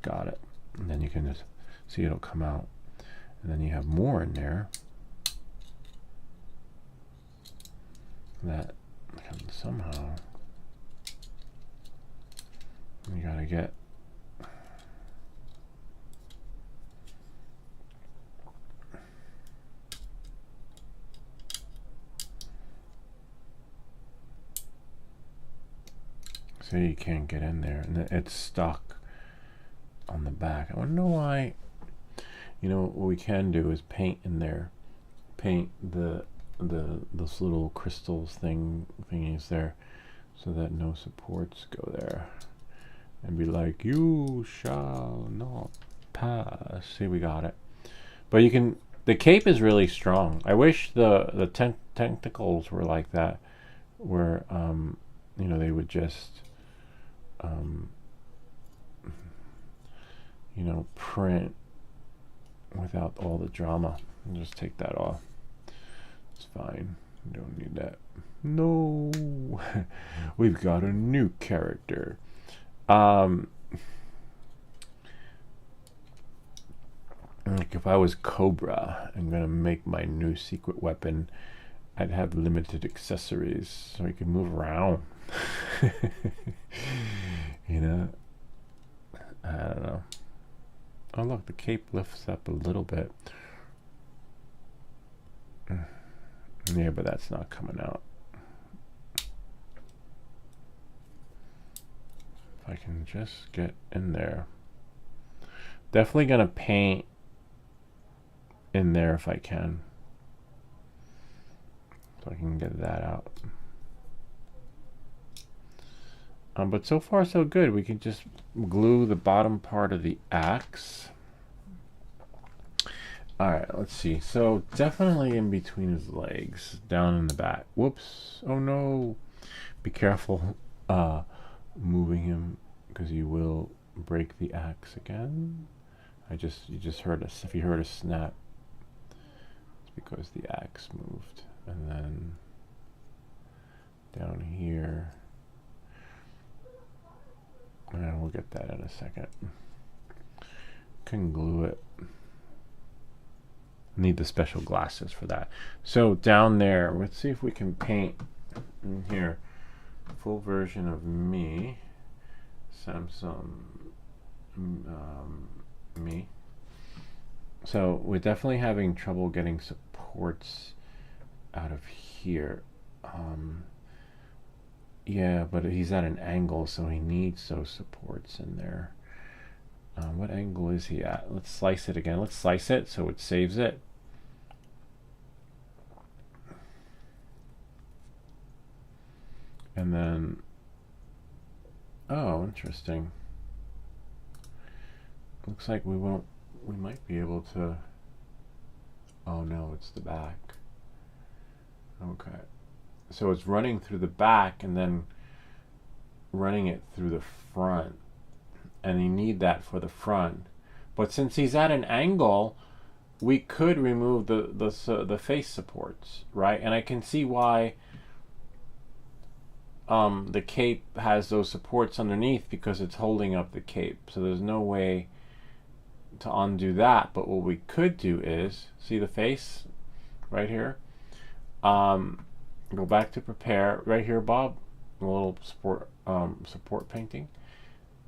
got it, and then you can just see it'll come out, and then you have more in there that can somehow, you gotta get so you can't get in there, and it's stuck on the back. I wonder why. You know what we can do is paint in there, paint those little crystals thingies there, so that no supports go there, and be like, you shall not pass. See, we got it. But you can. The cape is really strong. I wish the tentacles were like that, where you know, they would just you know, print without all the drama. I'll just take that off. It's fine. We don't need that. No. We've got a new character. Like if I was Cobra, I'm gonna make my new secret weapon, I'd have limited accessories so he can move around. You know, I don't know. Oh look, the cape lifts up a little bit. Yeah, but that's not coming out. If I can just get in there. Definitely gonna paint in there if I can, so I can get that out. But so far so good. We can just glue the bottom part of the axe. Alright, let's see. So definitely in between his legs, down in the back. Whoops. Oh no. Be careful moving him, because you will break the axe again. You just heard a, if you heard a snap, it's because the axe moved. And then down here, and we'll get that in a second. Can glue it. Need the special glasses for that. So down there, let's see if we can paint in here. Full version of me, Samsung, me. So we're definitely having trouble getting supports out of here. Yeah, but he's at an angle, so he needs those supports in there. What angle is he at? Let's slice it again. Let's slice it so it saves it. And then, oh, interesting. Looks like we might be able to, oh no, it's the back. Okay. So it's running through the back and then running it through the front. And you need that for the front. But since he's at an angle, we could remove the face supports, right? And I can see why the cape has those supports underneath because it's holding up the cape. So there's no way to undo that. But what we could do is, see the face right here? Go back to prepare right here, Bob, a little support painting.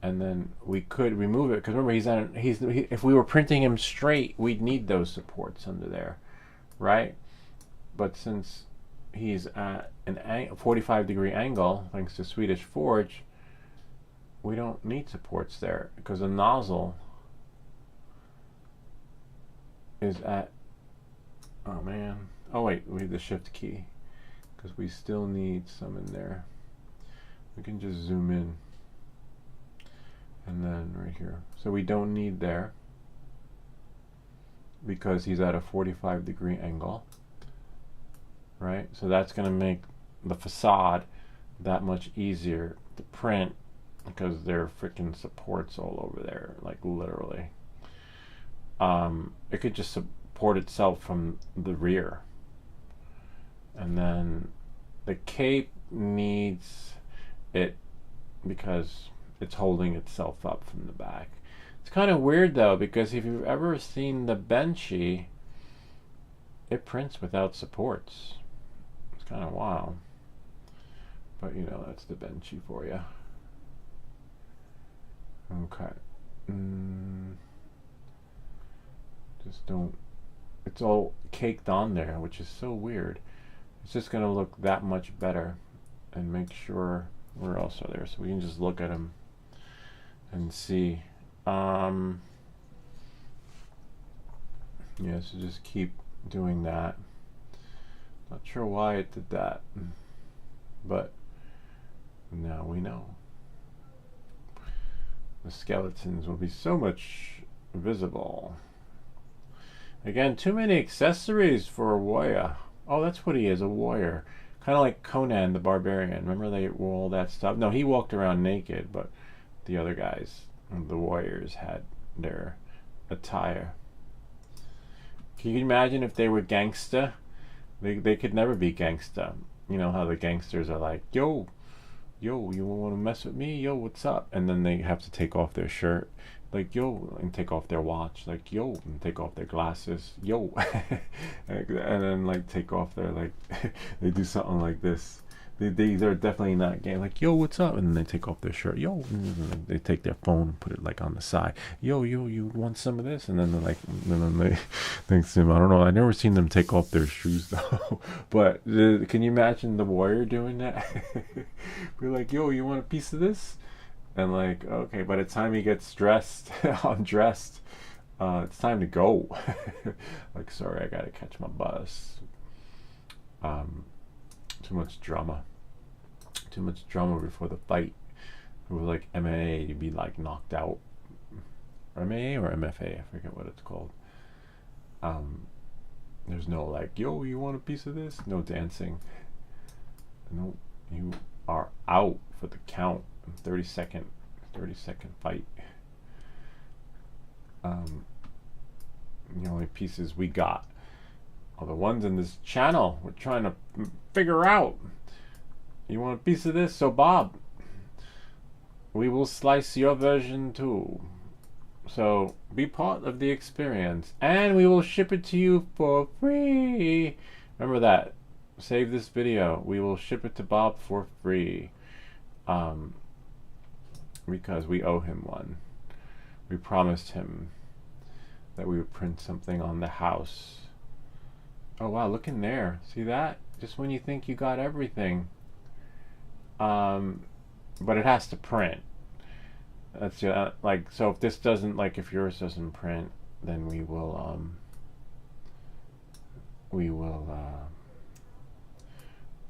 And then we could remove it, because remember, if we were printing him straight, we'd need those supports under there, right? But since he's at a 45-degree angle, thanks to Swedish Forge, we don't need supports there, because the nozzle is at, oh man, oh wait, we need the shift key, because we still need some in there. We can just zoom in. And then right here. So we don't need there because he's at a 45-degree angle, right? So that's going to make the facade that much easier to print because there are freaking supports all over there, like literally. It could just support itself from the rear. And then the cape needs it because it's holding itself up from the back. It's kind of weird though, because if you've ever seen the Benchy, it prints without supports. It's kind of wild. But you know, that's the Benchy for you. Okay. Just don't, it's all caked on there, which is so weird. It's just going to look that much better. And make sure, where else are there? So we can just look at them and see. Yeah, so just keep doing that. Not sure why it did that, but now we know. The skeletons will be so much visible. Again, too many accessories for a warrior. Oh, that's what he is, a warrior. Kind of like Conan the Barbarian. Remember they wore all that stuff? No, he walked around naked, but the other guys, the warriors, had their attire. Can you imagine if they were gangsta? They could never be gangsta. You know how the gangsters are like, yo, you want to mess with me? Yo, what's up? And then they have to take off their shirt, like, yo, and take off their watch, like, yo, and take off their glasses, yo. And then, like, take off their, like, they do something like this. They're definitely not gay. Like, yo, what's up? And then they take off their shirt. Yo, and then they take their phone and put it like on the side. Yo, you want some of this? And then they're like, and then they thanks to him. I don't know. I never seen them take off their shoes though. But can you imagine the warrior doing that? Be like, yo, you want a piece of this? And like, okay, by the time he gets dressed, undressed, it's time to go. Like, sorry, I gotta catch my bus. Too much drama. Too much drama before the fight. It was like MMA, you'd be like knocked out. MMA or MFA, I forget what it's called. There's no like, yo, you want a piece of this? No dancing. No, you are out for the count. 30-second fight. The only pieces we got are the ones in this channel we're trying to figure out. You want a piece of this? So Bob, we will slice your version too. So be part of the experience, and we will ship it to you for free. Remember that. Save this video. We will ship it to Bob for free. Because we owe him one. We promised him that we would print something on the house. Oh wow, look in there. See that? Just when you think you got everything. But it has to print. That's like, so if this doesn't, like if yours doesn't print, then we will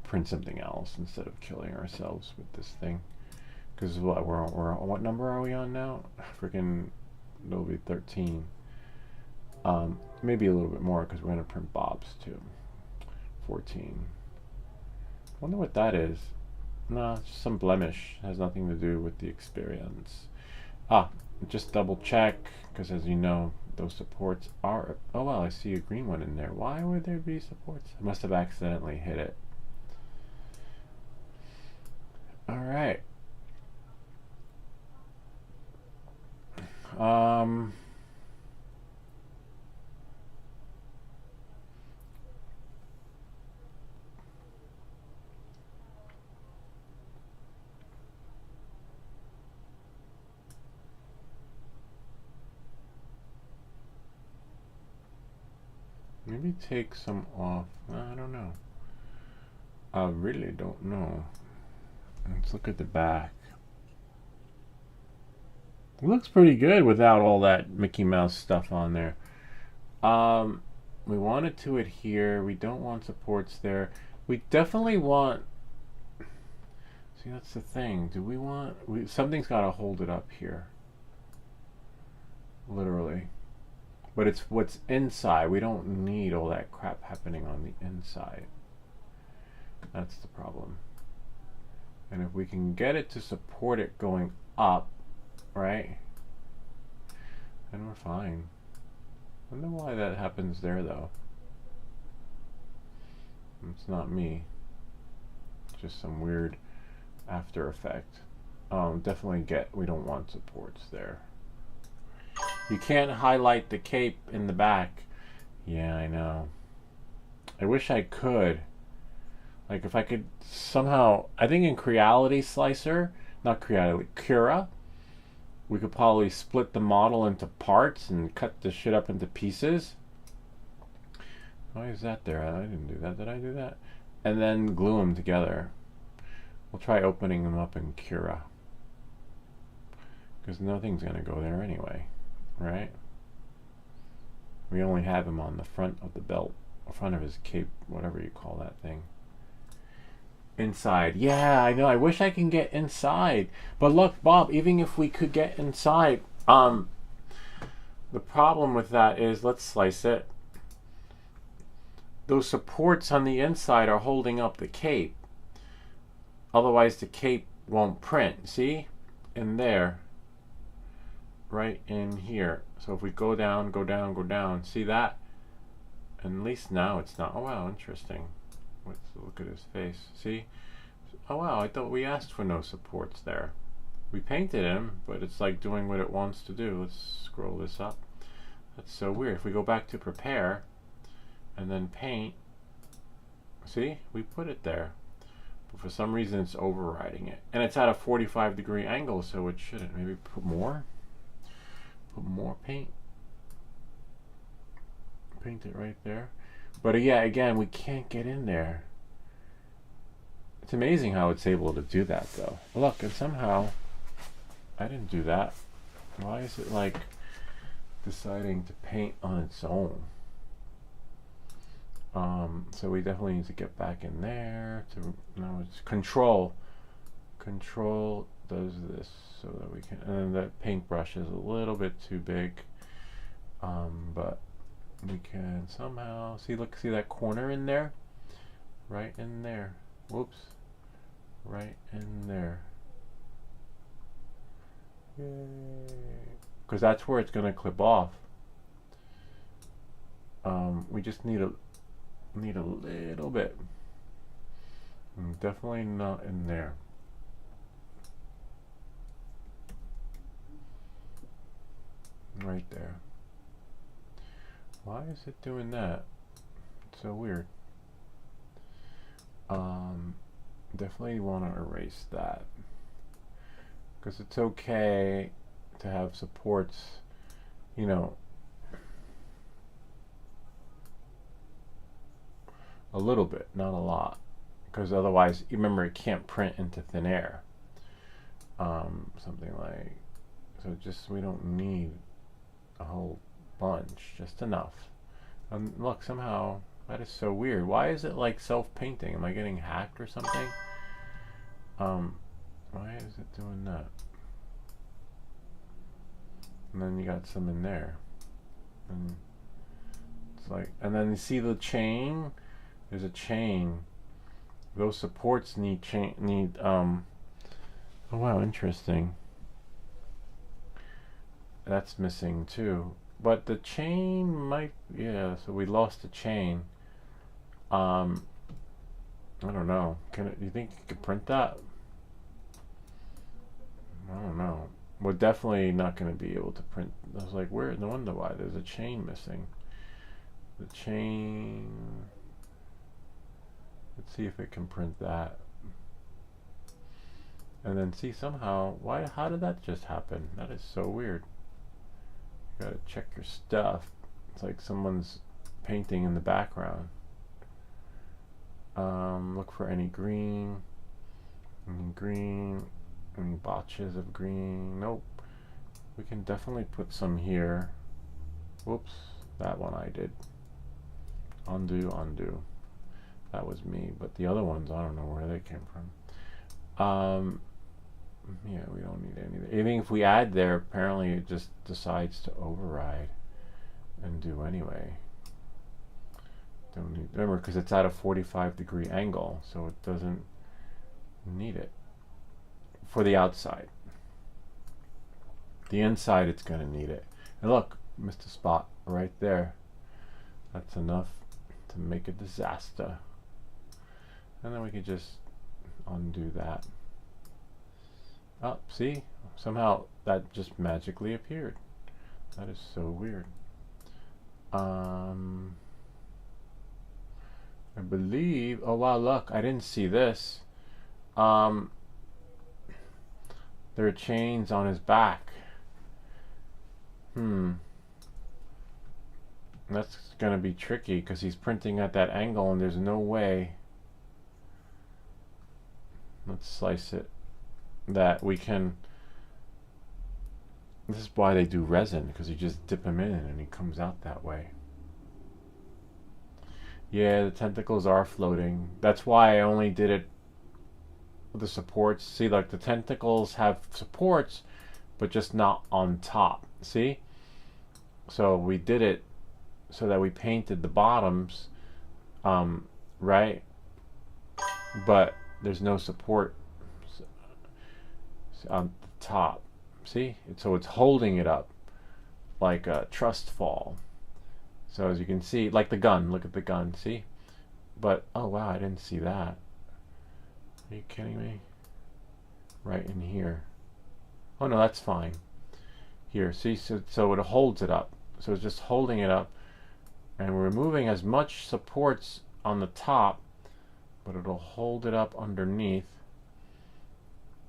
print something else instead of killing ourselves with this thing. Because what we're what number are we on now? Freaking, it'll be 13. Maybe a little bit more because we're gonna print Bob's too. 14. Wonder what that is. No, it's just some blemish. It has nothing to do with the experience. Just double check, because as you know, those supports are. Oh well, I see a green one in there. Why would there be supports? I must have accidentally hit it. All right. Maybe take some off. I don't know. I really don't know. Let's look at the back. It looks pretty good without all that Mickey Mouse stuff on there. We want it to adhere. We don't want supports there. We definitely want... See, that's the thing. Do we want... something's got to hold it up here. Literally. But it's what's inside. We don't need all that crap happening on the inside. That's the problem. And if we can get it to support it going up, right, then we're fine. I don't know why that happens there, though. It's not me. It's just some weird after effect. Definitely we don't want supports there. You can't highlight the cape in the back. Yeah, I know. I wish I could. Like if I could somehow, I think in Creality Slicer, not Creality, Cura, we could probably split the model into parts and cut the shit up into pieces. Why is that there? I didn't do that. Did I do that? And then glue them together. We'll try opening them up in Cura. Because nothing's going to go there anyway. Right? We only have him on the front of the belt, front of his cape, whatever you call that thing. Inside. Yeah, I know. I wish I can get inside. But look, Bob, even if we could get inside, the problem with that is, let's slice it. Those supports on the inside are holding up the cape. Otherwise, the cape won't print. See? In there. Right in here. So if we go down, go down, go down, see that? And at least now it's not. Oh wow, interesting. Let's look at his face. See? Oh wow, I thought we asked for no supports there. We painted him, but it's like doing what it wants to do. Let's scroll this up. That's so weird. If we go back to prepare and then paint, see? We put it there. But for some reason it's overriding it. And it's at a 45-degree angle, so it shouldn't. Maybe put more? Put more paint. Paint it right there. But yeah, again, we can't get in there. It's amazing how it's able to do that, though. Look, and somehow I didn't do that. Why is it like deciding to paint on its own? So we definitely need to get back in there. No, it's control. Control does this so that we can. And then the paintbrush is a little bit too big, but we can somehow see. Look, see that corner in there, right in there. Whoops, right in there. Yay! Because that's where it's gonna clip off. We just need a little bit. Definitely not in there. Right there. Why is it doing that? It's so weird. Definitely want to erase that. Because it's okay to have supports, you know, a little bit, not a lot. Because otherwise, remember, it can't print into thin air. Something like, so just, we don't need a whole bunch, just enough. Look, somehow that is so weird. Why is it like self-painting? Am I getting hacked or something? Why is it doing that? And then you got some in there, and it's like, and then you see the chain. There's a chain. Those supports need oh wow, interesting. That's missing too. But the chain might, yeah, so we lost the chain. I don't know. Do you think you could print that? I don't know. We're definitely not going to be able to print. I was like, where? No wonder why. There's a chain missing. The chain. Let's see if it can print that. And then see somehow, why? How did that just happen? That is so weird. You gotta check your stuff. It's like someone's painting in the background. Look for any green. Any green. Any botches of green. Nope. We can definitely put some here. Whoops. That one I did. Undo, undo. That was me. But the other ones, I don't know where they came from. Yeah, we don't need anything. Anything if we add there, apparently it just decides to override and do anyway. Don't need, remember, because it's at a 45-degree angle, so it doesn't need it for the outside. The inside, it's going to need it. And look, missed a spot right there. That's enough to make a disaster. And then we can just undo that. Oh, see? Somehow that just magically appeared. That is so weird. I believe, oh wow, look, I didn't see this. There are chains on his back. That's gonna be tricky because he's printing at that angle and there's no way. Let's slice it. That we can. This is why they do resin, because you just dip him in and he comes out that way. Yeah, the tentacles are floating. That's why I only did it with the supports. See, like the tentacles have supports, but just not on top. See? So we did it so that we painted the bottoms, right? But there's no support on the top. See? So it's holding it up like a trust fall. So as you can see, like the gun, look at the gun, see? But, oh wow, I didn't see that. Are you kidding me? Right in here. Oh no, that's fine. Here, see, so it holds it up. So it's just holding it up. And we're removing as much supports on the top, but it'll hold it up underneath.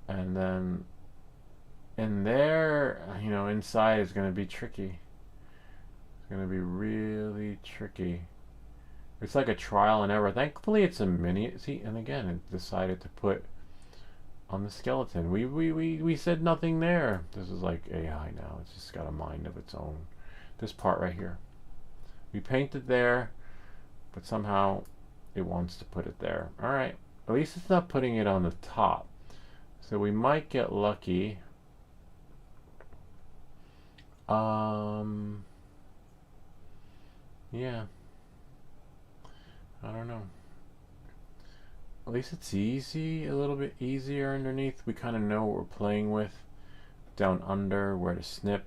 And then in there, you know, inside is going to be tricky. It's going to be really tricky. It's like a trial and error. Thankfully, it's a mini. See, and again, it decided to put on the skeleton. We said nothing there. This is like AI now. It's just got a mind of its own. This part right here. We painted there, but somehow it wants to put it there. All right. At least it's not putting it on the top. So we might get lucky. Yeah. I don't know. At least it's easy, a little bit easier underneath. We kind of know what we're playing with. Down under, where to snip.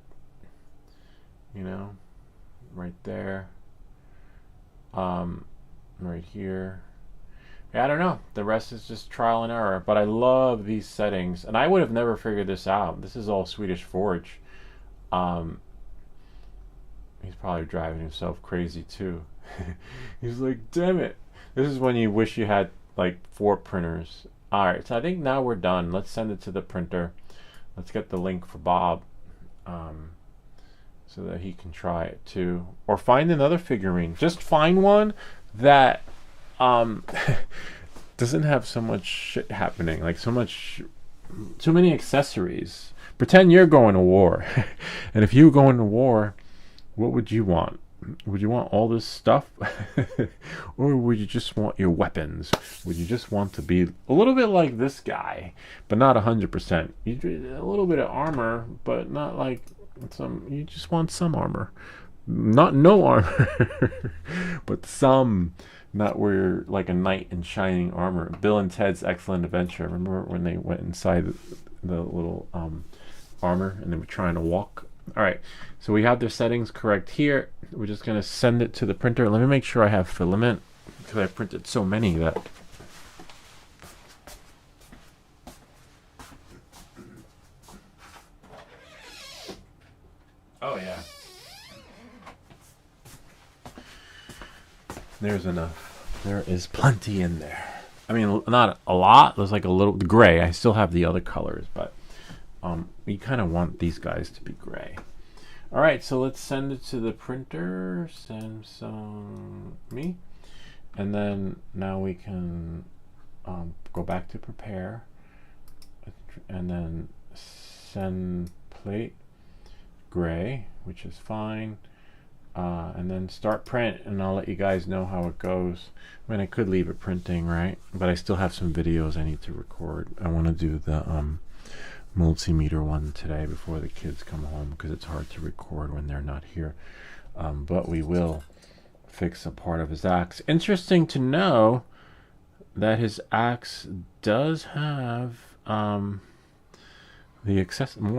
You know, right there. Right here. Yeah, I don't know. The rest is just trial and error. But I love these settings. And I would have never figured this out. This is all Swedish Forge. He's probably driving himself crazy too. He's like, damn it. This is when you wish you had like 4 printers. Alright, so I think now we're done. Let's send it to the printer. Let's get the link for Bob. So that he can try it too. Or find another figurine. Just find one that doesn't have so much shit happening. Like too many accessories. Pretend you're going to war. And if you were going to war, what would you want? Would you want all this stuff? Or would you just want your weapons? Would you just want to be a little bit like this guy, but not 100%? A little bit of armor, but not like some. You just want some armor. Not no armor, but some. Not where you're like a knight in shining armor. Bill and Ted's Excellent Adventure. Remember when they went inside the little armor and they were trying to walk? Alright, so we have their settings correct here. We're just going to send it to the printer. Let me make sure I have filament, because I printed so many that... Oh yeah. There's enough. There is plenty in there. I mean, not a lot. There's like a little gray. I still have the other colors, but you kind of want these guys to be gray. All right, so let's send it to the printer. Samsung Me, and then now we can go back to prepare, and then send plate gray, which is fine. And then start print, and I'll let you guys know how it goes. I mean, I could leave it printing, right? But I still have some videos I need to record. I want to do the multimeter one today before the kids come home, because it's hard to record when they're not here. But we will fix a part of his axe. Interesting to know that his axe does have more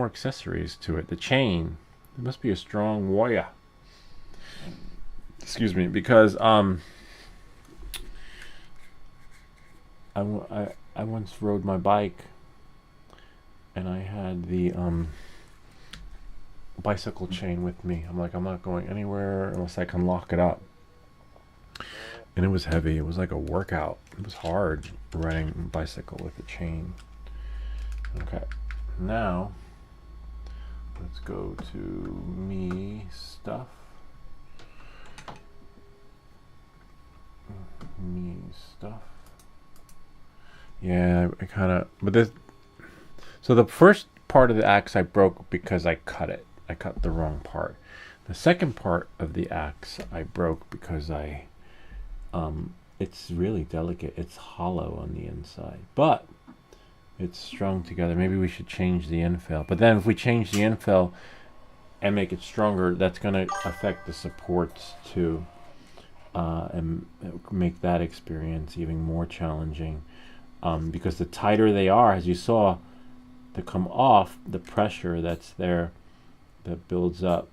accessories to it. The chain. It must be a strong warrior. Excuse me, because I once rode my bike, and I had the bicycle chain with me. I'm like, I'm not going anywhere unless I can lock it up. And it was heavy. It was like a workout. It was hard riding a bicycle with a chain. Okay, now let's go to me stuff. Me stuff. Yeah, I kind of, but this, so the first part of the axe I broke because I cut it. I cut the wrong part. The second part of the axe I broke because it's really delicate. It's hollow on the inside, but it's strung together. Maybe we should change the infill. But then if we change the infill and make it stronger, that's going to affect the supports too. And make that experience even more challenging, because the tighter they are, as you saw, to come off, the pressure that's there that builds up,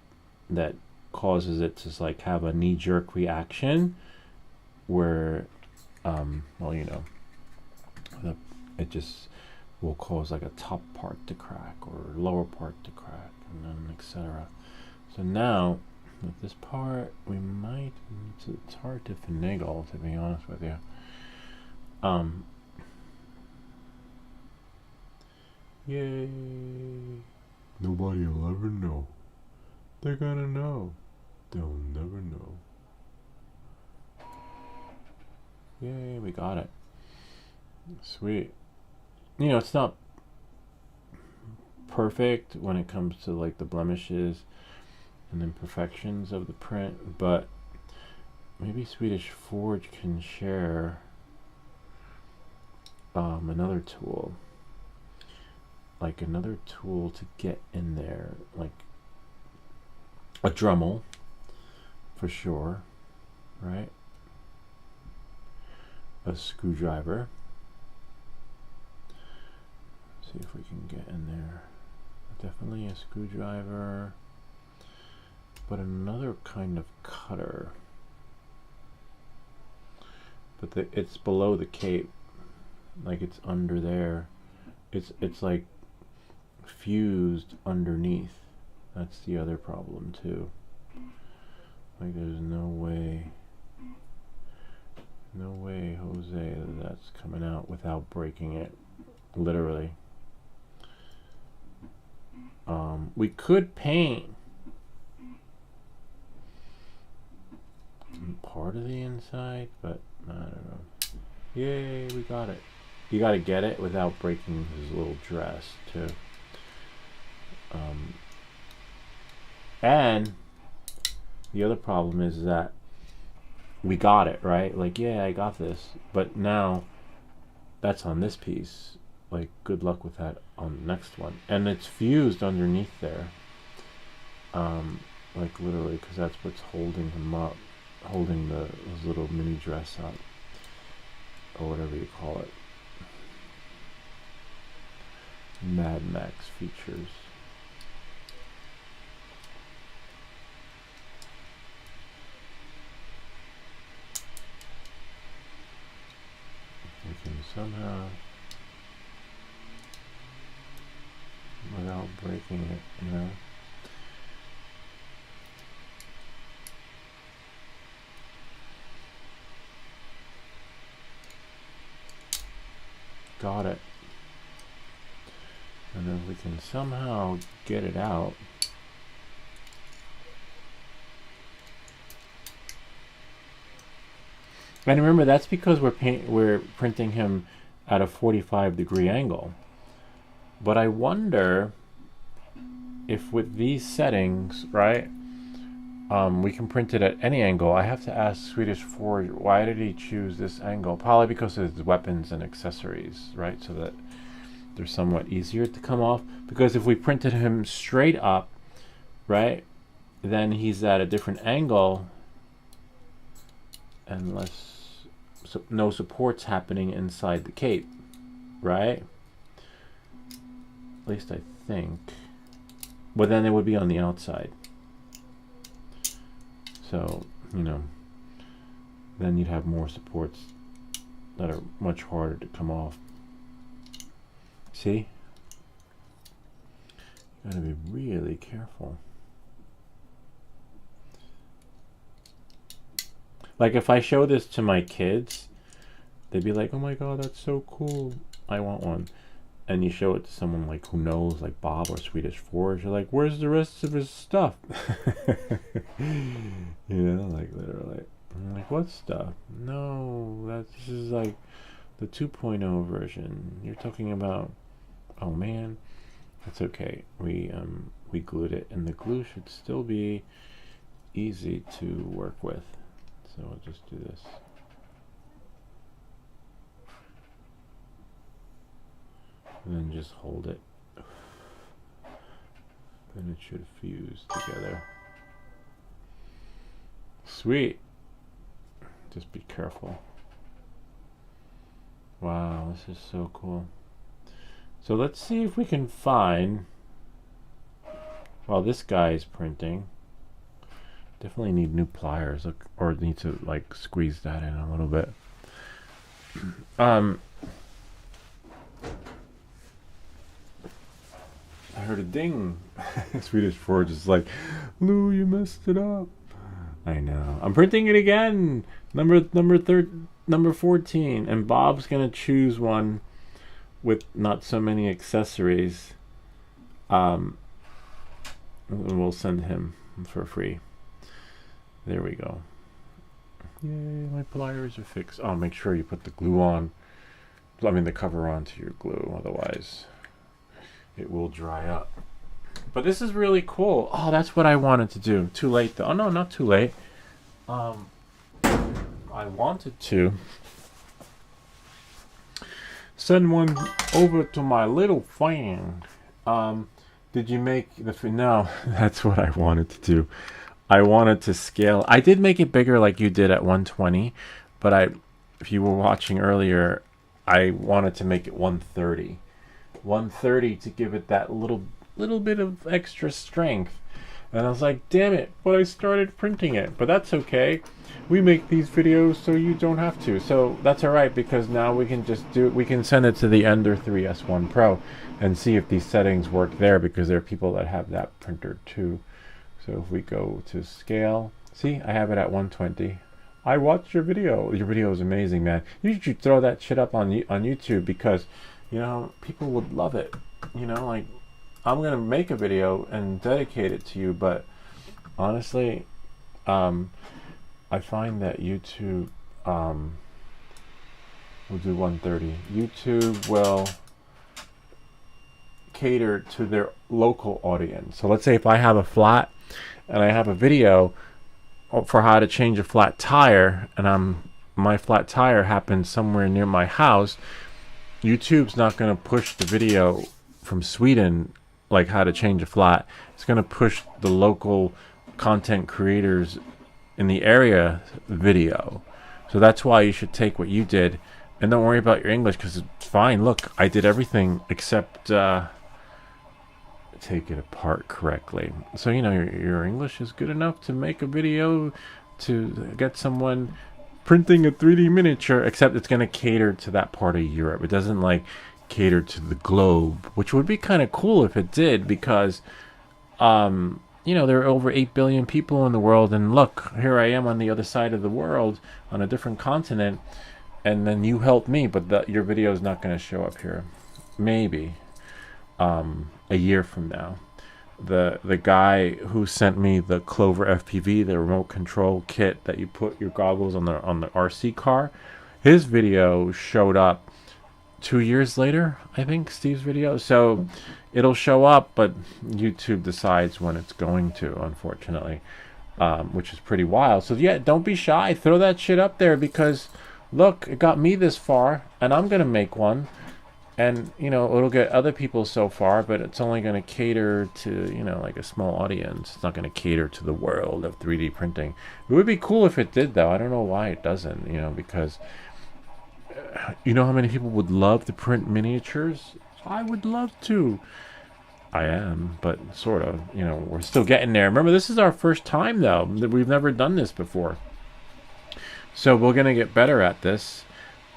that causes it to like have a knee-jerk reaction where well, you know, it just will cause like a top part to crack or lower part to crack, and then etc. So now with this part, we might, it's hard to finagle, to be honest with you. Yay. Nobody will ever know. They're gonna know. They'll never know. Yay, we got it. Sweet. You know, it's not perfect when it comes to like the blemishes and imperfections of the print, but maybe Swedish Forge can share another tool, like another tool to get in there, like a Dremel for sure, right? A screwdriver. See if we can get in there. Definitely a screwdriver. But another kind of cutter, but it's below the cape, like it's under there. It's like fused underneath. That's the other problem too. Like there's no way, Jose, that's coming out without breaking it, literally. We could paint part of the inside, but I don't know. Yay, we got it. You got to get it without breaking his little dress too. And the other problem is that we got it, right? Like, yeah, I got this, but now that's on this piece. Like, good luck with that on the next one. And it's fused underneath there, like literally, because that's what's holding him up, holding his little mini dress up, or whatever you call it. Mad Max features. We can somehow, without breaking it, you know. got it. And if we can somehow get it out. And remember, that's because we're printing him at a 45-degree angle. But I wonder if with these settings, right, we can print it at any angle. I have to ask Swedish Forge, why did he choose this angle? Probably because of his weapons and accessories, right? So that they're somewhat easier to come off. Because if we printed him straight up, right, then he's at a different angle and no supports happening inside the cape, right? At least I think. But then it would be on the outside. So, you know, then you'd have more supports that are much harder to come off. See? You gotta be really careful. Like if I show this to my kids, they'd be like, oh my god, that's so cool, I want one. And you show it to someone like who knows, like Bob or Swedish Forge, you're like, where's the rest of his stuff? You know, like literally. I'm like, what stuff? No, this is like the 2.0 version. You're talking about, oh man, that's okay. We glued it, and the glue should still be easy to work with. So I'll just do this. And then just hold it. Then it should fuse together. Sweet. Just be careful. Wow, this is so cool. So let's see if we can find, while this guy is printing, definitely need new pliers, or need to like squeeze that in a little bit. I heard a ding. Swedish Forge is like, Lou, you messed it up. I know. I'm printing it again. Number 14, and Bob's gonna choose one with not so many accessories. And we'll send him for free. There we go. Yay, my pliers are fixed. Oh, make sure you put the glue on. I mean the cover onto your glue, otherwise it will dry up. But this is really cool. Oh, that's what I wanted to do. Too late though. Oh no, not too late. I wanted to send one over to my little fan. Did you make the no? That's what I wanted to do. I wanted to scale. I did make it bigger like you did at 120, but if you were watching earlier, I wanted to make it 130. 130 to give it that little bit of extra strength. And I was like, damn it, but I started printing it. But that's okay. We make these videos so you don't have to. So that's alright, because now we can just do it. We can send it to the Ender 3S1 Pro and see if these settings work there, because there are people that have that printer too. So if we go to scale, see, I have it at 120. I watched your video. Your video is amazing, man. You should throw that shit up on YouTube, because, you know, people would love it. You know, like, I'm going to make a video and dedicate it to you, but honestly, I find that YouTube will do 130. YouTube will cater to their local audience. So let's say if I have a flat and I have a video for how to change a flat tire, and my flat tire happens somewhere near my house, YouTube's not going to push the video from Sweden, like how to change a flat. It's going to push the local content creators in the area video. So that's why you should take what you did, and don't worry about your English, because it's fine. Look, I did everything except take it apart correctly. So, you know, your English is good enough to make a video to get someone printing a 3D miniature, except it's going to cater to that part of Europe. It doesn't like cater to the globe, which would be kind of cool if it did, because you know, there are over 8 billion people in the world, and look, here I am on the other side of the world, on a different continent, and then you helped me, but your video is not going to show up here. Maybe a year from now. The guy who sent me the Clover FPV, the remote control kit that you put your goggles on the RC car, his video showed up 2 years later, I think, Steve's video. So it'll show up, but YouTube decides when it's going to, unfortunately, which is pretty wild. So yeah, don't be shy. Throw that shit up there, because look, it got me this far, and I'm gonna make one. And, you know, it'll get other people so far, but it's only going to cater to, you know, like a small audience. It's not going to cater to the world of 3D printing. It would be cool if it did, though. I don't know why it doesn't, you know, because you know how many people would love to print miniatures? I would love to. I am, but sort of, you know, we're still getting there. Remember, this is our first time, though. We've never done this before. So we're going to get better at this.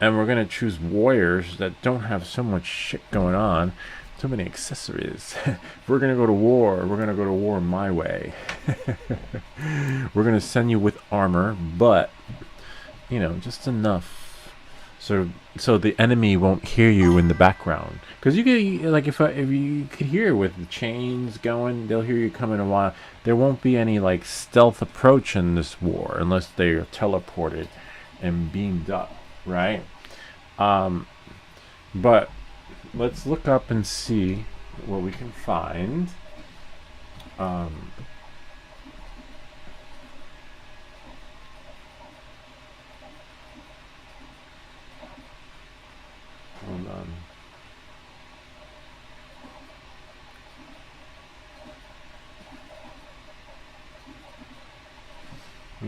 And we're going to choose warriors that don't have so much shit going on. So many accessories. If we're going to go to war, we're going to go to war my way. We're going to send you with armor, but, you know, just enough so the enemy won't hear you in the background. Because you could, like, if you could hear with the chains going, they'll hear you coming a while. There won't be any, like, stealth approach in this war unless they are teleported and beamed up. Right? But let's look up and see what we can find. Hold on.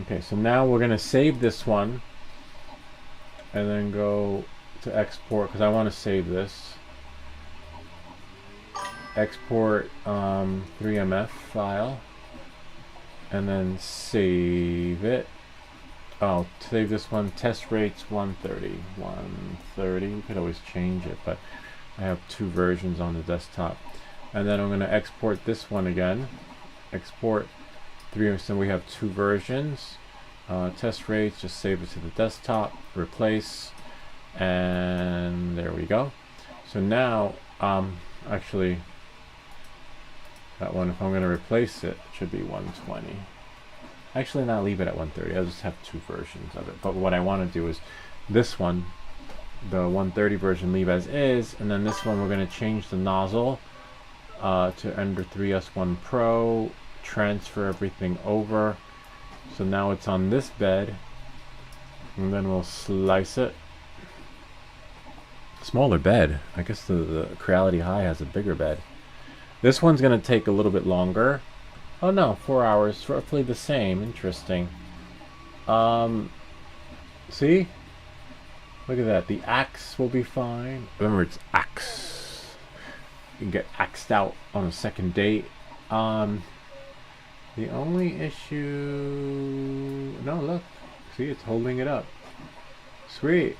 Okay, so now we're going to save this one. And then go to export, because I want to save this. Export 3MF file. And then save it. Oh, save this one. Test rates 130. 130. You could always change it, but I have 2 versions on the desktop. And then I'm going to export this one again. Export 3. So we have 2 versions. Test rates, just save it to the desktop, replace, and there we go. So now, actually, that one, if I'm going to replace it, should be 120. Actually, not leave it at 130. I'll just have 2 versions of it. But what I want to do is this one, the 130 version, leave as is, and then this one we're going to change the nozzle to Ender 3S1 Pro, transfer everything over. So now it's on this bed, and then we'll slice it. Smaller bed. I guess the Creality High has a bigger bed. This one's going to take a little bit longer. Oh no, 4 hours, roughly the same. Interesting. See? Look at that. The axe will be fine. Remember, it's axe. You can get axed out on a second date. The only issue... No, look. See, it's holding it up. Sweet.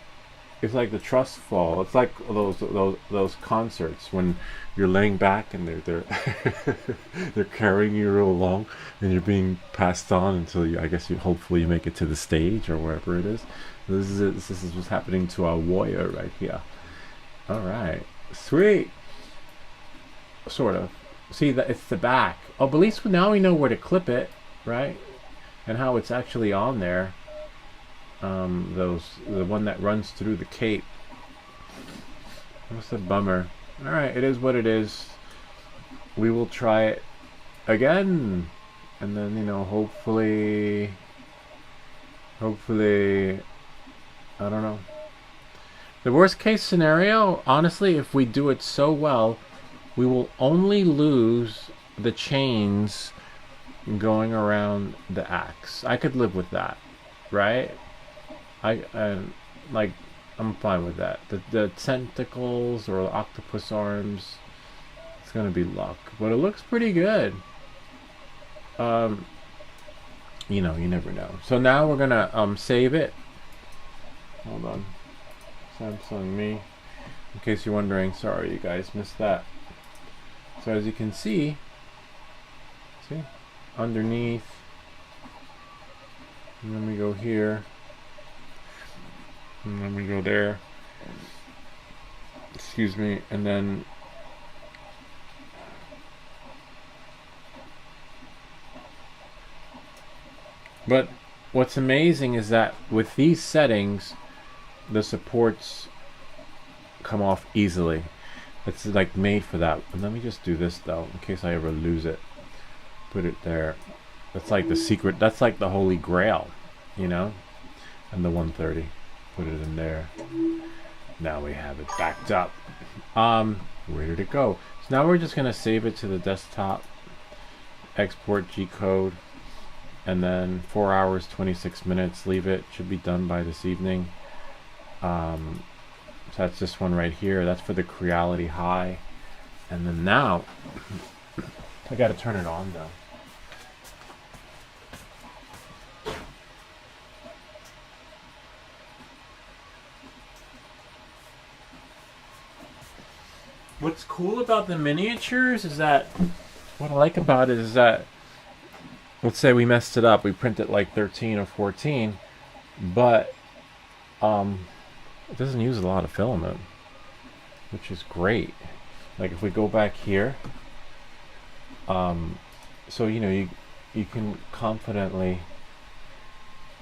It's like the trust fall. It's like those concerts when you're laying back and they're they're carrying you along and you're being passed on until you, I guess, hopefully you make it to the stage or wherever it is. This is what's happening to our warrior right here. All right. Sweet. Sort of. See, that it's the back. Oh, but at least now we know where to clip it, right? And how it's actually on there. The one that runs through the cape. What's a bummer? All right, it is what it is. We will try it again, and then, you know, hopefully, I don't know. The worst case scenario, honestly, if we do it so well, we will only lose the chains going around the axe. I could live with that, right? I'm fine with that. The tentacles or the octopus arms, it's gonna be luck, but it looks pretty good. You know, you never know. So now we're gonna save it. Hold on, Samsung me. In case you're wondering, sorry you guys missed that. So as you can see, underneath, and then we go here. And then we go there. Excuse me. And then but what's amazing is that with these settings, the supports come off easily. It's like made for that. And let me just do this though, in case I ever lose it. Put it there. That's like the secret. That's like the holy grail, you know. And the 130. Put it in there. Now we have it backed up. Where did it go? So now we're just gonna save it to the desktop. Export G code. And then 4 hours 26 minutes. Leave it. Should be done by this evening. So that's this one right here. That's for the Creality High. And then now I gotta turn it on though. What's cool about the miniatures is that what I like about it is that, let's say we messed it up, we print it like 13 or 14, but it doesn't use a lot of filament, which is great. Like if we go back here, so you know, you can confidently,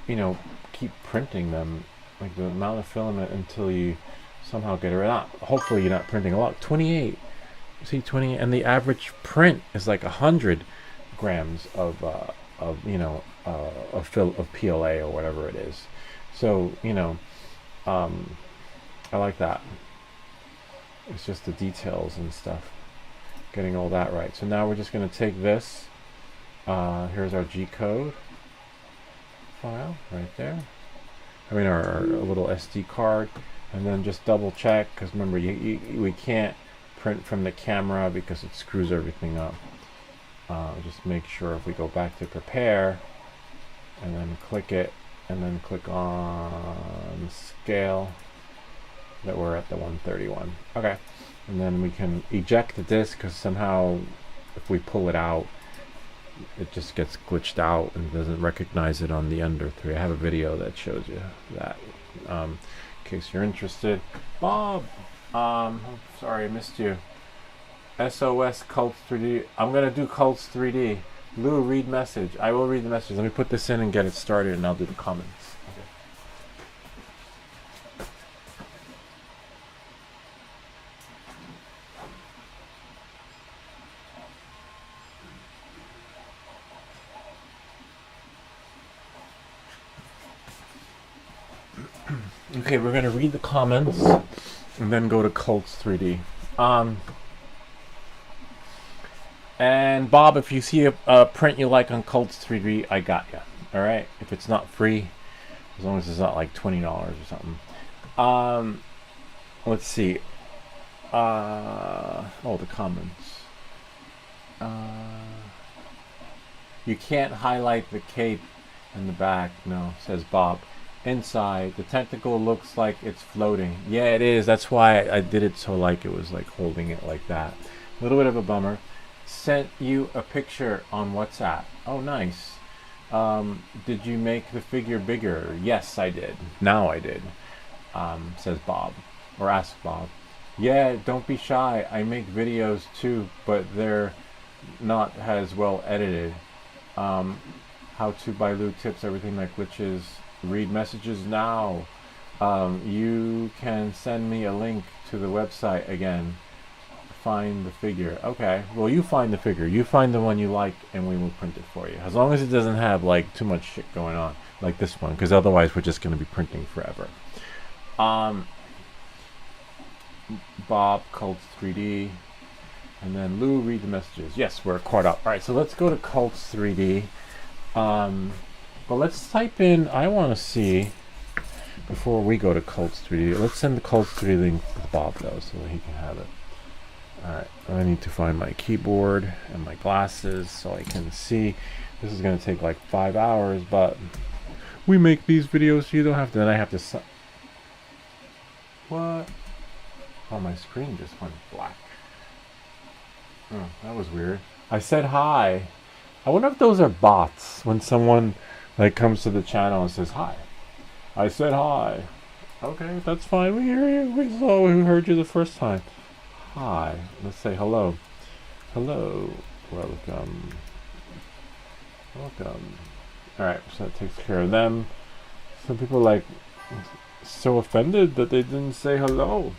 you know, keep printing them, like the amount of filament until you somehow get it out. Hopefully you're not printing a lot. 28, see 28, and the average print is like 100 grams of you know, of PLA or whatever it is. So you know, I like that. It's just the details and stuff, getting all that right. So now we're just going to take this. Here's our G code file right there. I mean our little SD card, and then just double check, because remember we can't print from the camera because it screws everything up. Just make sure if we go back to prepare and then click it and then click on scale that we're at the 131. Okay, and then we can eject the disk, because somehow if we pull it out it just gets glitched out and doesn't recognize it on the Ender 3. I have a video that shows you that, in case you're interested. Bob, sorry I missed you. SOS Cults 3D. I'm gonna do Cults 3D. Lou, read message. I will read the message. Let me put this in and get it started, and I'll do the comments. Okay, we're gonna read the comments and then go to Cults 3D. And Bob, if you see a print you like on Cults 3D, I got you. All right, if it's not free, as long as it's not like $20 or something. Let's see. Oh, the comments. You can't highlight the cape in the back. No, says Bob. Inside, the tentacle looks like it's floating. Yeah, it is. That's why I did it so like it was like holding it like that. A little bit of a bummer. Sent you a picture on WhatsApp. Oh, nice. Did you make the figure bigger? Yes, I did. Now I did. Says Bob, or asks Bob. Yeah, don't be shy. I make videos too, but they're not as well edited. How to buy Lou tips, everything like glitches. Read messages now. You can send me a link to the website again. Find the figure. Okay, well, you find the figure. You find the one you like, and we will print it for you. As long as it doesn't have like too much shit going on, like this one, because otherwise we're just going to be printing forever. Bob, Cults 3D, and then Lou, read the messages. Yes, we're caught up. All right, so let's go to Cults 3D. But let's type in, I want to see, before we go to Cults 3D, let's send the Cults 3D link to Bob though, so that he can have it. Alright, I need to find my keyboard and my glasses so I can see. This is going to take like 5 hours, but we make these videos so you don't have to, then I have to, what? Oh, my screen just went black. Oh, that was weird. I said hi. I wonder if those are bots when someone like comes to the channel and says hi. I said hi. Okay, that's fine. We hear you. We heard you the first time. Hi. Let's say hello. Hello. Welcome. Welcome. Alright, so that takes care of them. Some people like so offended that they didn't say hello.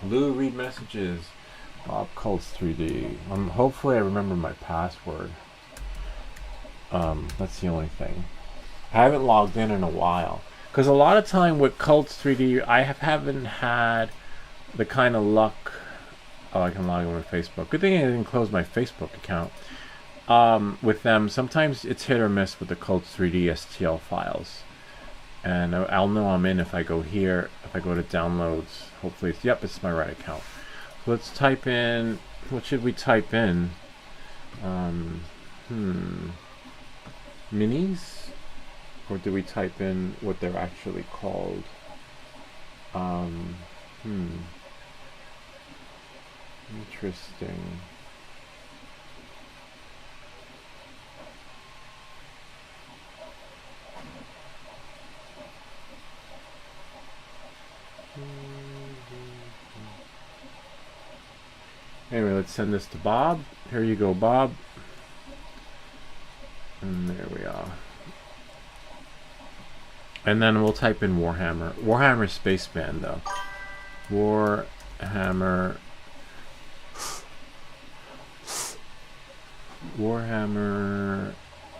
Lou, read messages. Bob Cults 3D. Hopefully I remember my password. That's the only thing. I haven't logged in a while. Because a lot of time with Cults 3D, I haven't had the kind of luck. Oh, I can log in with Facebook. Good thing I didn't close my Facebook account. With them, sometimes it's hit or miss with the Cults 3D STL files. And I'll know I'm in if I go here, if I go to downloads. Hopefully it's, yep, it's my right account. So let's type in, what should we type in? Minis? Or do we type in what they're actually called? Interesting. Anyway, let's send this to Bob. Here you go, Bob. And there we are. And then we'll type in Warhammer. Warhammer Spaceman, though. Warhammer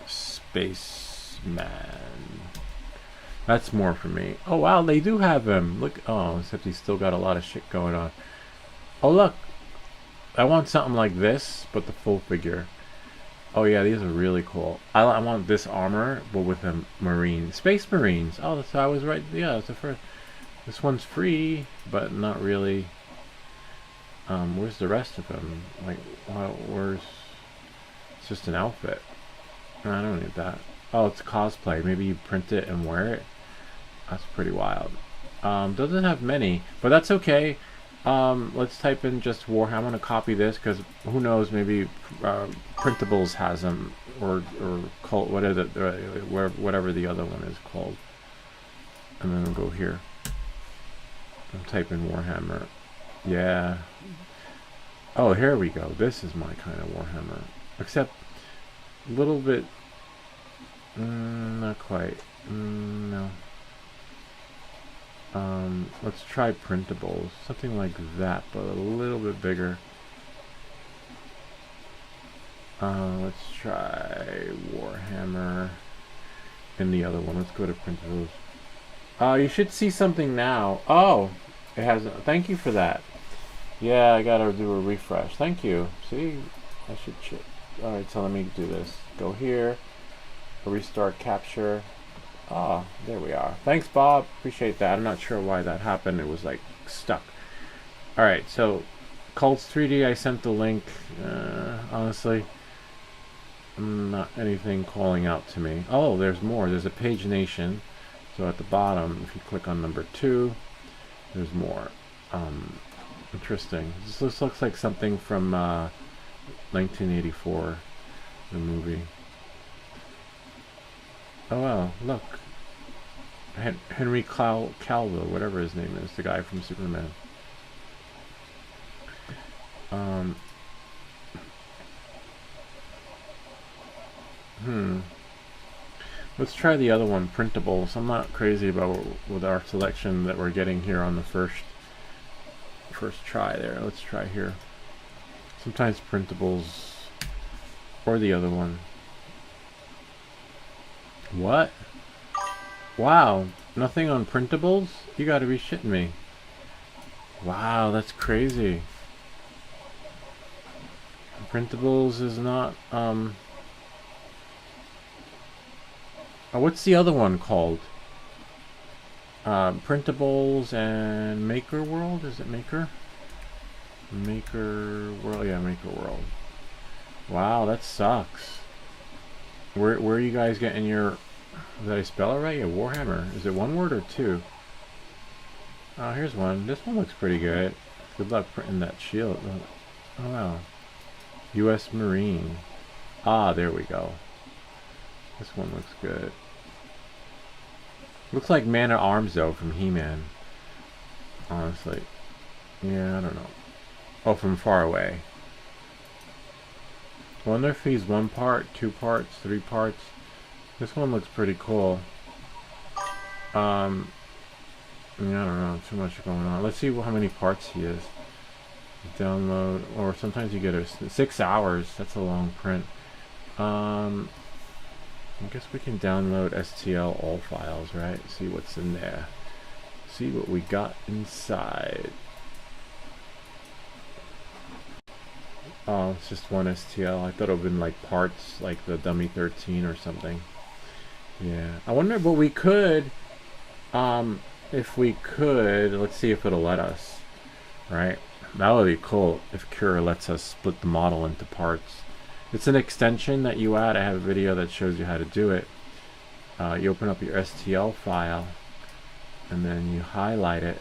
Spaceman. That's more for me. Oh, wow, they do have him. Look. Oh, except he's still got a lot of shit going on. Oh, look. I want something like this, but the full figure. Oh yeah, these are really cool. I want this armor, but with a marine, space marines. Oh, that's, I was right. Yeah, that's the first. This one's free, but not really. Where's the rest of them? Like, where's? It's just an outfit. No, I don't need that. Oh, it's cosplay. Maybe you print it and wear it. That's pretty wild. Doesn't have many, but that's okay. Let's type in just Warhammer. I'm gonna copy this because who knows? Maybe Printables has them, or Cult, whatever the other one is called. And then we'll go here and type in Warhammer. Yeah. Oh, here we go. This is my kind of Warhammer, except a little bit. Not quite. No. Let's try Printables. Something like that, but a little bit bigger. Let's try Warhammer. And the other one. Let's go to Printables. You should see something now. Oh! It has... Thank you for that. Yeah, I gotta do a refresh. Thank you. See? I should... Alright, so let me do this. Go here. Restart capture. Ah, there we are. Thanks, Bob. Appreciate that. I'm not sure why that happened. It was like stuck. Alright, so Cults 3D, I sent the link. Honestly, not anything calling out to me. Oh, there's more. There's a Page Nation. So at the bottom, if you click on number 2, there's more. Interesting. This looks like something from 1984, the movie. Oh wow, look. Henry Calville, whatever his name is, the guy from Superman. Let's try the other one, Printables. I'm not crazy about with our selection that we're getting here on the first try there. Let's try here. Sometimes Printables or the other one. What? Wow, nothing on Printables? You gotta be shitting me. Wow, that's crazy. Printables is not, oh, what's the other one called? Printables and Maker World? Is it Maker? Maker World? Yeah, Maker World. Wow, that sucks. Where are you guys getting your... Did I spell it right? Yeah, Warhammer. Is it one word or two? Oh, here's one. This one looks pretty good. Good luck printing that shield. Oh, wow. U.S. Marine. Ah, there we go. This one looks good. Looks like Man at Arms though from He-Man. Honestly. Yeah, I don't know. Oh, from far away. Wonder if he's 1 part, 2 parts, 3 parts. This one looks pretty cool. Yeah, I don't know. Too much going on. Let's see how many parts he is. Download, or sometimes you get a 6 hours. That's a long print. I guess we can download STL all files, right? See what's in there. See what we got inside. Oh, it's just one STL. I thought it would have been like parts, like the Dummy 13 or something. Yeah. I wonder, but we could, if we could, let's see if it'll let us, right? That would be cool if Cure lets us split the model into parts. It's an extension that you add. I have a video that shows you how to do it. You open up your STL file, and then you highlight it,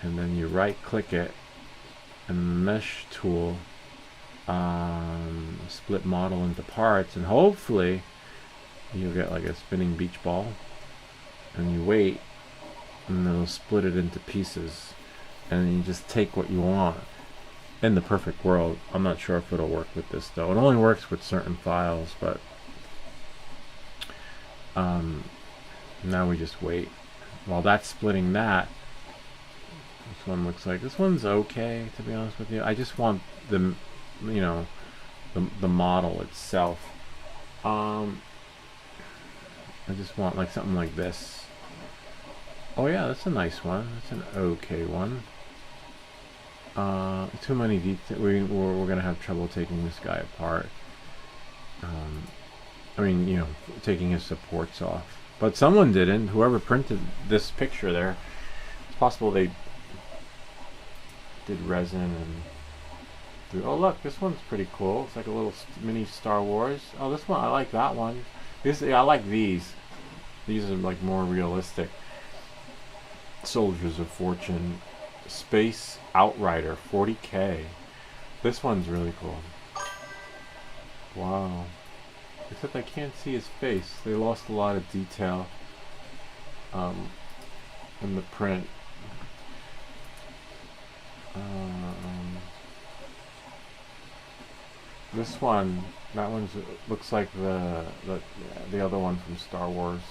and then you right click it, and mesh tool, split model into parts, and hopefully you'll get like a spinning beach ball, and you wait, and it'll split it into pieces, and you just take what you want. In the perfect world, I'm not sure if it'll work with this though. It only works with certain files, but now we just wait. While that's splitting that, this one looks like, this one's okay, to be honest with you. I just want the, you know, the model itself. I just want like something like this. Oh yeah, that's a nice one. That's an okay one. Too many details. We're gonna have trouble taking this guy apart. I mean, you know, taking his supports off. But someone didn't. Whoever printed this picture there, it's possible they did resin and threw. Oh look, this one's pretty cool. It's like a little mini Star Wars. Oh, this one, I like that one. I like these. These are like more realistic. Soldiers of Fortune. Space Outrider, 40K. This one's really cool. Wow. Except I can't see his face. They lost a lot of detail in the print. This one, that one looks like the other one from Star Wars.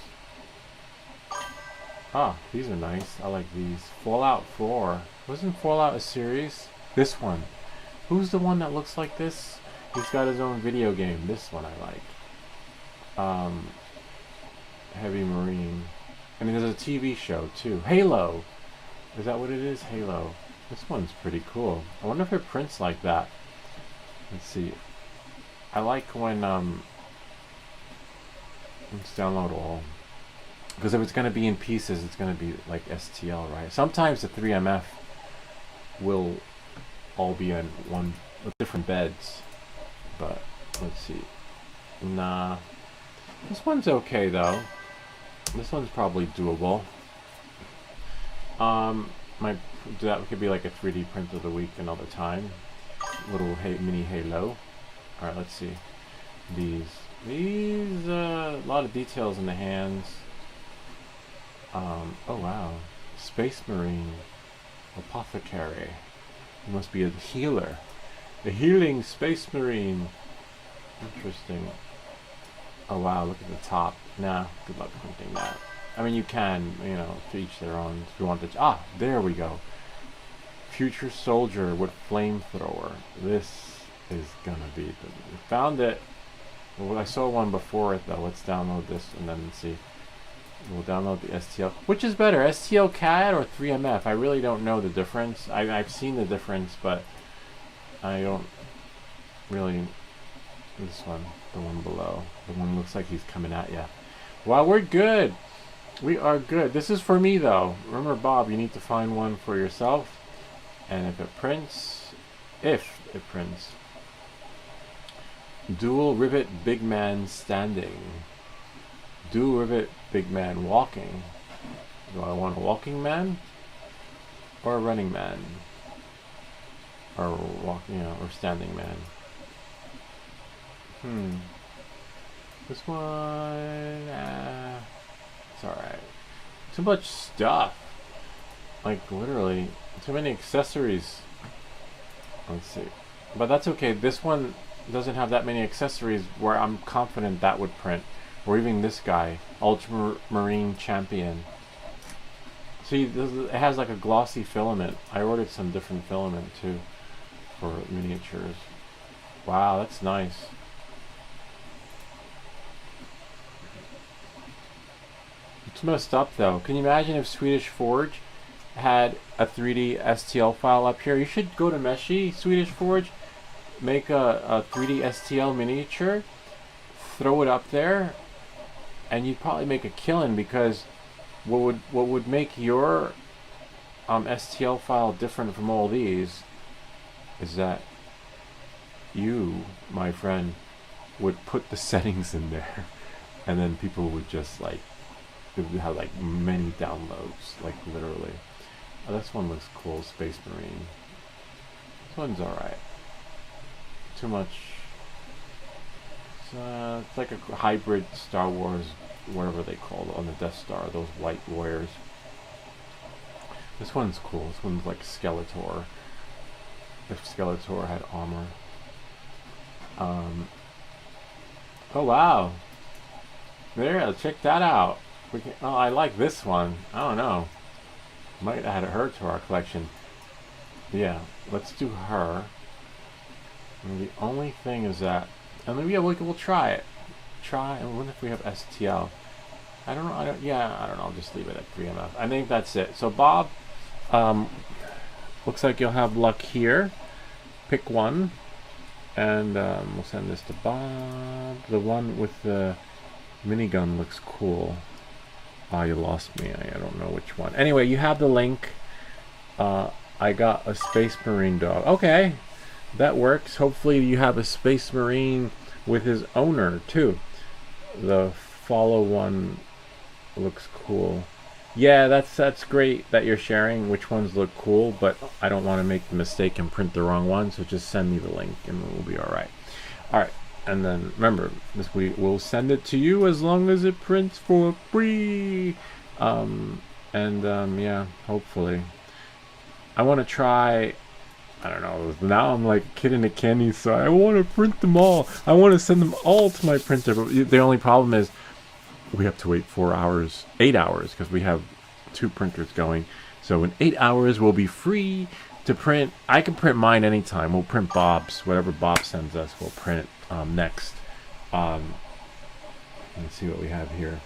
Ah, these are nice. I like these. Fallout 4. Wasn't Fallout a series? This one. Who's the one that looks like this? He's got his own video game. This one I like. Heavy Marine. And there's a TV show too. Halo. Is that what it is? Halo. This one's pretty cool. I wonder if it prints like that. Let's see. I like when let's download all. Because if it's going to be in pieces, it's going to be like STL, right? Sometimes the 3MF will all be in one with different beds. But let's see. Nah. This one's okay though. This one's probably doable. That could be like a 3D print of the week another time. Little mini Halo. Alright, let's see. These a lot of details in the hands. Oh wow. Space Marine. Apothecary. He must be a healer. A healing Space Marine. Interesting. Oh wow, look at the top. Nah, good luck printing that. I mean, you can, you know, to each their own if you want to. Ah, there we go. Future Soldier with Flamethrower. This is gonna be the. We found it. Well, I saw one before it though. Let's download this and then see. We'll download the STL. Which is better, STL CAD or 3MF? I really don't know the difference. I've seen the difference, but I don't really. This one, the one below. The one looks like he's coming at you. Well, we're good. We are good. This is for me, though. Remember, Bob, you need to find one for yourself. And if it prints, dual rivet big man standing. Dual rivet big man walking. Do I want a walking man? Or a running man? Or or standing man? This one, It's alright. Too much stuff. Like, literally, too many accessories. Let's see. But that's okay. This one doesn't have that many accessories where I'm confident that would print. Or even this guy, Ultramarine Champion. See, it has like a glossy filament. I ordered some different filament too for miniatures. Wow, that's nice. It's messed up though. Can you imagine if Swedish Forge had a 3D STL file up here? You should go to Meshi, Swedish Forge, make a 3D STL miniature, throw it up there, and you'd probably make a killing, because what would make your STL file different from all these is that you, my friend, would put the settings in there, and then people would just like, it would have like many downloads, like literally. Oh, this one looks cool, Space Marine. This one's alright. Too much. It's like a hybrid Star Wars, whatever they call it, on the Death Star, those white warriors. This one's cool. This one's like Skeletor. If Skeletor had armor. Oh wow. There, check that out. Oh, I like this one. I don't know. Might add her to our collection. Yeah, let's do her. And the only thing is that, and then yeah, we'll try it. And what if we have STL? I don't know. I don't know. I'll just leave it at 3MF. I think that's it. So Bob, looks like you'll have luck here. Pick one, and we'll send this to Bob. The one with the minigun looks cool. Ah, you lost me. I don't know which one. Anyway, you have the link. I got a Space Marine dog. Okay, that works. Hopefully you have a Space Marine with his owner too. The follow one looks cool. Yeah, that's great that you're sharing which ones look cool, but I don't want to make the mistake and print the wrong one, so just send me the link and we'll be alright. Alright. And then remember, we will send it to you as long as it prints for free. Yeah, hopefully. I want to try, I don't know, now I'm like a kid in a candy store. I want to print them all. I want to send them all to my printer. But the only problem is we have to wait 8 hours, because we have 2 printers going. So in 8 hours, we'll be free to print. I can print mine anytime. We'll print Bob's, whatever Bob sends us, we'll print next. Let's see what we have here.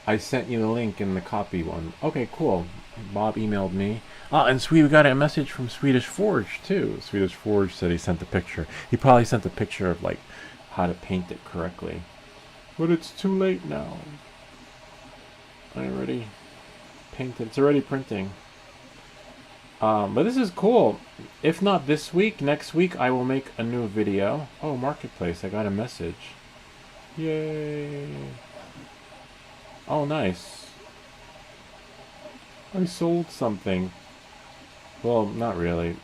I sent you the link in the copy one. Okay, cool. Bob emailed me. And we got a message from Swedish Forge too. Swedish Forge said he sent a picture. He probably sent a picture of like how to paint it correctly. But it's too late now. I already painted. It's already printing. But this is cool. If not this week, next week I will make a new video. Oh, Marketplace, I got a message. Yay. Oh, nice. I sold something. Well, not really.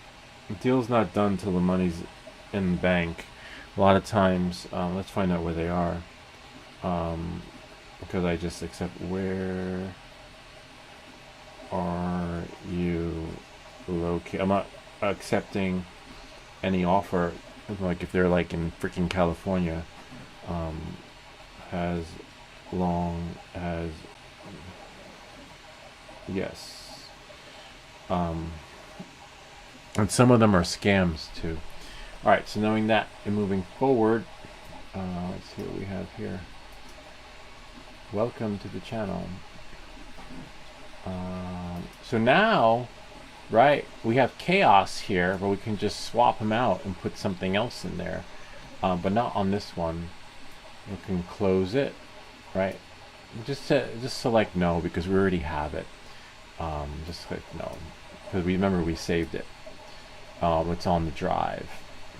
The deal's not done till the money's in the bank. A lot of times, let's find out where they are. Because I just accept, where are you located? I'm not accepting any offer, like if they're like in freaking California, as long as, yes, and some of them are scams too. Alright, so knowing that and moving forward, let's see what we have here. Welcome to the channel. So now, right, we have Chaos here, but we can just swap them out and put something else in there, but not on this one. We can close it, right? Just select no, because we already have it. Just click no, because remember we saved it. It's on the drive.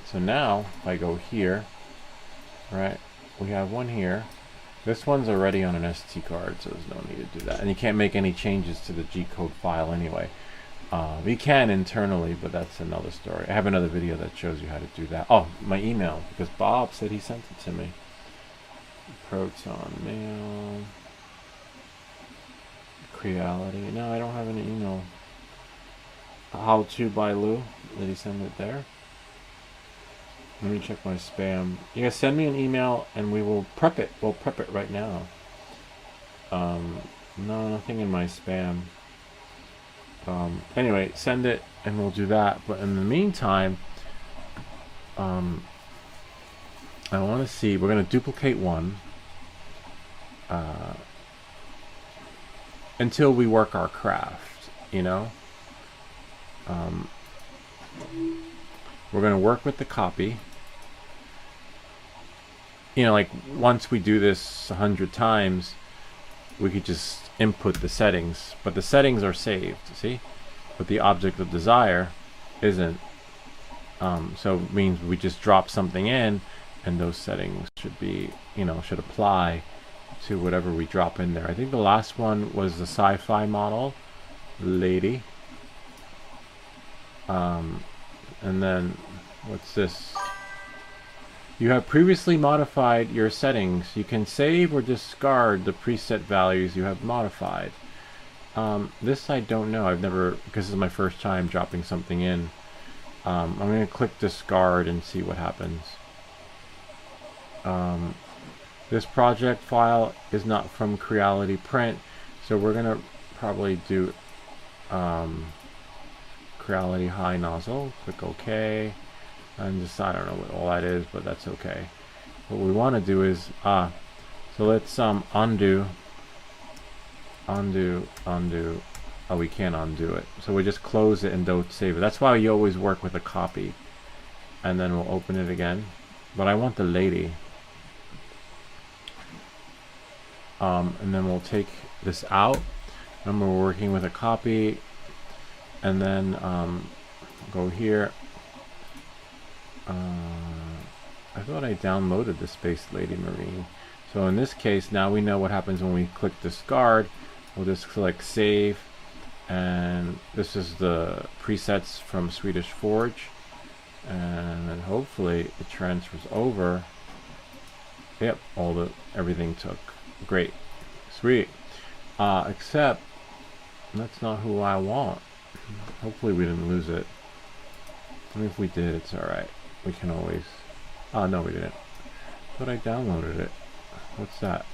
So now if I go here, right, we have one here. This one's already on an SD card, so there's no need to do that. And you can't make any changes to the G-code file anyway. You can internally, but that's another story. I have another video that shows you how to do that. Oh, my email, because Bob said he sent it to me. Proton mail. Creality. No, I don't have any email. How to by Lou. Did he send it there? Let me check my spam. You guys send me an email and we will prep it. We'll prep it right now. No, nothing in my spam. Anyway, send it and we'll do that. But in the meantime, I want to see. We're going to duplicate one until we work our craft, you know. We're going to work with the copy. You know, like once we do this 100 times, we could just input the settings, but the settings are saved, see? But the object of desire isn't. So it means we just drop something in and those settings should be, you know, should apply to whatever we drop in there. I think the last one was the sci-fi model, lady. And then, what's this? You have previously modified your settings. You can save or discard the preset values you have modified. This I don't know. I've never, because this is my first time dropping something in. I'm going to click discard and see what happens. This project file is not from Creality Print, so we're going to probably do Creality High Nozzle. Click OK. And just, I don't know what all that is, but that's okay. What we want to do is, so let's undo. Oh, we can't undo it. So we just close it and don't save it. That's why you always work with a copy. And then we'll open it again. But I want the lady. And then we'll take this out. Remember, we're working with a copy. And then go here. I thought I downloaded the Space Lady Marine. So in this case, now we know what happens when we click discard. We'll just select save, and this is the presets from Swedish Forge, and then hopefully it transfers over. Yep, everything took. Great, sweet. Except that's not who I want. Hopefully we didn't lose it. I mean, if we did, it's alright. We can always... Oh, no, we didn't. But I downloaded it. What's that?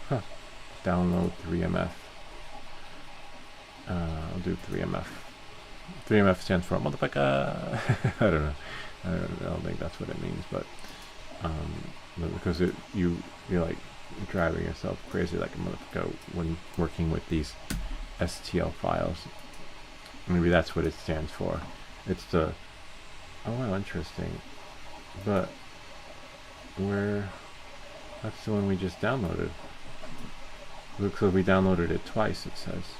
Huh. Download 3MF. I'll do 3MF. 3MF stands for motherfucker. I don't know. I don't think that's what it means, but because you're like driving yourself crazy like a motherfucker when working with these STL files. Maybe that's what it stands for. It's the... Oh, wow, interesting. But where... That's the one we just downloaded. Looks like we downloaded it twice, it says.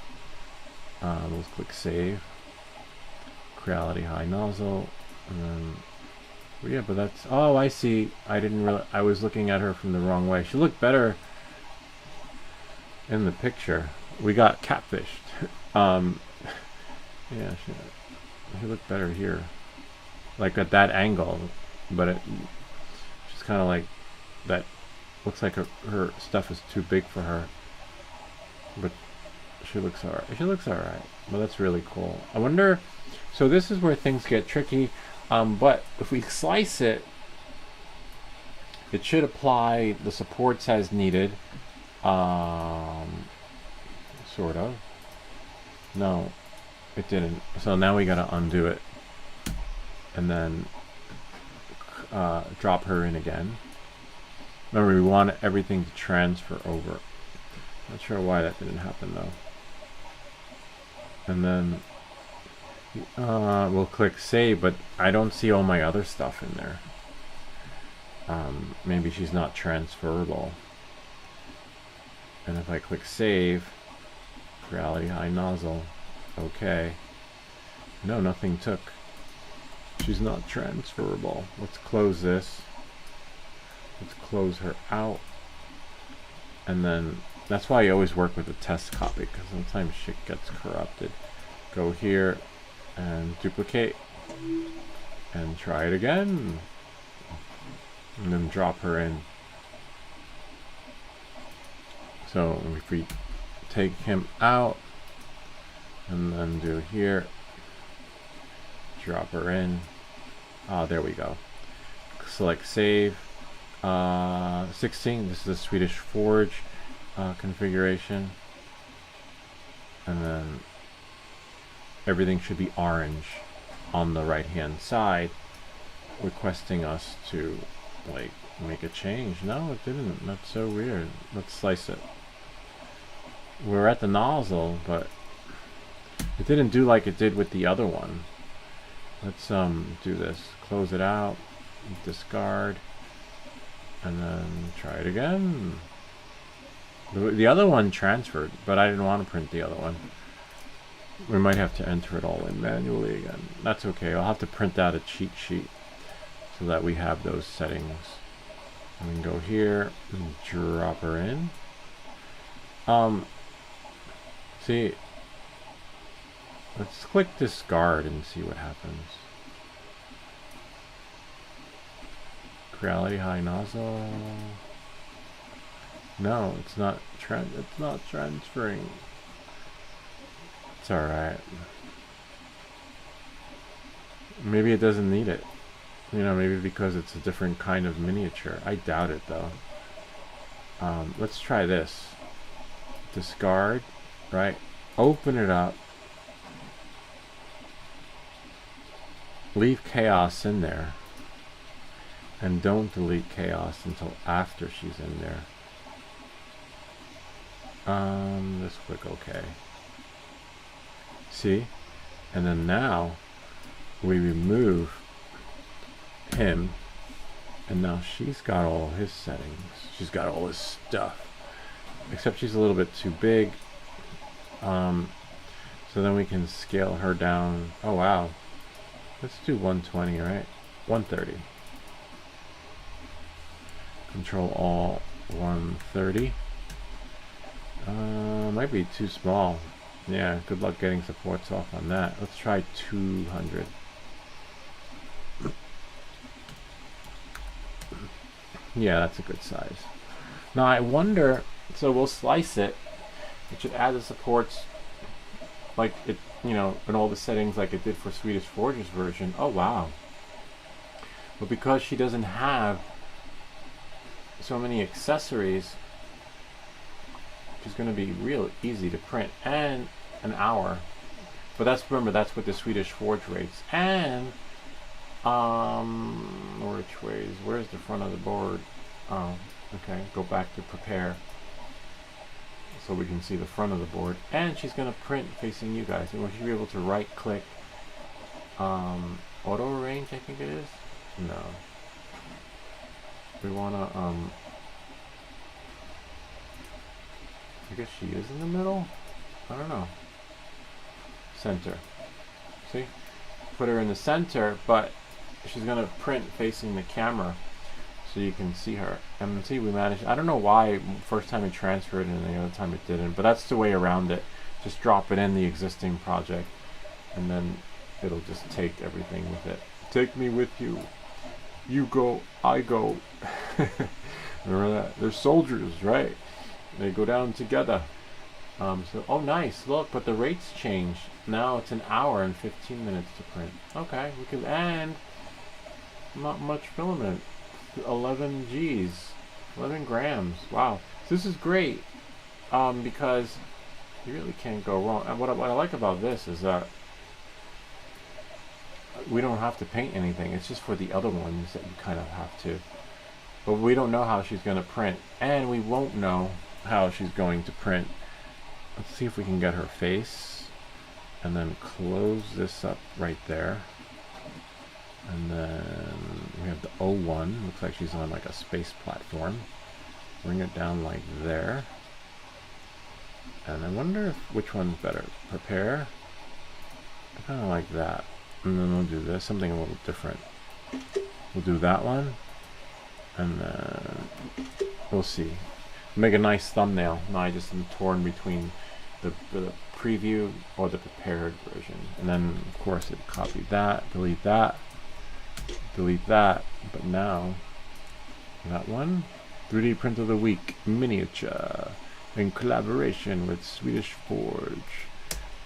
Let's click save. Creality High Nozzle. And then... Well, yeah, but that's... Oh, I see. I didn't really... I was looking at her from the wrong way. She looked better in the picture. We got catfished. Yeah, she looked better here, like at that angle, but she's kind of like that. Looks like her stuff is too big for her, but she looks alright. She looks alright. Well, that's really cool. I wonder. So this is where things get tricky. But if we slice it, it should apply the supports as needed. Sort of. No. It didn't. So now we gotta undo it. And then drop her in again. Remember, we want everything to transfer over. Not sure why that didn't happen though. And then we'll click save, but I don't see all my other stuff in there. Maybe she's not transferable. And if I click save, Creality High Nozzle. Okay. No, nothing took. She's not transferable. Let's close this. Let's close her out. And then, that's why I always work with a test copy, because sometimes shit gets corrupted. Go here and duplicate. And try it again. And then drop her in. So if we take him out, and then do here, drop her in. There we go. Select save. 16, this is the Swedish Forge configuration, and then everything should be orange on the right hand side, requesting us to like make a change. No, it didn't. That's so weird. Let's slice it. We're at the nozzle, but it didn't do like it did with the other one. Let's do this. Close it out, discard, and then try it again. The other one transferred, but I didn't want to print the other one. We might have to enter it all in manually again. That's okay. I'll have to print out a cheat sheet so that we have those settings. And we can go here and drop her in. See, let's click discard and see what happens. Reality high nozzle. No, it's not transferring. It's alright. Maybe it doesn't need it. You know, maybe because it's a different kind of miniature. I doubt it though. Let's try this. Discard, right? Open it up. Leave chaos in there. And don't delete chaos until after she's in there. Just click OK. See? And then now we remove him, and now she's got all his settings. She's got all his stuff. Except she's a little bit too big. So then we can scale her down. Oh wow. Let's do 120, right? 130. Control all 130. Might be too small. Yeah, good luck getting supports off on that. Let's try 200. Yeah, that's a good size. Now I wonder, so we'll slice it. It should add the supports like it, you know, in all the settings like it did for Swedish Forge's version. Oh wow. But because she doesn't have so many accessories, she's going to be real easy to print, and an hour. But that's, remember, that's with the Swedish Forge rates. And which ways? Where's the front of the board? Oh, okay. Go back to prepare so we can see the front of the board. And she's going to print facing you guys. And we should be able to right click auto arrange, I think it is. No. We want to I guess she is in the middle. I don't know. Center. See? Put her in the center, but she's going to print facing the camera so you can see her. And see, we managed. I don't know why first time it transferred and the other time it didn't, but that's the way around it. Just drop it in the existing project and then it'll just take everything with it. Take me with you. You go, I go. Remember that? They're soldiers, right? They go down together. So, oh nice, look, but the rates changed. Now it's an hour and 15 minutes to print. Okay, we can, and not much filament. 11 G's, 11 grams. Wow, so this is great because you really can't go wrong. And what I like about this is that we don't have to paint anything. It's just for the other ones that you kind of have to. But we don't know how she's going to print, and we won't know how she's going to print. Let's see if we can get her face, and then close this up right there. And then we have the O1. Looks like she's on like a space platform. Bring it down like there. And I wonder if, which one's better. Prepare. I kind of like that. And then we'll do this, something a little different. We'll do that one. And then we'll see. Make a nice thumbnail. Now I just am torn between the preview or the prepared version. And then of course it copied that, delete that, delete that. But now that one, 3D print of the week, miniature. in collaboration with Swedish Forge.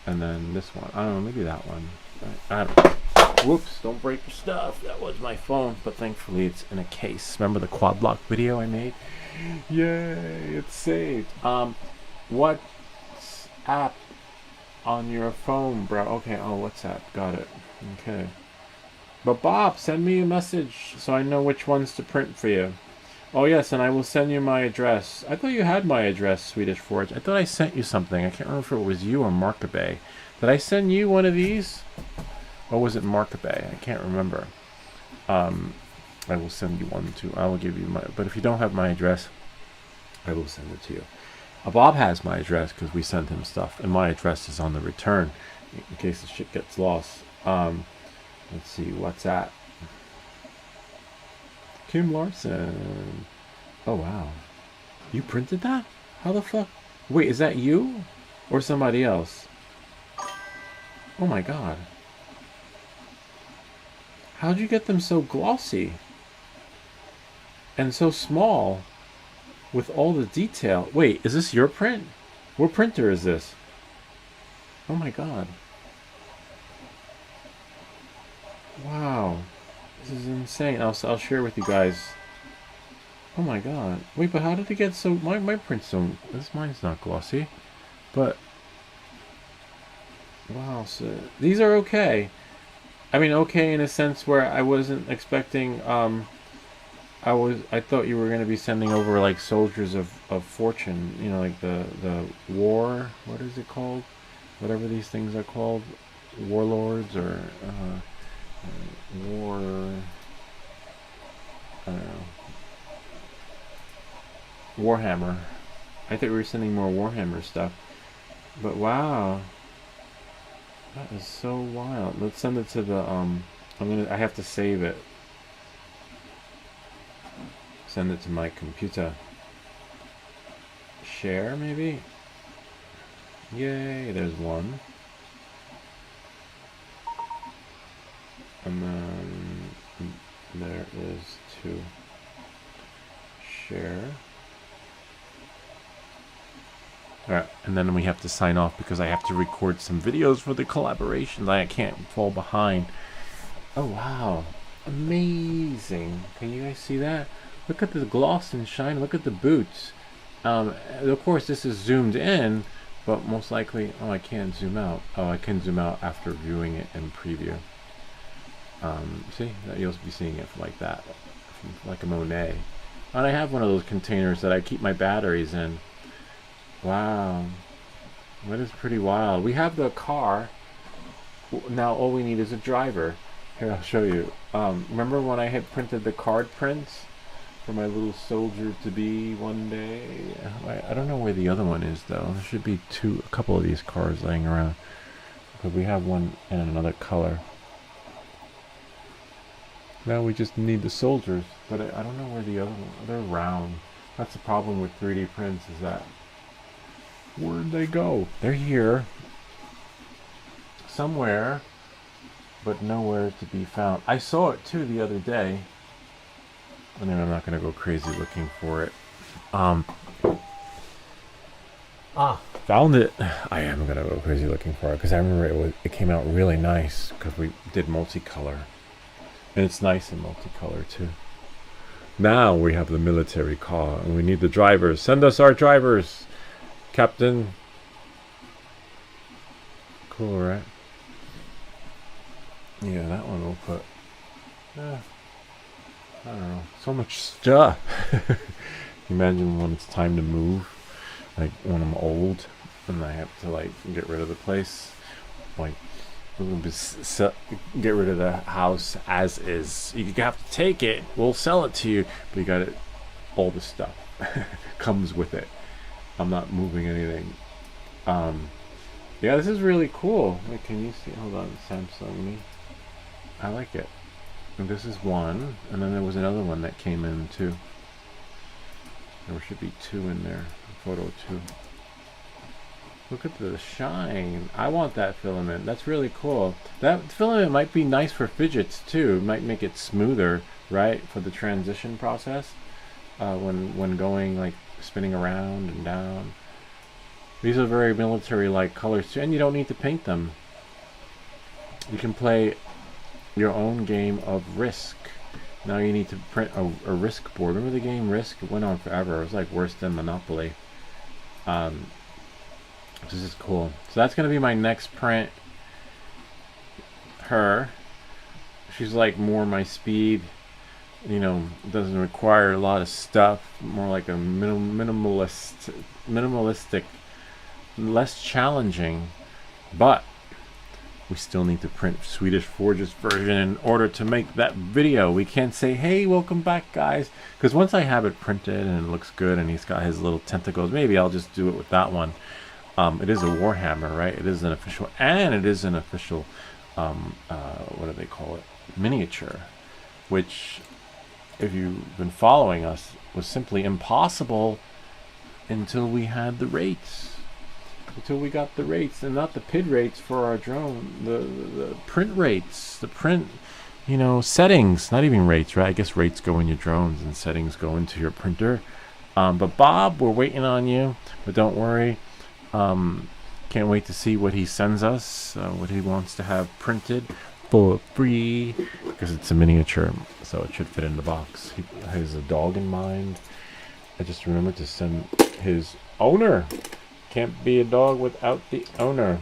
And then this one, I don't know, maybe that one. I don't know. Whoops, don't break your stuff. That was my phone, but thankfully it's in a case. Remember the quad block video I made? Yay, it's saved. What's app on your phone, bro? Okay, oh, WhatsApp, got it. Okay. But Bob, send me a message so I know which ones to print for you. Oh yes, and I will send you my address. I thought you had my address, Swedish Forge. I thought I sent you something. I can't remember if it was you or Markabay. Did I send you one of these? Or was it Markabay? I can't remember. I will send you one too. I will give you my... But if you don't have my address, I will send it to you. Bob has my address because we sent him stuff. And my address is on the return in case the shit gets lost. Let's see, what's that? Kim Larson. Oh, wow. You printed that? How the fuck? Wait, is that you? Or somebody else? Oh my god. How'd you get them so glossy? And so small? With all the detail. Wait, is this your print? What printer is this? Oh my god. Wow. This is insane. I'll share with you guys. Oh my god. Wait, but how did it get so... My print's so... Mine's not glossy. But... Wow, so... These are okay. I mean, okay in a sense where I wasn't expecting... I thought you were going to be sending over, like, Soldiers of Fortune. You know, like the war... What is it called? Whatever these things are called. Warlords or... war... I don't know. Warhammer. I thought we were sending more Warhammer stuff. But wow. That is so wild. Let's send it to the, I have to save it. Send it to my computer. Share, maybe? Yay, there's one. And then there is two. Share. Alright, and then we have to sign off because I have to record some videos for the collaborations. I can't fall behind. Oh wow, amazing. Can you guys see that? Look at the gloss and shine. Look at the boots. Of course this is zoomed in, but most likely, oh, I can't zoom out. Oh, I can zoom out after viewing it in preview. See, you'll be seeing it like that, like a Monet. And I have one of those containers that I keep my batteries in. Wow, that is pretty wild. We have the car. Now all we need is a driver. Here, I'll show you. Remember when I had printed the card prints for my little soldier to be one day? I don't know where the other one is though. There should be a couple of these cars laying around. But we have one in another color. Now we just need the soldiers, but I don't know where the other one. They're round. That's the problem with 3D prints, is that where'd they go? They're here somewhere, but nowhere to be found. I saw it too the other day, and then I'm not gonna go crazy looking for it. Found it. I am gonna go crazy looking for it because I remember it came out really nice because we did multicolor. And it's nice in multicolor too. Now we have the military car and we need the drivers. Send us our drivers, Captain. Cool, right? Yeah, that one we'll put. I don't know. So much stuff. Imagine when it's time to move. Like when I'm old and I have to like get rid of the place. Like get rid of the house as is. You have to take it. We'll sell it to you, but you got it. All the stuff comes with it. I'm not moving anything. Yeah, this is really cool. Wait, can you see? Hold on, Samsung me. I like it. And this is one, and then there was another one that came in too. There should be two in there. Photo 2. Look at the shine. I want that filament. That's really cool. That filament might be nice for fidgets too. It might make it smoother, right, for the transition process when going like spinning around and down. These are very military-like colors too, and you don't need to paint them. You can play your own game of Risk. Now you need to print a Risk board. Remember the game Risk? It went on forever. It was like worse than Monopoly. This is cool. So that's going to be my next print. Her. She's like more my speed. You know, doesn't require a lot of stuff. More like a minimalistic, less challenging. But we still need to print Swedish Forge's version in order to make that video. We can't say, hey, welcome back, guys. Because once I have it printed and it looks good and he's got his little tentacles, maybe I'll just do it with that one. It is a Warhammer, right? It is an official, and it is an official, what do they call it? Miniature. Which, if you've been following us, was simply impossible until we had the rates. Until we got the rates, and not the PID rates for our drone, the print rates, the print, you know, settings, not even rates, right? I guess rates go in your drones and settings go into your printer. But Bob, we're waiting on you, but don't worry. Can't wait to see what he sends us, what he wants to have printed for free, because it's a miniature, so it should fit in the box. He has a dog in mind. I just remembered to send his owner. Can't be a dog without the owner,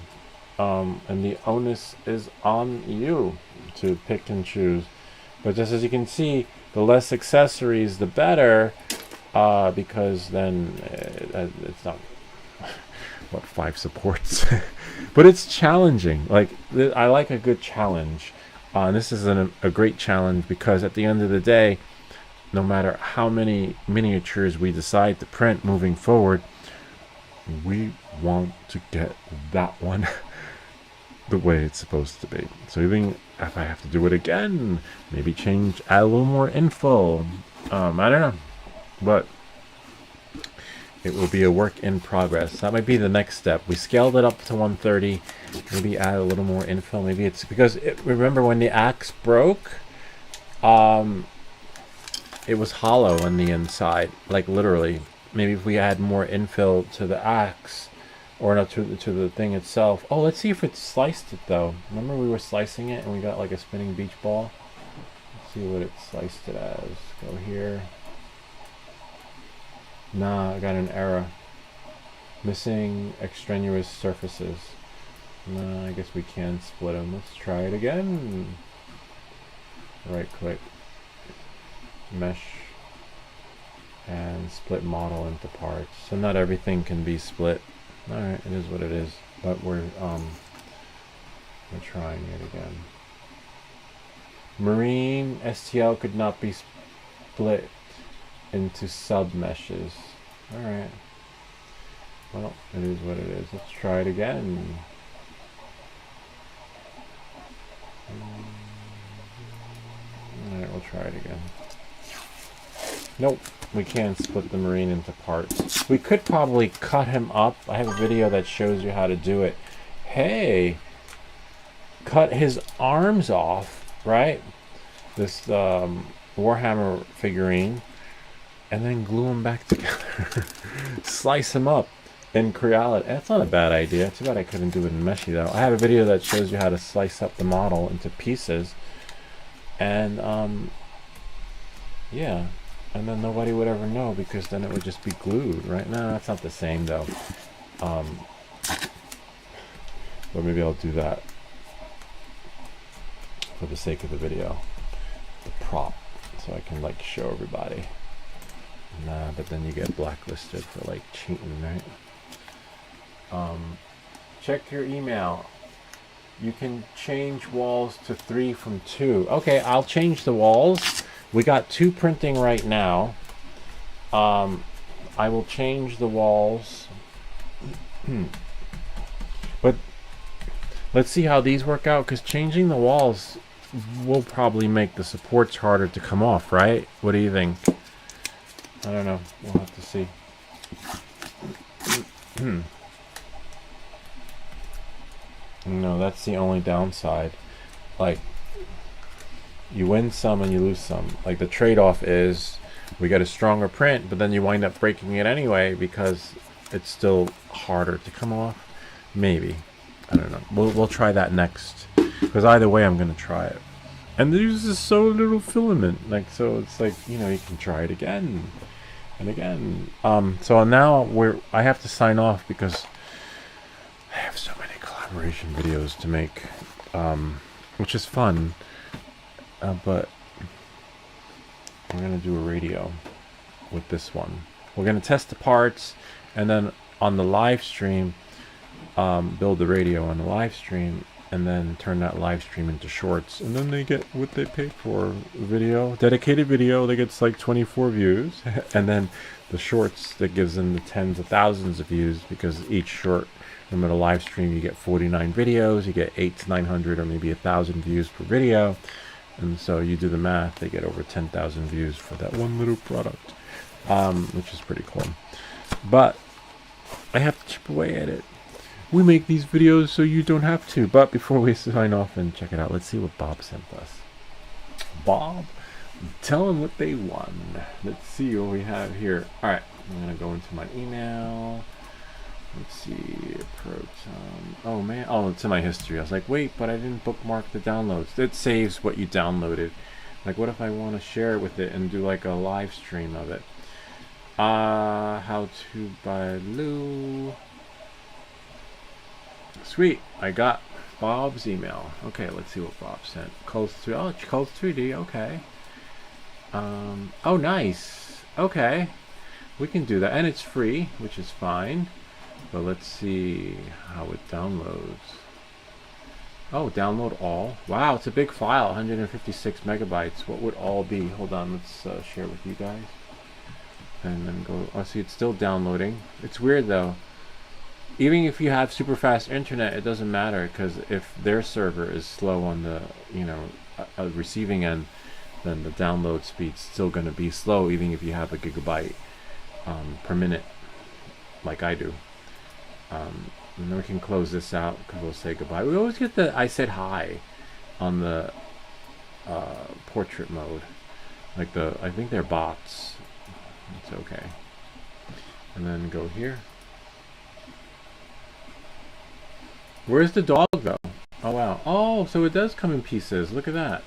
and the onus is on you to pick and choose. But just as you can see, the less accessories the better, because then it's not what 5 supports. But it's challenging. Like, I like a good challenge, and this is a great challenge, because at the end of the day, no matter how many miniatures we decide to print moving forward, we want to get that one the way it's supposed to be. So even if I have to do it again, maybe add a little more info, I don't know, but it will be a work in progress. That might be the next step. We scaled it up to 130, maybe add a little more info. Maybe it's because remember when the axe broke, it was hollow on the inside, like literally. Maybe if we add more infill to the axe, or not to the thing itself. Oh, let's see if it sliced it though. Remember we were slicing it and we got like a spinning beach ball? Let's see what it sliced it as. Go here. Nah, I got an error. Missing extraneous surfaces. Nah, I guess we can split them. Let's try it again. Right click. Mesh. And split model into parts. So not everything can be split. Alright, it is what it is. But we're trying it again. Marine STL could not be split into sub meshes. Alright. Well, it is what it is. Let's try it again. Alright, we'll try it again. Nope, we can't split the Marine into parts. We could probably cut him up. I have a video that shows you how to do it. Hey, cut his arms off, right? This Warhammer figurine, and then glue them back together. Slice him up in Creality. That's not a bad idea. Too bad I couldn't do it in Meshy though. I have a video that shows you how to slice up the model into pieces, and yeah. And then nobody would ever know, because then it would just be glued, right? No, that's not the same though. But maybe I'll do that for the sake of the video. The prop, so I can like show everybody. Nah, but then you get blacklisted for like cheating, right? Check your email. You can change walls to 3 from 2. Okay, I'll change the walls. We got 2 printing right now. I will change the walls. But let's see how these work out, because changing the walls will probably make the supports harder to come off, right? What do you think? I don't know. We'll have to see. No, that's the only downside. Like, you win some and you lose some. Like, the trade-off is we get a stronger print, but then you wind up breaking it anyway, because it's still harder to come off. Maybe. I don't know. We'll try that next. Because either way, I'm going to try it. And there's just so little filament. Like, so it's like, you know, you can try it again and again. So now I have to sign off because I have so many collaboration videos to make, which is fun. But we're going to do a radio with this one. We're going to test the parts, and then on the live stream, build the radio on the live stream, and then turn that live stream into shorts, and then they get what they paid for. Video, dedicated video, that gets like 24 views, and then the shorts that gives them the tens of thousands of views, because each short, remember the live stream, you get 49 videos, you get 800 to 900 or maybe 1,000 views per video, and so you do the math, they get over 10,000 views for that one little product, which is pretty cool. But I have to chip away at it. We make these videos so you don't have to. But before we sign off and check it out, let's see what Bob sent us. Bob, tell them what they won. Let's see what we have here. All right, I'm gonna go into my email. Let's see, Proton. Oh man, oh, it's in my history. I was like, wait, but I didn't bookmark the downloads. It saves what you downloaded. Like, what if I want to share it with it and do like a live stream of it? How to buy Lou. Sweet, I got Bob's email. Okay, let's see what Bob sent. Codes 3. Oh, Codes 3D. Okay. Oh, nice. Okay, we can do that, and it's free, which is fine. But let's see how it downloads. Oh, download all. Wow, it's a big file, 156 megabytes. What would all be? Hold on, let's share it with you guys. And then go. Oh, see, it's still downloading. It's weird though. Even if you have super fast internet, it doesn't matter, because if their server is slow on the, you know, receiving end, then the download speed's still going to be slow, even if you have a gigabyte per minute, like I do. And then we can close this out because we'll say goodbye. We always get the I said hi on the portrait mode, like I think they're bots. It's okay. And then go here. Where's the dog though? Oh wow. Oh, so it does come in pieces. Look at that.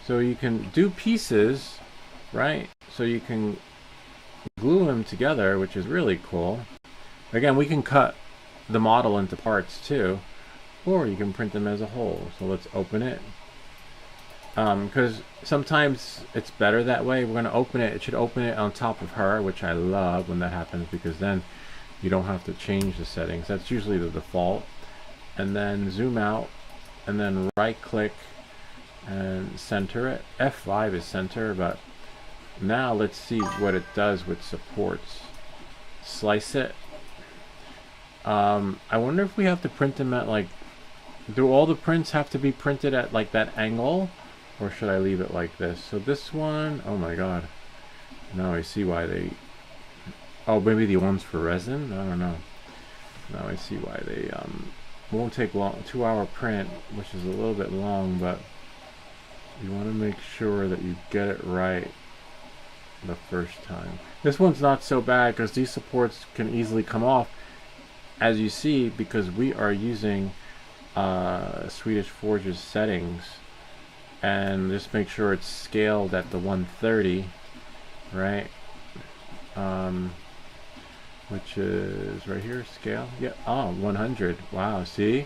So you can do pieces, right? So you can glue them together, which is really cool. Again, we can cut the model into parts too, or you can print them as a whole. So let's open it. Because sometimes it's better that way. We're going to open it. It should open it on top of her, which I love when that happens, because then you don't have to change the settings. That's usually the default. And then zoom out, and then right click and center it. F5 is center, but now let's see what it does with supports. Slice it. I wonder if we have to print them at like, do all the prints have to be printed at like that angle, or should I leave it like this? So this one, oh my god, now I see why they, oh, maybe the ones for resin, I don't know. Now I see why they won't take long. 2-hour print, which is a little bit long, but you want to make sure that you get it right the first time. This one's not so bad because these supports can easily come off, as you see, because we are using Swedish Forge's settings, and just make sure it's scaled at the 130, right? Which is right here, scale. Yeah, oh, 100. Wow, see?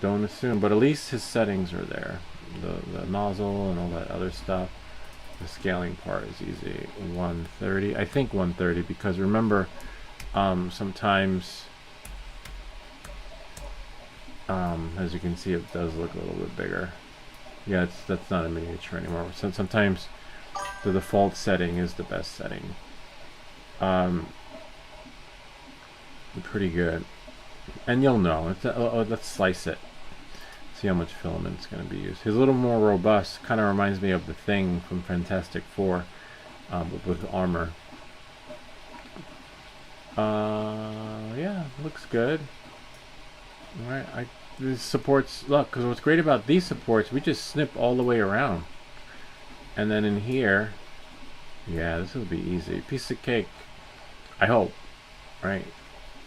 Don't assume, but at least his settings are there. The nozzle and all that other stuff. The scaling part is easy. 130, I think 130, because remember, sometimes, as you can see, it does look a little bit bigger. Yeah, that's not a miniature anymore. So sometimes the default setting is the best setting. Pretty good, and you'll know. Let's slice it. See how much filament is going to be used. He's a little more robust. Kind of reminds me of the Thing from Fantastic Four, but with armor. Yeah, looks good. All right, these supports. Look, because what's great about these supports, we just snip all the way around, and then in here, yeah, this will be easy. Piece of cake. I hope. right?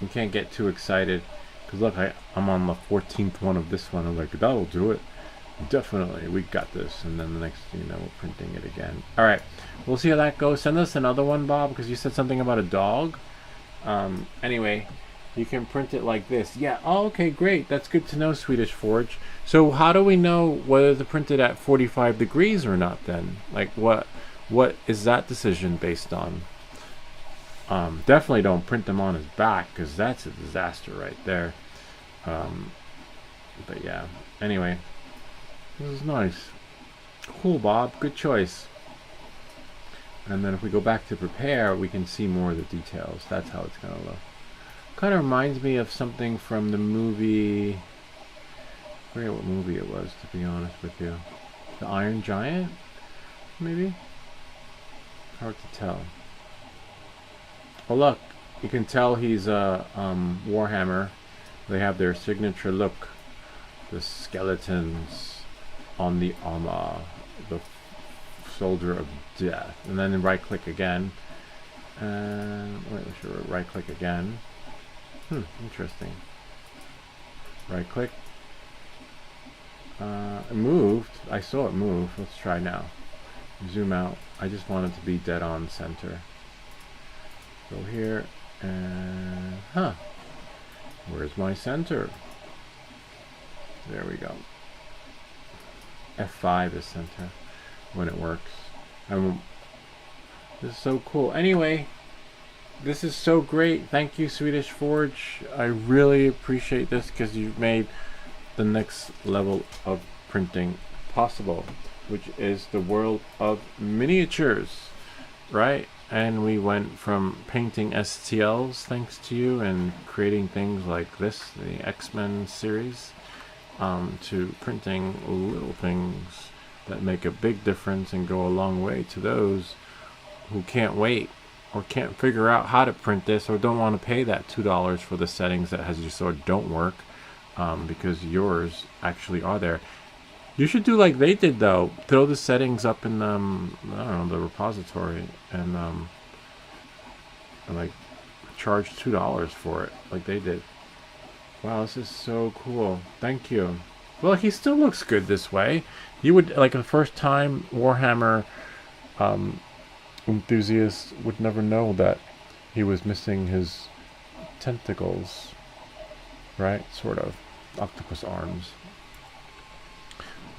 You can't get too excited. Because look, I'm on the 14th one of this one. I'm like, that'll do it. Definitely, we got this. And then the next thing you know, we're printing it again. All right, we'll see how that goes. Send us another one, Bob, because you said something about a dog. Anyway, you can print it like this. Yeah, oh, okay, great. That's good to know, Swedish Forge. So how do we know whether to print it at 45 degrees or not then? Like, what is that decision based on? Definitely don't print them on his back, because that's a disaster right there. But yeah, anyway, this is nice. Cool, Bob, good choice. And then if we go back to prepare, we can see more of the details. That's how it's gonna look. Kind of reminds me of something from the movie, I forget what movie it was, to be honest with you. The Iron Giant, maybe? Hard to tell. Oh look, you can tell he's a Warhammer. They have their signature look. The skeletons on the armor, the soldier of death. And then right click again. Wait, should right click again. Interesting. Right click. It moved. I saw it move. Let's try now. Zoom out. I just want it to be dead on center. Go here and where's my center? There we go. F5 is center when it works. This is so cool. Anyway, this is so great. Thank you, Swedish Forge. I really appreciate this because you've made the next level of printing possible, which is the world of miniatures, right? And we went from painting STLs, thanks to you, and creating things like this, the X-Men series, to printing little things that make a big difference and go a long way to those who can't wait or can't figure out how to print this or don't want to pay that $2 for the settings that, as you saw, don't work, because yours actually are there. You should do like they did, though. Throw the settings up in I don't know, the repository, and like charge $2 for it, like they did. Wow, this is so cool. Thank you. Well, he still looks good this way. You would, like, a first-time Warhammer enthusiast would never know that he was missing his tentacles, right? Sort of octopus arms.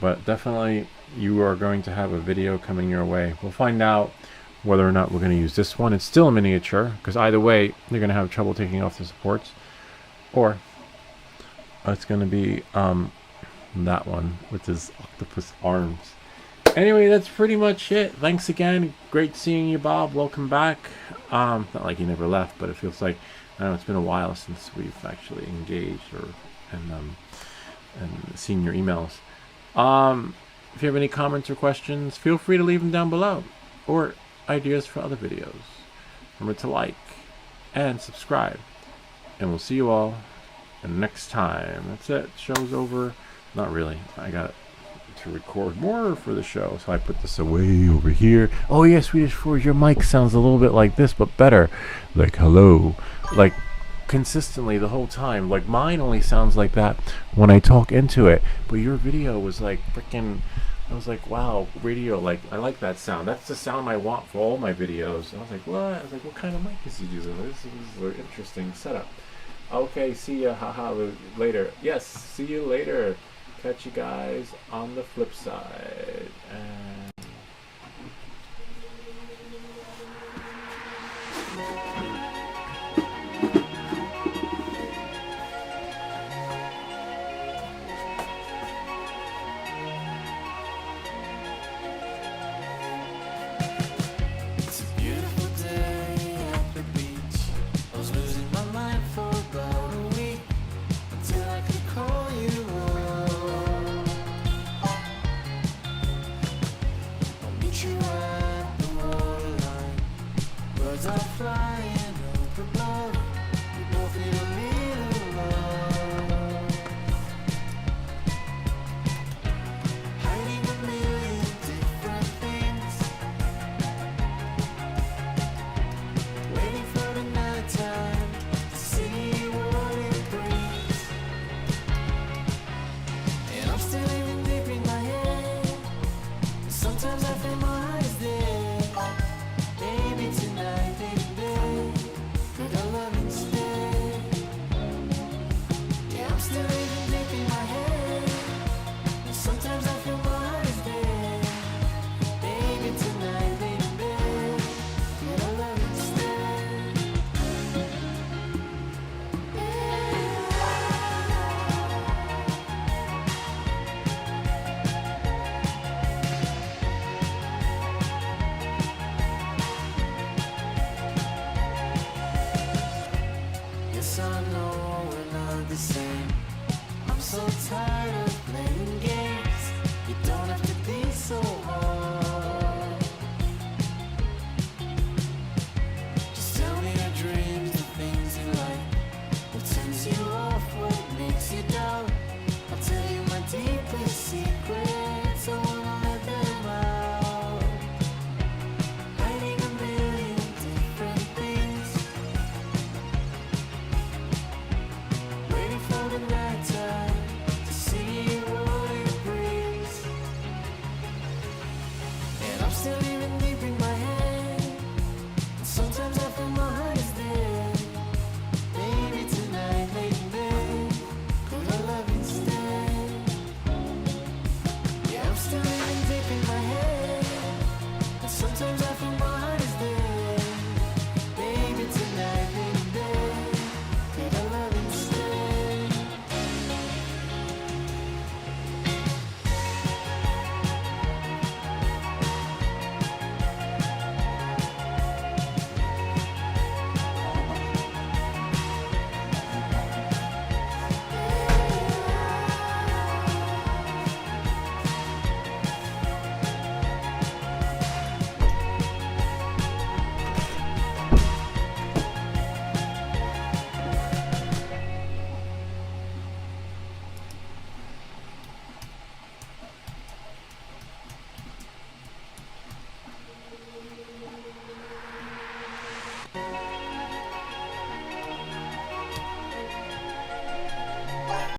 But definitely you are going to have a video coming your way. We'll find out whether or not we're going to use this one. It's still a miniature, because either way you're going to have trouble taking off the supports, or it's going to be that one with his octopus arms. Anyway, that's pretty much it. Thanks again. Great seeing you, Bob. Welcome back. Not like you never left, but it feels like, I don't know, it's been a while since we've actually engaged and seen your emails. If you have any comments or questions, feel free to leave them down below, or ideas for other videos. Remember to like and subscribe, and we'll see you all next time. That's it. Show's over. Not really. I got to record more for the show, so I put this away over here. Oh yeah, Swedish Forge, your mic sounds a little bit like this, but better. Like hello, like consistently the whole time. Like mine only sounds like that when I talk into it, but your video was like freaking, I was like, wow, radio, like I like that sound. That's the sound I want for all my videos. And I was like, what? I was like, what kind of mic is he using? This is an interesting setup. Okay, see ya, haha, later. Yes, see you later. Catch you guys on the flip side. And It's a beautiful day at the beach. I was losing my mind for about a week until I could call you up. I'll meet you at the waterline. Birds are flying